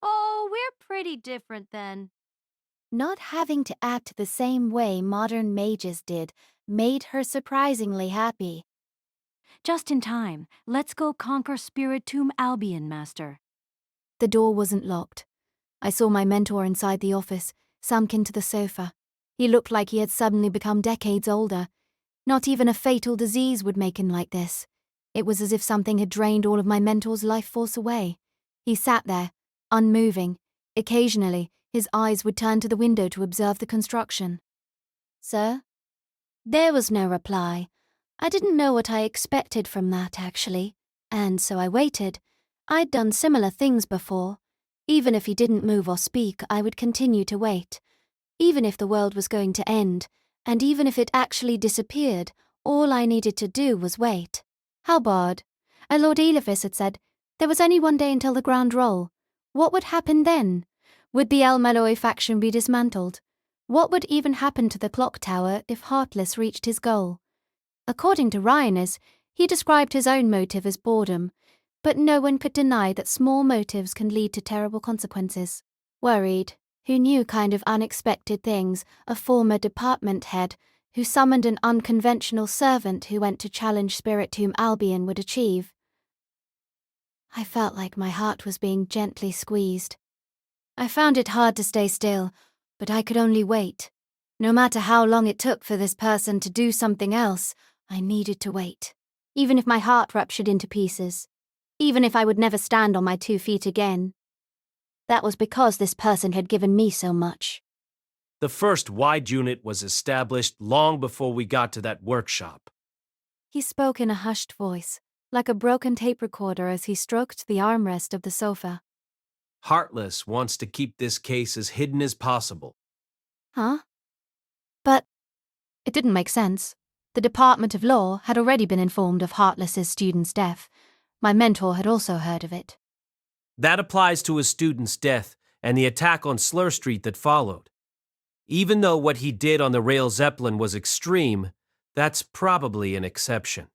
Oh, we're pretty different then. Not having to act the same way modern mages did made her surprisingly happy. Just in time. Let's go conquer Spiritomb Albion, Master. The door wasn't locked. I saw my mentor inside the office, sunk into the sofa. He looked like he had suddenly become decades older. Not even a fatal disease would make him like this. It was as if something had drained all of my mentor's life force away. He sat there, unmoving. Occasionally, his eyes would turn to the window to observe the construction. "Sir?" There was no reply. I didn't know what I expected from that, actually, and so I waited. I'd done similar things before. Even if he didn't move or speak, I would continue to wait. Even if the world was going to end, and even if it actually disappeared, all I needed to do was wait. How bad. Lord Elifis had said there was only one day until the Grand Roll. What would happen then? Would the El-Melloi faction be dismantled? What would even happen to the clock tower if Heartless reached his goal? According to Ryanus, he described his own motive as boredom, but no one could deny that small motives can lead to terrible consequences. Worried, who knew kind of unexpected things, a former department head who summoned an unconventional servant who went to challenge Spiritomb Albion would achieve. I felt like my heart was being gently squeezed. I found it hard to stay still, but I could only wait. No matter how long it took for this person to do something else, I needed to wait. Even if my heart ruptured into pieces. Even if I would never stand on my 2 feet again. That was because this person had given me so much. The first wide unit was established long before we got to that workshop. He spoke in a hushed voice, like a broken tape recorder as he stroked the armrest of the sofa. Heartless wants to keep this case as hidden as possible. Huh? But it didn't make sense. The Department of Law had already been informed of Heartless's student's death. My mentor had also heard of it. That applies to his student's death and the attack on Slur Street that followed. Even though what he did on the rail Zeppelin was extreme, that's probably an exception.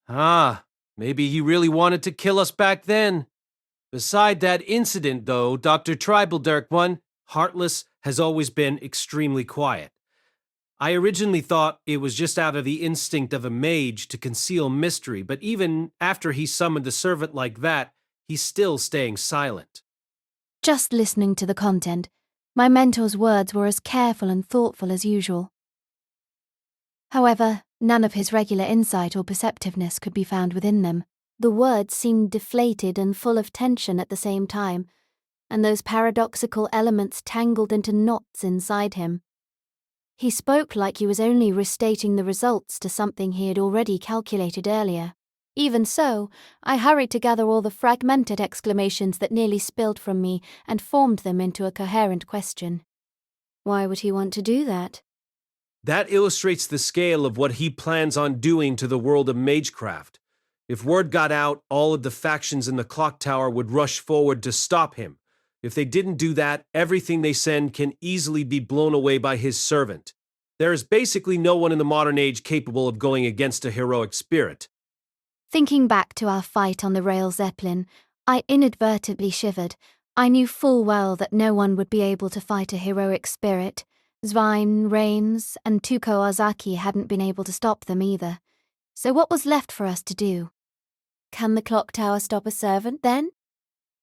Maybe he really wanted to kill us back then. Beside that incident, though, Dr. Tribaldirk, Heartless has always been extremely quiet. I originally thought it was just out of the instinct of a mage to conceal mystery, but even after he summoned a servant like that, he's still staying silent. Just listening to the content, my mentor's words were as careful and thoughtful as usual. However, none of his regular insight or perceptiveness could be found within them. The words seemed deflated and full of tension at the same time, and those paradoxical elements tangled into knots inside him. He spoke like he was only restating the results to something he had already calculated earlier. Even so, I hurried to gather all the fragmented exclamations that nearly spilled from me and formed them into a coherent question. Why would he want to do that? That illustrates the scale of what he plans on doing to the world of magecraft. If word got out, all of the factions in the clock tower would rush forward to stop him. If they didn't do that, everything they send can easily be blown away by his servant. There is basically no one in the modern age capable of going against a heroic spirit. Thinking back to our fight on the rail Zeppelin, I inadvertently shivered. I knew full well that no one would be able to fight a heroic spirit. Zwein, Reigns, and Tuko Ozaki hadn't been able to stop them either. So what was left for us to do? Can the clock tower stop a servant, then?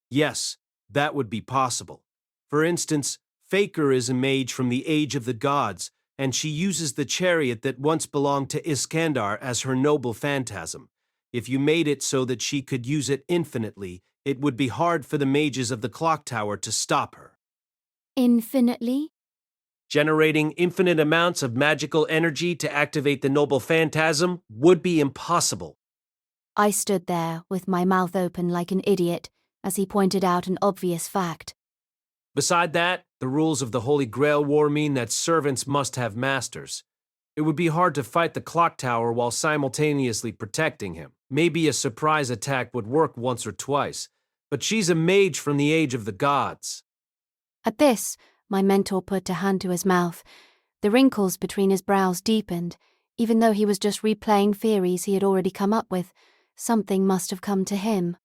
Yes, that would be possible. For instance, Faker is a mage from the Age of the Gods, and she uses the chariot that once belonged to Iskandar as her noble phantasm. If you made it so that she could use it infinitely, it would be hard for the mages of the clock tower to stop her. Infinitely? Generating infinite amounts of magical energy to activate the noble phantasm would be impossible. I stood there with my mouth open like an idiot as he pointed out an obvious fact. Beside that, the rules of the Holy Grail War mean that servants must have masters. It would be hard to fight the clock tower while simultaneously protecting him. Maybe a surprise attack would work once or twice, but she's a mage from the age of the gods. At this, my mentor put a hand to his mouth. The wrinkles between his brows deepened. Even though he was just replaying theories he had already come up with, something must have come to him.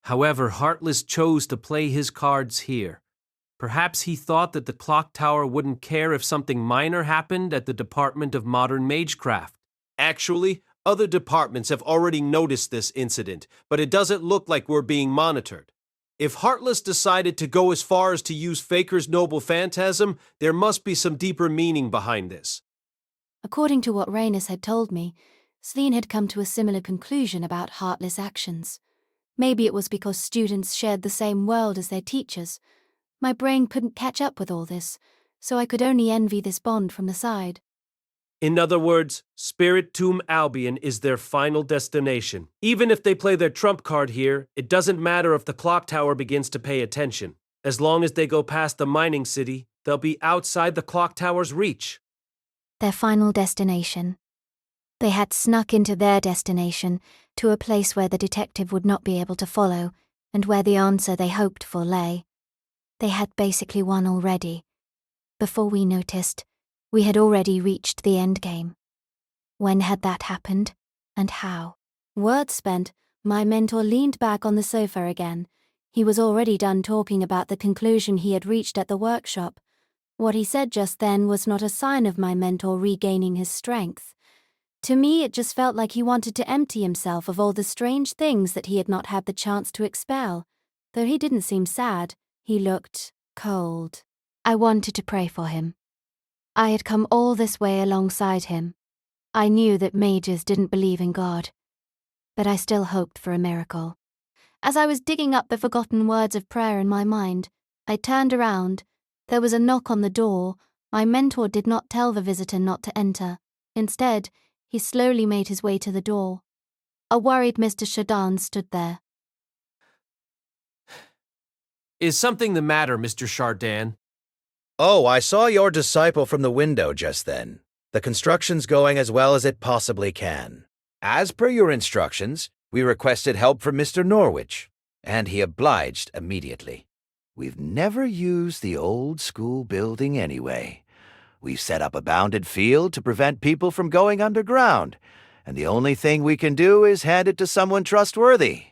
However, Heartless chose to play his cards here. Perhaps he thought that the clock tower wouldn't care if something minor happened at the Department of Modern Magecraft. Actually, other departments have already noticed this incident, but it doesn't look like we're being monitored. If Heartless decided to go as far as to use Faker's noble phantasm, there must be some deeper meaning behind this. According to what Rhaenys had told me, Celine had come to a similar conclusion about Heartless actions. Maybe it was because students shared the same world as their teachers. My brain couldn't catch up with all this, so I could only envy this bond from the side. In other words, Spirit Tomb Albion is their final destination. Even if they play their trump card here, it doesn't matter if the clock tower begins to pay attention. As long as they go past the mining city, they'll be outside the clock tower's reach. Their final destination. They had snuck into their destination, to a place where the detective would not be able to follow, and where the answer they hoped for lay. They had basically won already. Before we noticed, we had already reached the endgame. When had that happened, and how? Words spent, my mentor leaned back on the sofa again. He was already done talking about the conclusion he had reached at the workshop. What he said just then was not a sign of my mentor regaining his strength. To me, it just felt like he wanted to empty himself of all the strange things that he had not had the chance to expel. Though he didn't seem sad, he looked cold. I wanted to pray for him. I had come all this way alongside him. I knew that mages didn't believe in God, but I still hoped for a miracle. As I was digging up the forgotten words of prayer in my mind, I turned around. There was a knock on the door. My mentor did not tell the visitor not to enter. Instead, he slowly made his way to the door. A worried Mr. Shadan stood there. Is something the matter, Mr. Chardin? Oh, I saw your disciple from the window just then. The construction's going as well as it possibly can. As per your instructions, we requested help from Mr. Norwich, and he obliged immediately. We've never used the old school building anyway. We've set up a bounded field to prevent people from going underground, and the only thing we can do is hand it to someone trustworthy.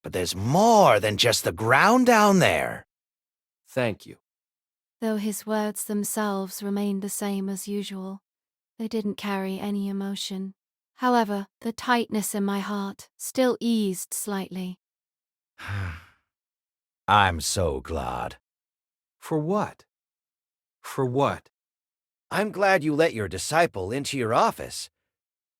But there's more than just the ground down there. Thank you. Though his words themselves remained the same as usual, they didn't carry any emotion. However, the tightness in my heart still eased slightly. I'm so glad. For what? For what? I'm glad you let your disciple into your office.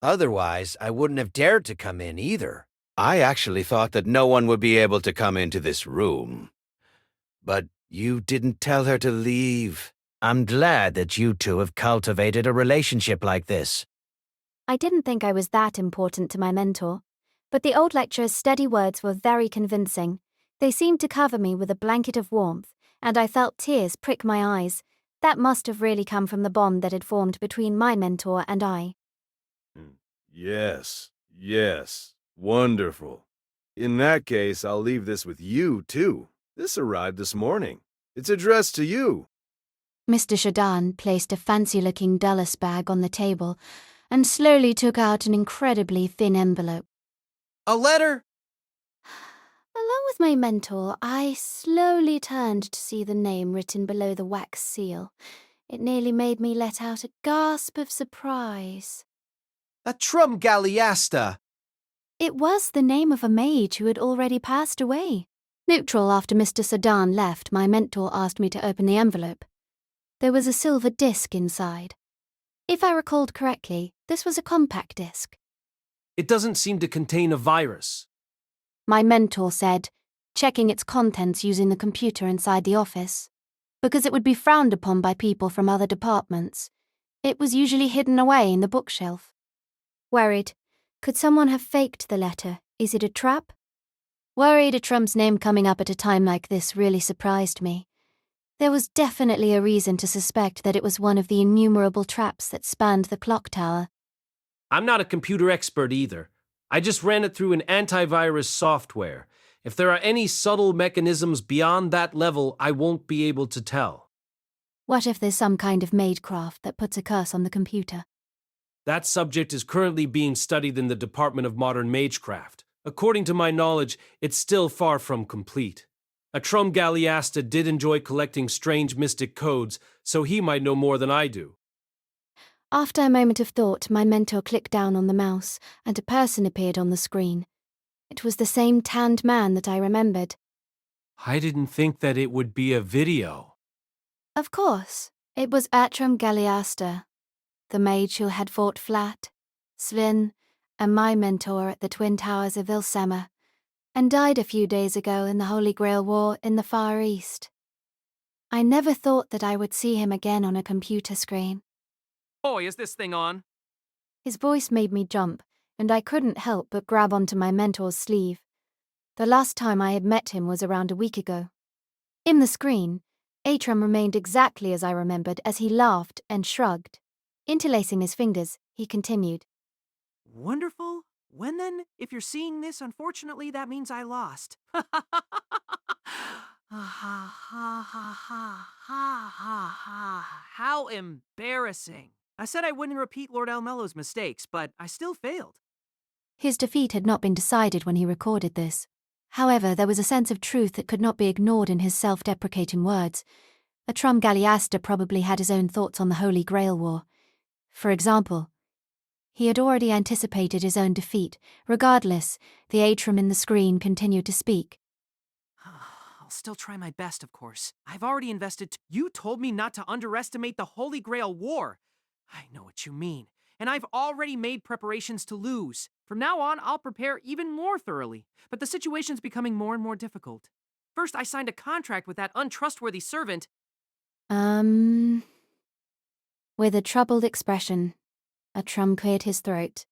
Otherwise, I wouldn't have dared to come in either. I actually thought that no one would be able to come into this room. But you didn't tell her to leave. I'm glad that you two have cultivated a relationship like this. I didn't think I was that important to my mentor, but the old lecturer's steady words were very convincing. They seemed to cover me with a blanket of warmth, and I felt tears prick my eyes. That must have really come from the bond that had formed between my mentor and I. Yes, wonderful. In that case, I'll leave this with you, too. This arrived this morning. It's addressed to you. Mr. Shadan placed a fancy-looking dulles bag on the table and slowly took out an incredibly thin envelope. A letter? Along with my mentor, I slowly turned to see the name written below the wax seal. It nearly made me let out a gasp of surprise. A Trum Galliasta. It was the name of a mage who had already passed away. Neutral after Mr. Shadan left, my mentor asked me to open the envelope. There was a silver disc inside. If I recalled correctly, this was a compact disc. It doesn't seem to contain a virus. My mentor said, checking its contents using the computer inside the office. because it would be frowned upon by people from other departments. It was usually hidden away in the bookshelf. Worried. Could someone have faked the letter? Is it a trap? Worried a Trump's name coming up at a time like this really surprised me. There was definitely a reason to suspect that it was one of the innumerable traps that spanned the clock tower. I'm not a computer expert either. I just ran it through an antivirus software. If there are any subtle mechanisms beyond that level, I won't be able to tell. What if there's some kind of magecraft that puts a curse on the computer? That subject is currently being studied in the Department of Modern Magecraft. According to my knowledge, it's still far from complete. Atrum Galliasta did enjoy collecting strange mystic codes, so he might know more than I do. After a moment of thought, my mentor clicked down on the mouse, and a person appeared on the screen. It was the same tanned man that I remembered. I didn't think that it would be a video. Of course, it was Atrum Galliasta, the mage who had fought Flat, Svin, and my mentor at the Twin Towers of Ilsema, and died a few days ago in the Holy Grail War in the Far East. I never thought that I would see him again on a computer screen. Boy, is this thing on. His voice made me jump, and I couldn't help but grab onto my mentor's sleeve. The last time I had met him was around a week ago. In the screen, Atrum remained exactly as I remembered as he laughed and shrugged. Interlacing his fingers, he continued. Wonderful. When then, if you're seeing this, unfortunately, that means I lost. Ha ha ha ha ha ha ha ha. How embarrassing. I said I wouldn't repeat Lord El-Melloi mistakes, but I still failed. His defeat had not been decided when he recorded this. However, there was a sense of truth that could not be ignored in his self-deprecating words. Atrum Galliasta probably had his own thoughts on the Holy Grail War. For example, he had already anticipated his own defeat. Regardless, the Atrum in the screen continued to speak. I'll still try my best, of course. I've already invested. You told me not to underestimate the Holy Grail War. I know what you mean, and I've already made preparations to lose. From now on, I'll prepare even more thoroughly, but the situation's becoming more and more difficult. First, I signed a contract with that untrustworthy servant. With a troubled expression, Atrum cleared his throat.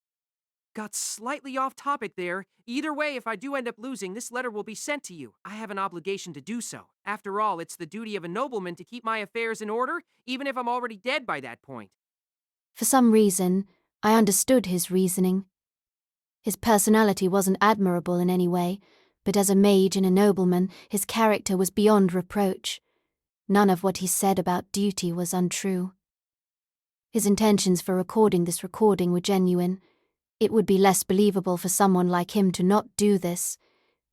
Got slightly off topic there. Either way, if I do end up losing, this letter will be sent to you. I have an obligation to do so. After all, it's the duty of a nobleman to keep my affairs in order, even if I'm already dead by that point. For some reason, I understood his reasoning. His personality wasn't admirable in any way, but as a mage and a nobleman, his character was beyond reproach. None of what he said about duty was untrue. His intentions for recording this recording were genuine. It would be less believable for someone like him to not do this.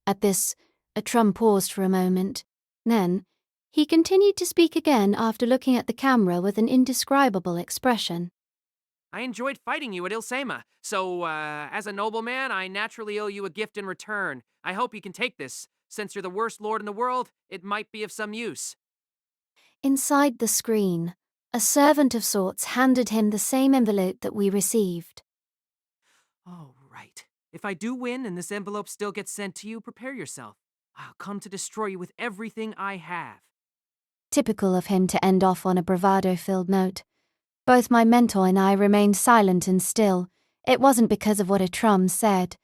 At this, Atrum paused for a moment. Then, he continued to speak again after looking at the camera with an indescribable expression. I enjoyed fighting you at Ilsema, so, as a nobleman, I naturally owe you a gift in return. I hope you can take this. Since you're the worst lord in the world, it might be of some use. Inside the screen, a servant of sorts handed him the same envelope that we received. Oh, right. If I do win and this envelope still gets sent to you, prepare yourself. I'll come to destroy you with everything I have. Typical of him to end off on a bravado-filled note. Both my mentor and I remained silent and still. It wasn't because of what Atrum said.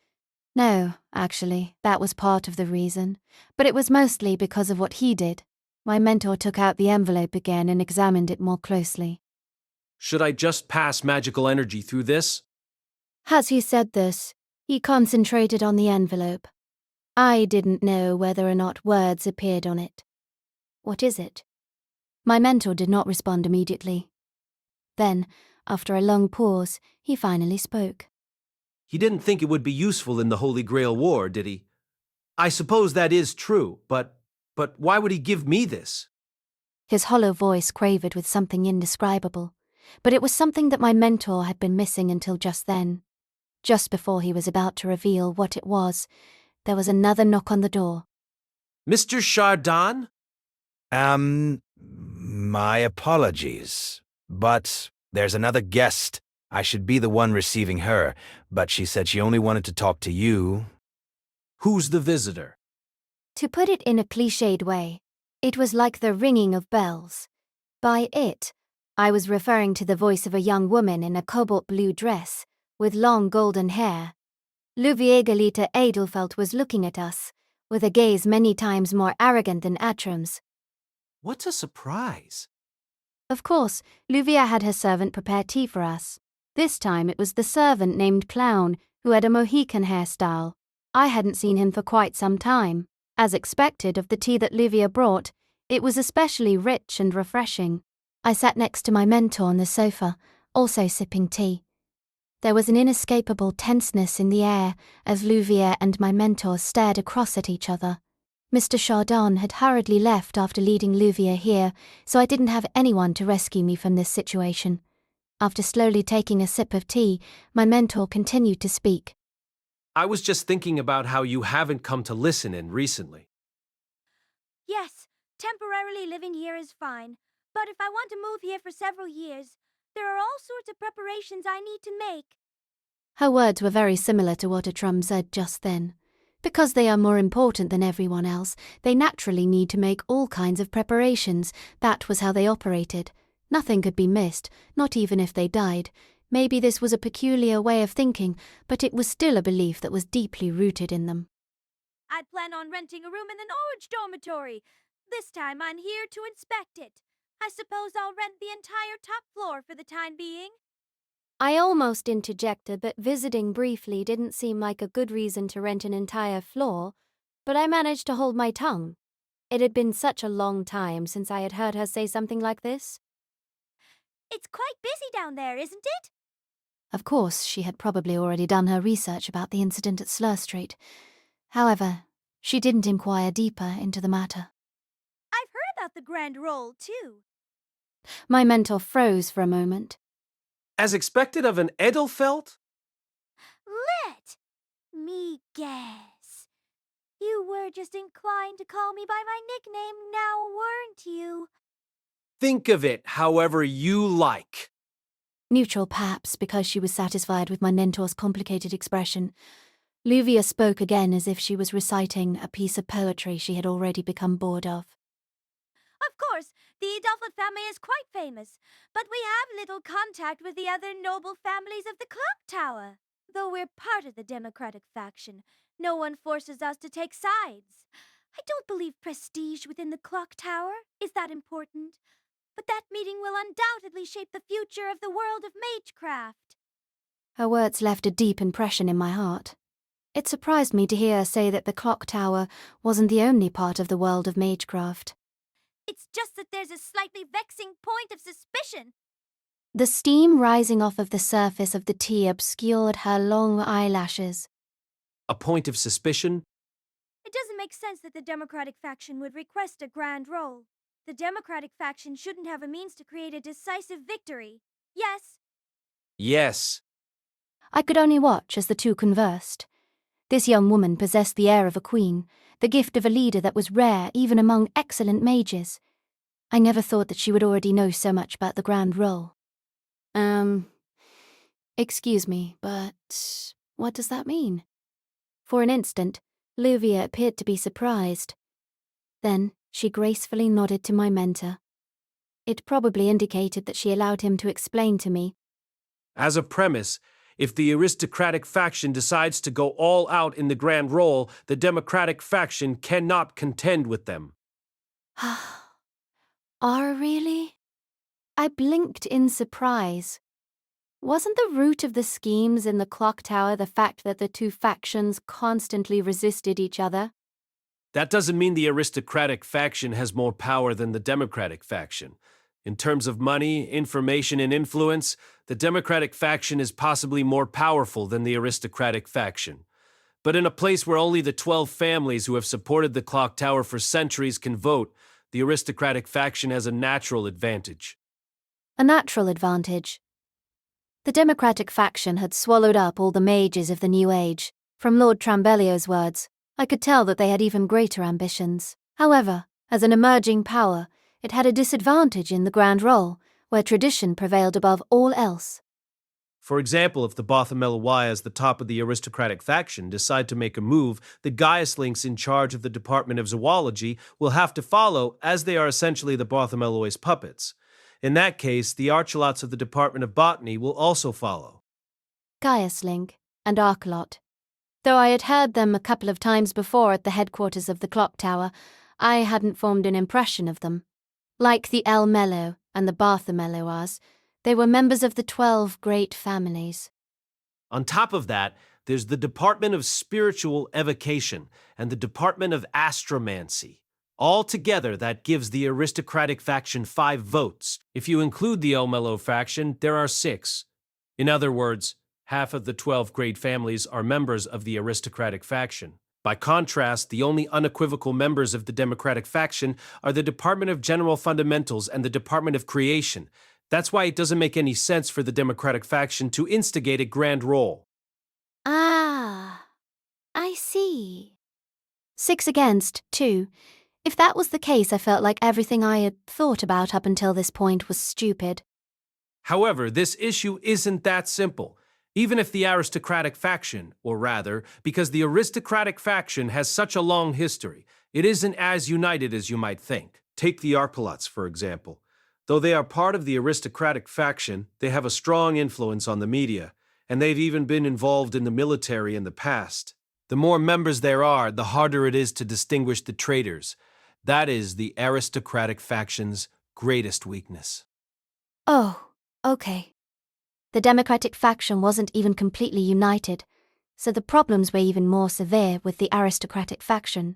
No, actually, that was part of the reason. But it was mostly because of what he did. My mentor took out the envelope again and examined it more closely. Should I just pass magical energy through this? As he said this, he concentrated on the envelope. I didn't know whether or not words appeared on it. What is it? My mentor did not respond immediately. Then, after a long pause, he finally spoke. He didn't think it would be useful in the Holy Grail War, did he? I suppose that is true, but why would he give me this? His hollow voice quavered with something indescribable, but it was something that my mentor had been missing until just then. Just before he was about to reveal what it was, there was another knock on the door. Mr. Chardon? My apologies. But there's another guest. I should be the one receiving her, but she said she only wanted to talk to you. Who's the visitor? To put it in a cliched way, It was like the ringing of bells. By it, I was referring to the voice of a young woman in a cobalt blue dress, with long golden hair. Luviegelita Edelfelt was looking at us, with a gaze many times more arrogant than Atram's. What a surprise! Of course, Luvia had her servant prepare tea for us. This time it was the servant named Clown, who had a Mohican hairstyle. I hadn't seen him for quite some time. As expected of the tea that Luvia brought, it was especially rich and refreshing. I sat next to my mentor on the sofa, also sipping tea. There was an inescapable tenseness in the air as Luvia and my mentor stared across at each other. Mr. Chardon had hurriedly left after leading Luvia here, so I didn't have anyone to rescue me from this situation. After slowly taking a sip of tea, my mentor continued to speak. I was just thinking about how you haven't come to listen in recently. Yes, temporarily living here is fine. But if I want to move here for several years, there are all sorts of preparations I need to make. Her words were very similar to what Atram said just then. Because they are more important than everyone else, they naturally need to make all kinds of preparations. That was how they operated. Nothing could be missed, not even if they died. Maybe this was a peculiar way of thinking, but it was still a belief that was deeply rooted in them. I'd plan on renting a room in an orange dormitory. This time I'm here to inspect it. I suppose I'll rent the entire top floor for the time being. I almost interjected that visiting briefly didn't seem like a good reason to rent an entire floor, but I managed to hold my tongue. It had been such a long time since I had heard her say something like this. It's quite busy down there, isn't it? Of course, she had probably already done her research about the incident at Slur Street. However, she didn't inquire deeper into the matter. I've heard about the Grand Roll, too. My mentor froze for a moment. As expected of an Edelfelt? Let me guess. You were just inclined to call me by my nickname now, weren't you? Think of it however you like. Neutral perhaps because she was satisfied with my mentor's complicated expression. Luvia spoke again as if she was reciting a piece of poetry she had already become bored of. Of course, the Edelfelt family is quite famous, but we have little contact with the other noble families of the clock tower. Though we're part of the Democratic faction, no one forces us to take sides. I don't believe prestige within the clock tower is that important, but that meeting will undoubtedly shape the future of the world of magecraft. Her words left a deep impression in my heart. It surprised me to hear her say that the clock tower wasn't the only part of the world of magecraft. It's just that there's a slightly vexing point of suspicion. The steam rising off of the surface of the tea obscured her long eyelashes. A point of suspicion? It doesn't make sense that the Democratic faction would request a grand roll. The Democratic faction shouldn't have a means to create a decisive victory. Yes? Yes. I could only watch as the two conversed. This young woman possessed the air of a queen, the gift of a leader that was rare even among excellent mages. I never thought that she would already know so much about the grand roll. Excuse me, but what does that mean? For an instant, Luvia appeared to be surprised. Then she gracefully nodded to my mentor. It probably indicated that she allowed him to explain to me. As a premise, if the aristocratic faction decides to go all out in the grand roll, the democratic faction cannot contend with them. Really? I blinked in surprise. Wasn't the root of the schemes in the clock tower the fact that the two factions constantly resisted each other? That doesn't mean the aristocratic faction has more power than the democratic faction. In terms of money, information, and influence, the democratic faction is possibly more powerful than the aristocratic faction. But in a place where only the 12 families who have supported the clock tower for centuries can vote, the aristocratic faction has a natural advantage. A natural advantage. The democratic faction had swallowed up all the mages of the New Age. From Lord Trambellio's words, I could tell that they had even greater ambitions. However, as an emerging power, it had a disadvantage in the grand roll, where tradition prevailed above all else. For example, if the El-Melloi, as the top of the aristocratic faction, decide to make a move, the Gaiuslings in charge of the Department of Zoology will have to follow, as they are essentially the El-Melloi's puppets. In that case, the Archolots of the Department of Botany will also follow. Gaiusling and Archelot. Though I had heard them a couple of times before at the headquarters of the clock tower, I hadn't formed an impression of them. Like the El-Melloi and the Bartholomewas, they were members of the 12 great families. On top of that, there's the Department of Spiritual Evocation and the Department of Astromancy. Altogether, that gives the aristocratic faction 5 votes. If you include the El-Melloi faction, there are 6. In other words, half of the 12 great families are members of the aristocratic faction. By contrast, the only unequivocal members of the democratic faction are the Department of General Fundamentals and the Department of Creation. That's why it doesn't make any sense for the democratic faction to instigate a grand roll. Ah, I see. 6 against 2. If that was the case, I felt like everything I had thought about up until this point was stupid. However, this issue isn't that simple. Even if the aristocratic faction, or rather, because the aristocratic faction has such a long history, it isn't as united as you might think. Take the Archolots, for example. Though they are part of the aristocratic faction, they have a strong influence on the media, and they've even been involved in the military in the past. The more members there are, the harder it is to distinguish the traitors. That is the aristocratic faction's greatest weakness. Oh, okay. The democratic faction wasn't even completely united, so the problems were even more severe with the aristocratic faction.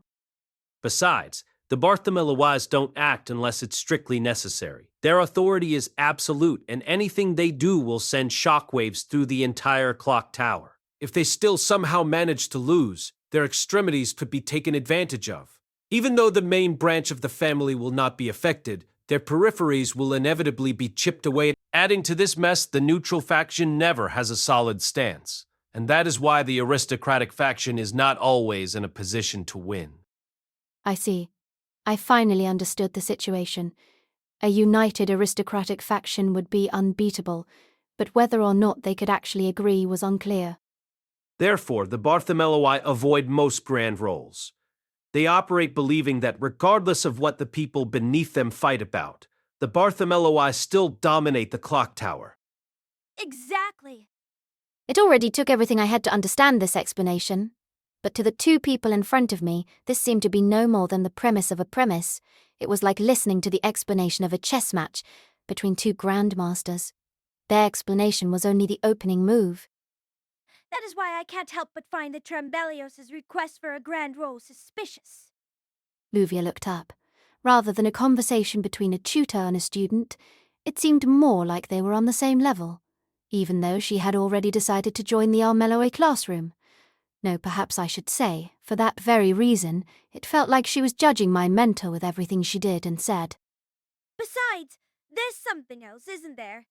Besides, the Bartholomewas don't act unless it's strictly necessary. Their authority is absolute, and anything they do will send shockwaves through the entire clock tower. If they still somehow manage to lose, their extremities could be taken advantage of. Even though the main branch of the family will not be affected, their peripheries will inevitably be chipped away. Adding to this mess, the neutral faction never has a solid stance. And that is why the aristocratic faction is not always in a position to win. I see. I finally understood the situation. A united aristocratic faction would be unbeatable, but whether or not they could actually agree was unclear. Therefore, the Bartholomewi avoid most grand roles. They operate believing that regardless of what the people beneath them fight about, the Bartholomewi still dominate the clock tower. Exactly. It already took everything I had to understand this explanation, but to the 2 people in front of me, this seemed to be no more than the premise of a premise. It was like listening to the explanation of a chess match between 2 grandmasters. Their explanation was only the opening move. That is why I can't help but find the Trembelios' request for a grand roll suspicious. Luvia looked up. Rather than a conversation between a tutor and a student, it seemed more like they were on the same level, even though she had already decided to join the El-Melloi classroom. No, perhaps I should say, for that very reason, it felt like she was judging my mentor with everything she did and said. Besides, there's something else, isn't there?